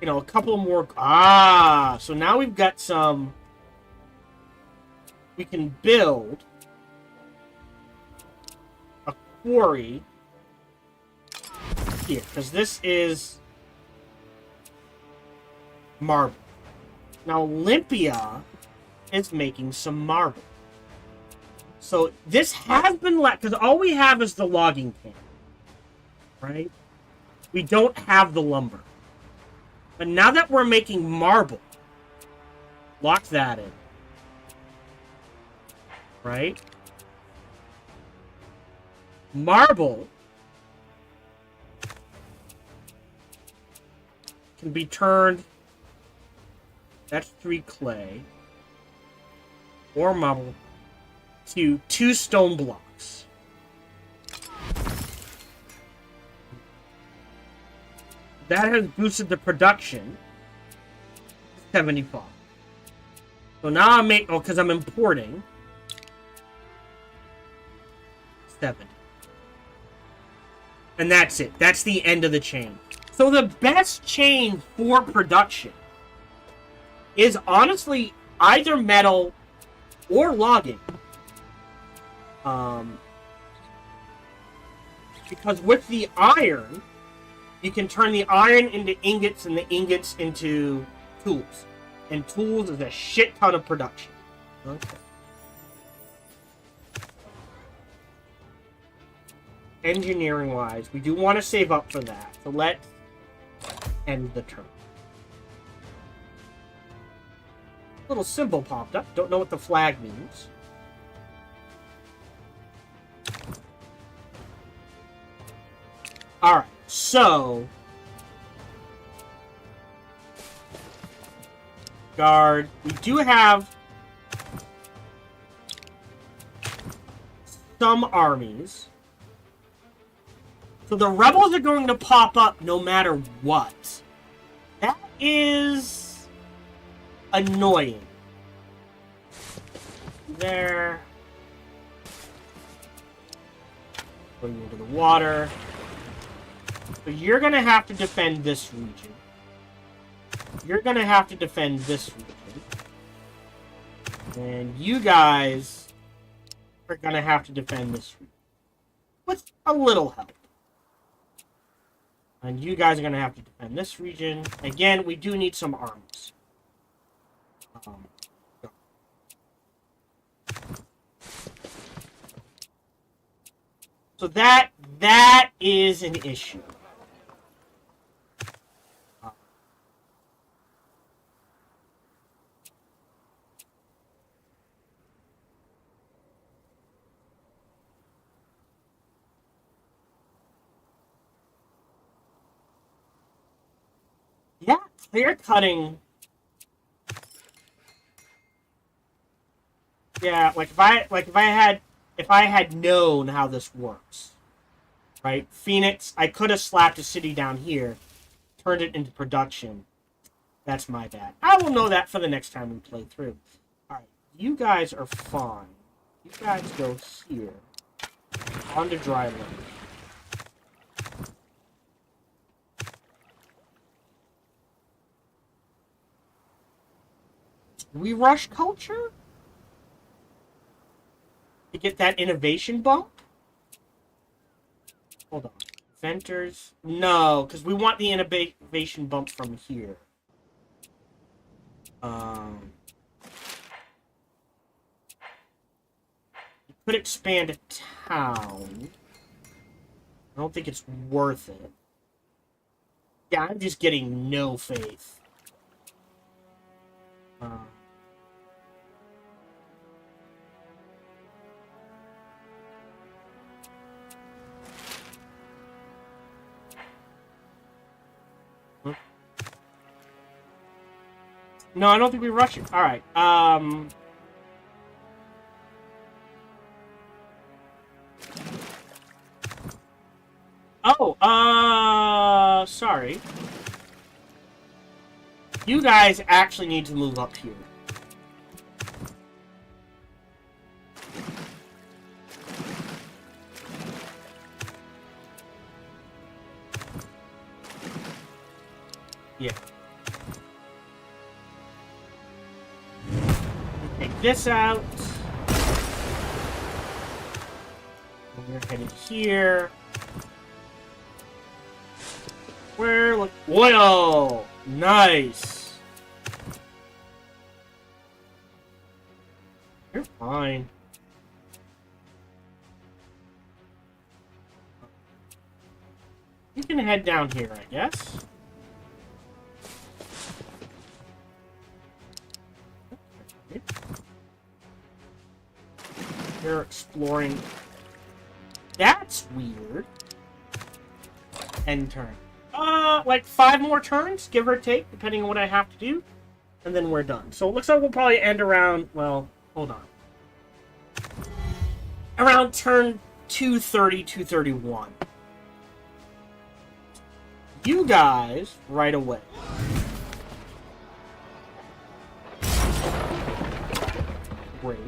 you know, a couple more... so now we've got some... We can build a quarry here, because this is marble. Now, Olympia is making some marble. So this has been left, because all we have is the logging camp, right? We don't have the lumber. But now that we're making marble, lock that in. Right? Marble can be turned, that's 3 clay, or marble, to 2 stone blocks. That has boosted the production 75. So now I'm making, because I'm importing 70. And that's it. That's the end of the chain. So the best chain for production is honestly either metal or logging. Because with the iron, you can turn the iron into ingots and the ingots into tools. And tools is a shit ton of production. Okay. Engineering-wise, we do want to save up for that. So let's end the turn. Little symbol popped up. Don't know what the flag means. Alright, so... Guard. We do have some armies. So the rebels are going to pop up no matter what. That is annoying. There. Putting into the water. So you're going to have to defend this region. You're going to have to defend this region. And you guys are going to have to defend this region. With a little help. And you guys are going to have to defend this region. Again, we do need some arms. So that is an issue. Yeah, clear cutting. Yeah, if I had known how this works, right? Phoenix, I could have slapped a city down here, turned it into production. That's my bad. I will know that for the next time we play through. All right, you guys are fine. You guys go here on to dry land. We rush culture? To get that innovation bump? Hold on. Inventors? No, because we want the innovation bump from here. You could expand a town. I don't think it's worth it. Yeah, I'm just getting no faith. No, I don't think we rush it. Alright, Oh, sorry. You guys actually need to move up here. Yeah. Take this out. We're headed here. Where? Look. Whoa! Nice. You're fine. You can head down here, I guess. You're exploring. That's weird. End turn. Like 5 more turns, give or take, depending on what I have to do. And then we're done. So it looks like we'll probably end around, well, hold on. Around turn 230, 231. You guys, right away. Great.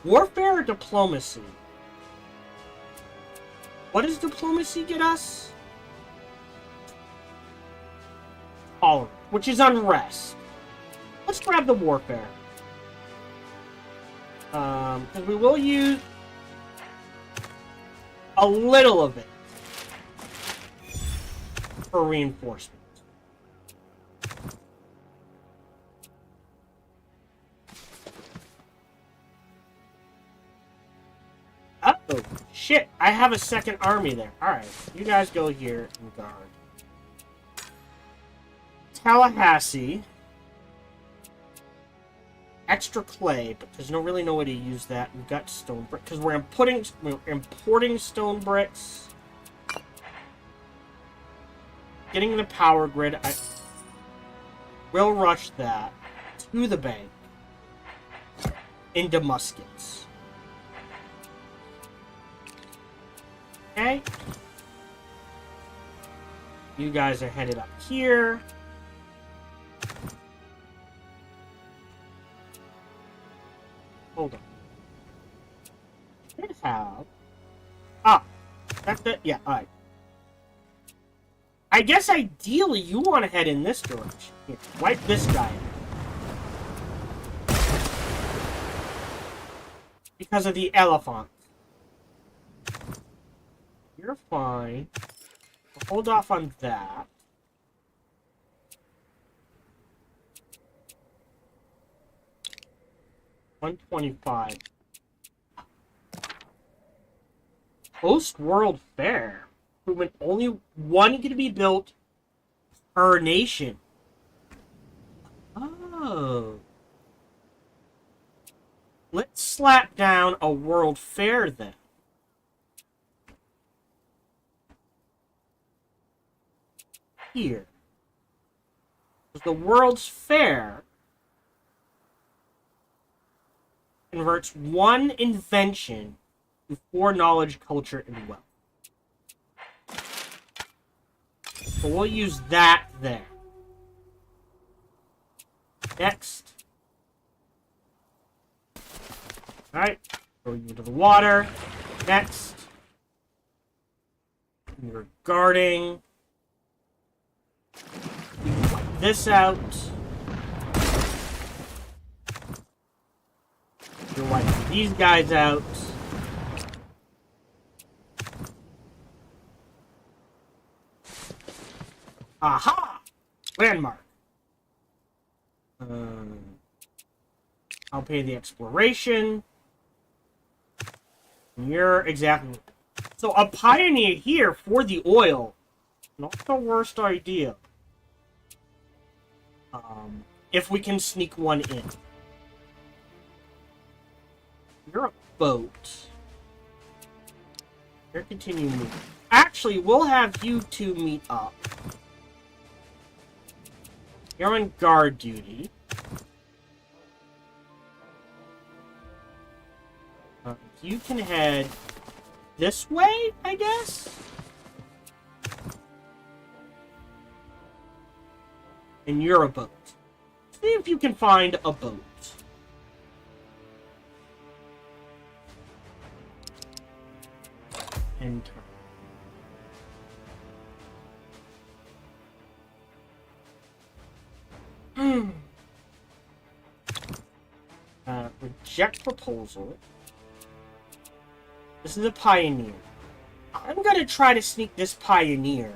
Warfare or diplomacy? What does diplomacy get us? Tolerance, which is unrest. Let's grab the warfare. Because we will use a little of it for reinforcement. Oh, shit. I have a second army there. Alright, you guys go here and guard. Tallahassee. Extra clay, but there's no really no way to use that. We've got stone brick because we're importing stone bricks. Getting the power grid. I will rush that to the bank into muskets. Okay. You guys are headed up here. Hold on. Should have. That's it. Yeah, alright. I guess ideally you want to head in this direction. Here, wipe this guy out. Because of the elephant. You're fine. Hold off on that. $125. Post-World Fair. Improvement only one going to be built per nation. Oh. Let's slap down a World Fair then. Here. The World's Fair converts one invention to 4 knowledge, culture, and wealth. So we'll use that there. Next. Alright. Throw you into the water. Next. You're guarding. You can wipe this out. You're wiping these guys out. Aha! Landmark. I'll pay the exploration. You're exactly... So a pioneer here for the oil. Not the worst idea. If we can sneak one in. You're a boat. Here, continue moving. Actually, we'll have you two meet up. You're on guard duty. You can head this way, I guess? And you're a boat. See if you can find a boat. Enter. Reject proposal. This is a pioneer. I'm gonna try to sneak this pioneer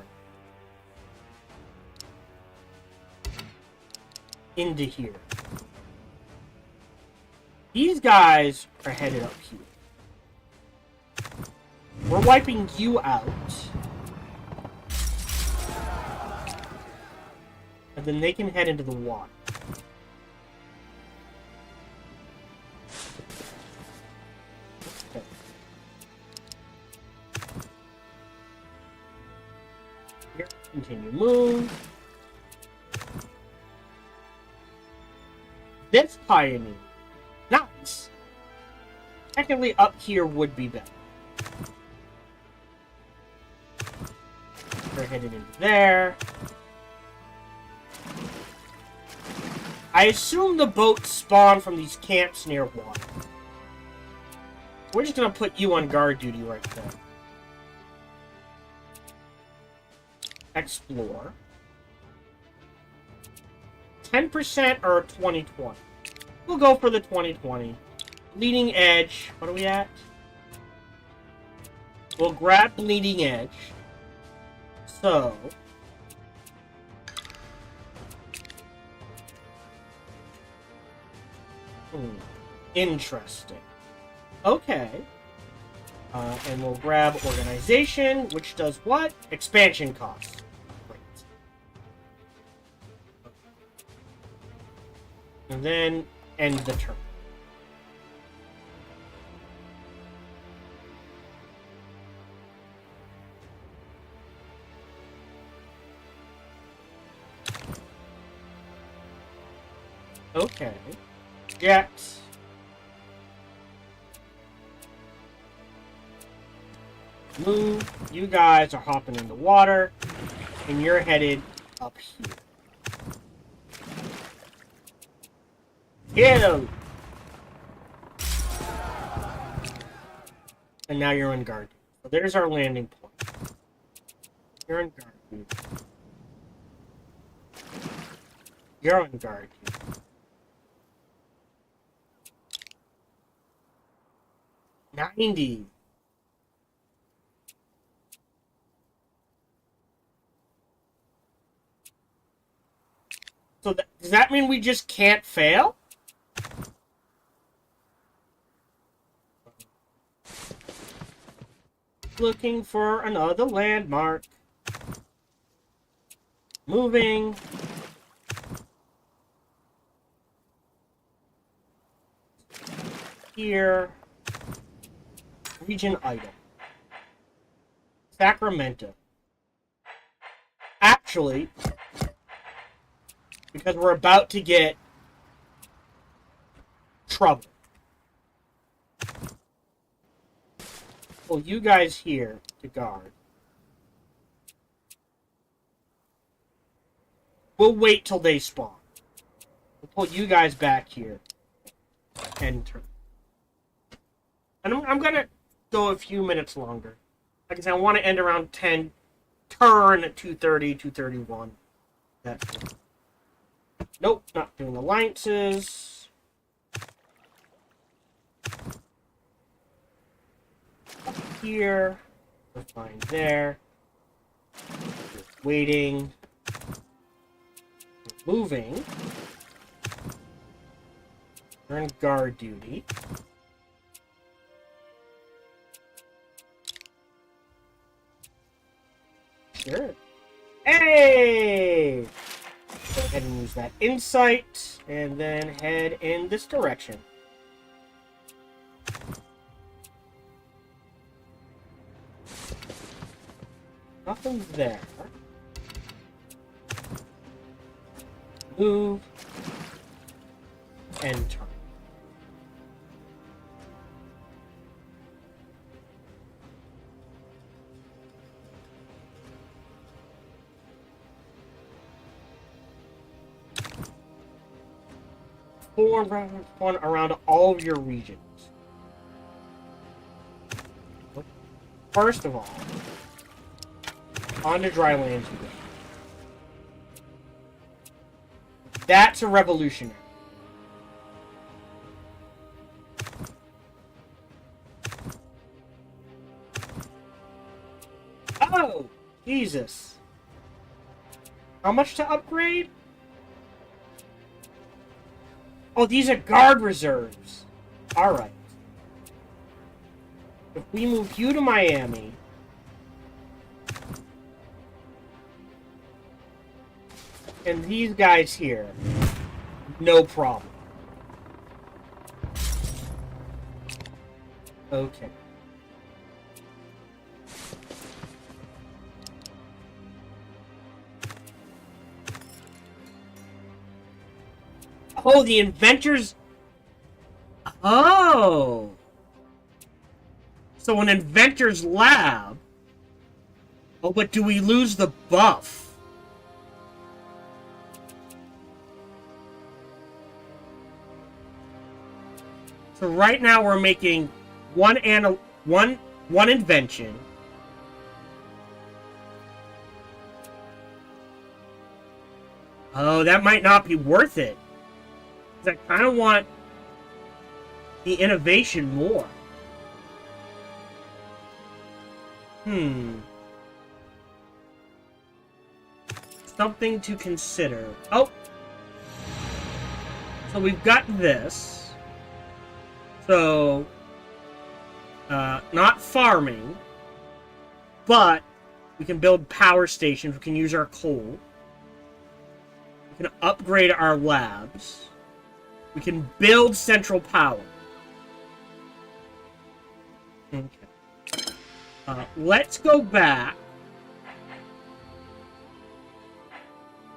into here. These guys are headed up here. We're wiping you out. And then they can head into the water. Continue move. This pioneer. Nice. Technically, up here would be better. We're headed into there. I assume the boats spawn from these camps near water. We're just gonna put you on guard duty right there. Explore. 10% or 2020? We'll go for the 2020. Leading edge. What are we at? We'll grab leading edge. So... Interesting. Okay. And we'll grab organization, which does what? Expansion costs. Great. And then end the turn. Okay. Jet. Move. You guys are hopping in the water, and you're headed up here. Get him! And now you're in guard. So there's our landing point. You're in guard. You're in guard. 90. So does that mean we just can't fail? Looking for another landmark. Moving. Here. Region item. Sacramento. Actually, because we're about to get trouble. Well, you guys here to guard. We'll wait till they spawn. We'll pull you guys back here. End turn. And I'm gonna go a few minutes longer. Like I said, I want to end around 10. Turn at 2:30, 2:31. That. Nope, not doing alliances. Up here. We're fine there. Just waiting. Moving. We're in guard duty. Sure. Hey! Go ahead and use that insight, and then head in this direction. Nothing's there. Move. And turn. One around all of your regions. First of all, on to dry lands you go. That's a revolutionary. Oh, Jesus. How much to upgrade? Oh, these are guard reserves. Alright. If we move you to Miami... and these guys here, no problem. Okay. Oh, the inventors... Oh! So an inventor's lab... Oh, but do we lose the buff? So right now we're making one invention. Oh, that might not be worth it. 'Cause I kind of want the innovation more. Something to consider. Oh! So we've got this. So, not farming, but we can build power stations. We can use our coal. We can upgrade our labs. We can build central power. Okay. Let's go back.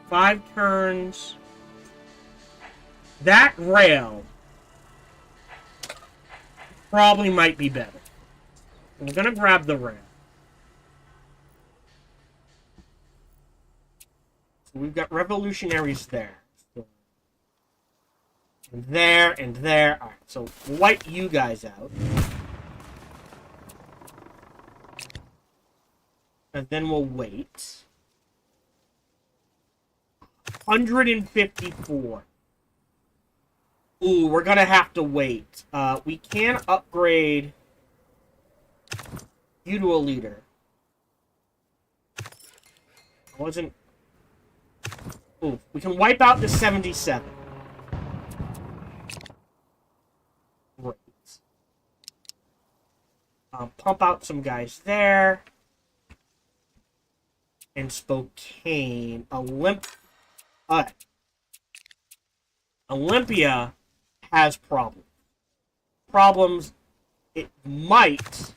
5 turns. That rail probably might be better. We're gonna grab the rail. So we've got revolutionaries there. And there, and there. Alright, so wipe you guys out. And then we'll wait. 154. Ooh, we're gonna have to wait. We can upgrade you to a leader. Wasn't... Ooh, we can wipe out the 77. Great. Pump out some guys there. And Spokane. Olympia has problems. Problems it might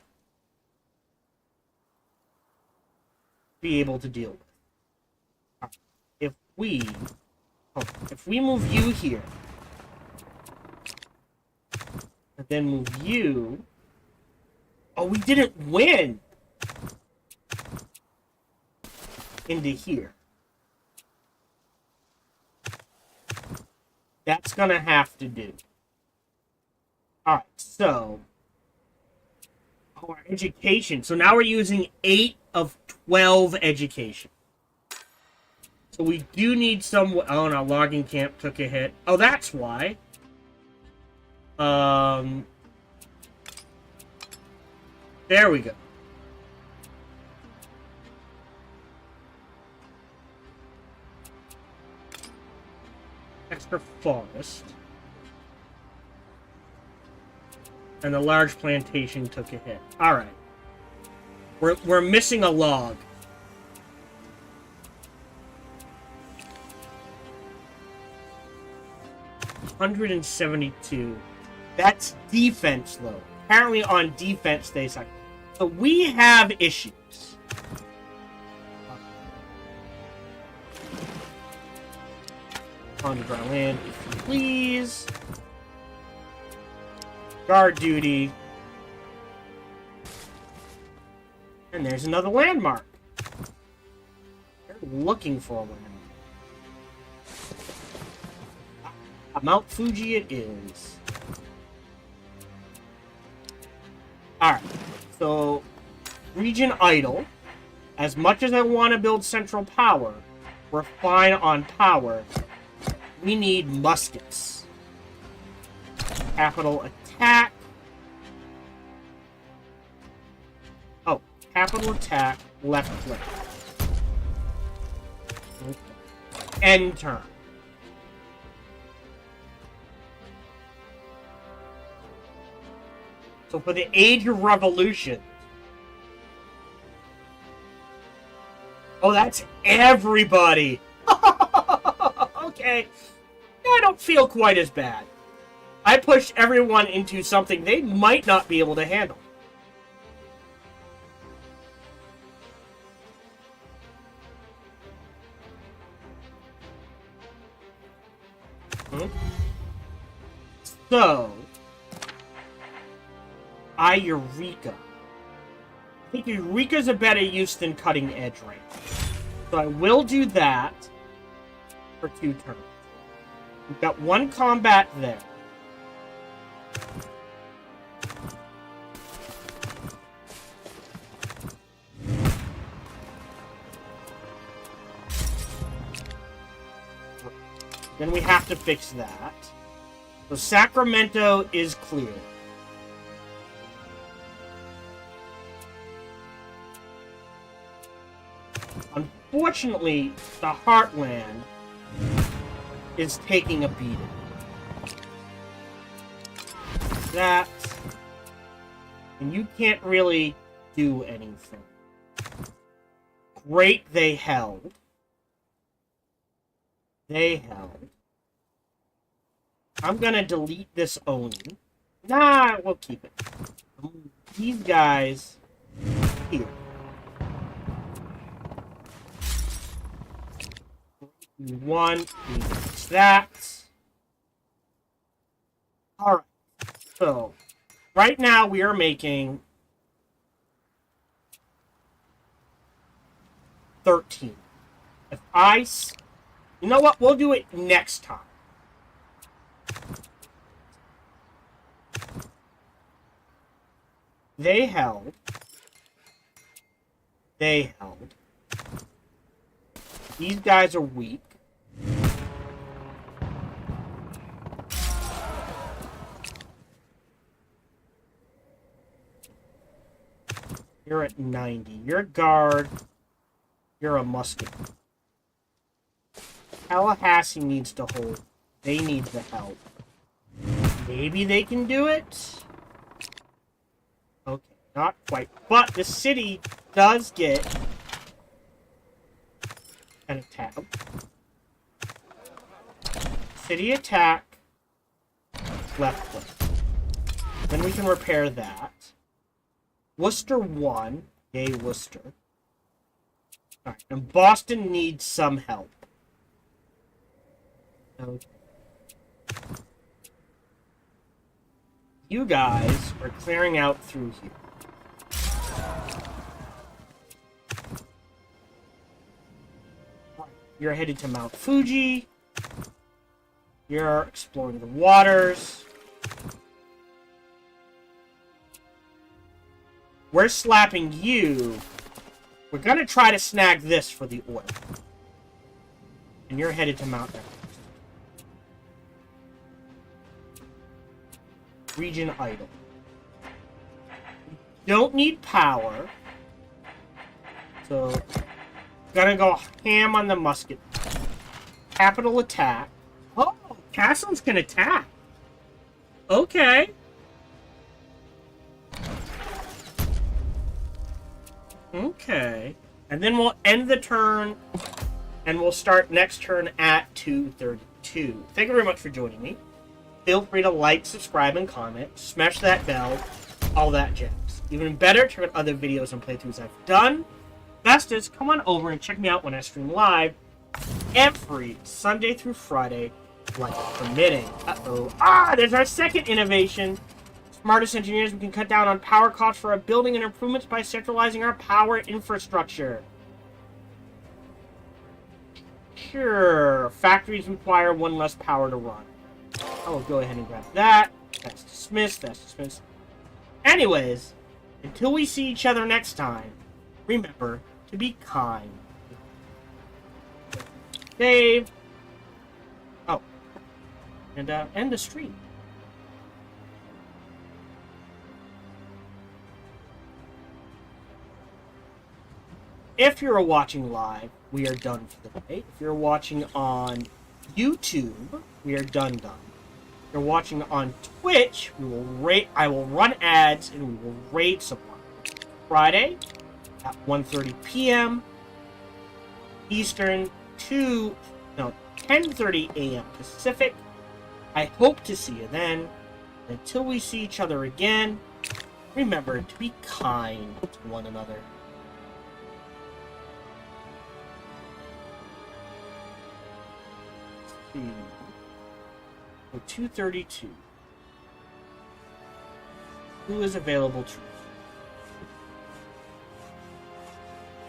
be able to deal with. If we move you here, and then move you... Oh, we didn't win! Into here. That's gonna have to do. Alright, so... Oh, our education. So now we're using 8 of 12 education. So we do need some... Oh, no, logging camp took a hit. Oh, that's why. There we go. Extra forest. And the large plantation took a hit. Alright. We're missing a log. $172. That's defense, though. Apparently on defense they suck. So we have issues. On the ground land, if you please. Guard duty. And there's another landmark. They're looking for a landmark. Mount Fuji it is. Alright, so region idle. As much as I want to build central power, we're fine on power. We need muskets. Capital attack. Oh, capital attack, left click. Okay. End turn. So for the Age of Revolution. Oh, that's everybody. Okay. I don't feel quite as bad. I pushed everyone into something they might not be able to handle. So, Eureka. I think Eureka's a better use than Cutting Edge right now. So I will do that for 2 turns. We've got 1 combat there. Then we have to fix that. So Sacramento is clear. Unfortunately, the Heartland is taking a beating. That, and you can't really do anything. Great, they held. They held. I'm gonna delete this owning. Nah, we'll keep it. These guys here. One, fix that. Alright. So, right now we are making 13. If you know what? We'll do it next time. They held. They held. These guys are weak. You're at 90. You're a guard. You're a musket. Tallahassee needs to hold. They need the help. Maybe they can do it? Okay, not quite. But the city does get an attack. City attack. Left click. Then we can repair that. Worcester 1. Yay, Worcester. Alright, and Boston needs some help. Okay. You guys are clearing out through here. You're headed to Mount Fuji. You're exploring the waters. We're slapping you. We're gonna try to snag this for the oil. And you're headed to Mount Everest. Region idle. Don't need power. So, gonna go ham on the musket. Capital attack. Oh, castles can attack. Okay. Okay. And then we'll end the turn, and we'll start next turn at 2:32. Thank you very much for joining me. Feel free to like, subscribe, and comment. Smash that bell. All that jazz. Even better, check out other videos and playthroughs I've done. Best is, come on over and check me out when I stream live every Sunday through Friday, life permitting. Uh-oh. Ah, there's our second innovation. Smartest engineers, we can cut down on power costs for our building and improvements by centralizing our power infrastructure. Sure. Factories require 1 less power to run. I will go ahead and grab that. That's dismissed. That's dismissed. Anyways, until we see each other next time, remember to be kind. Save. Oh. And end the stream. If you're watching live, we are done for the day. If you're watching on YouTube, we are done. If you're watching on Twitch, I will run ads and we will raid someone. Friday at 1:30 p.m. Eastern to 10:30 a.m. Pacific. I hope to see you then. Until we see each other again, remember to be kind to one another. Let's see. 2:32. Who is available to...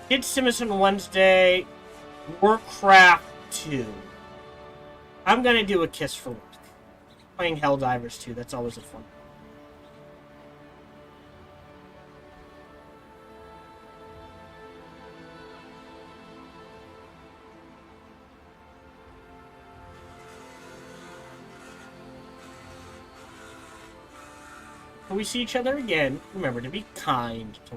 Kid Simonson Wednesday, Warcraft 2. I'm gonna do a Kiss for work. Playing Helldivers 2, that's always a fun. When we see each other again, remember to be kind to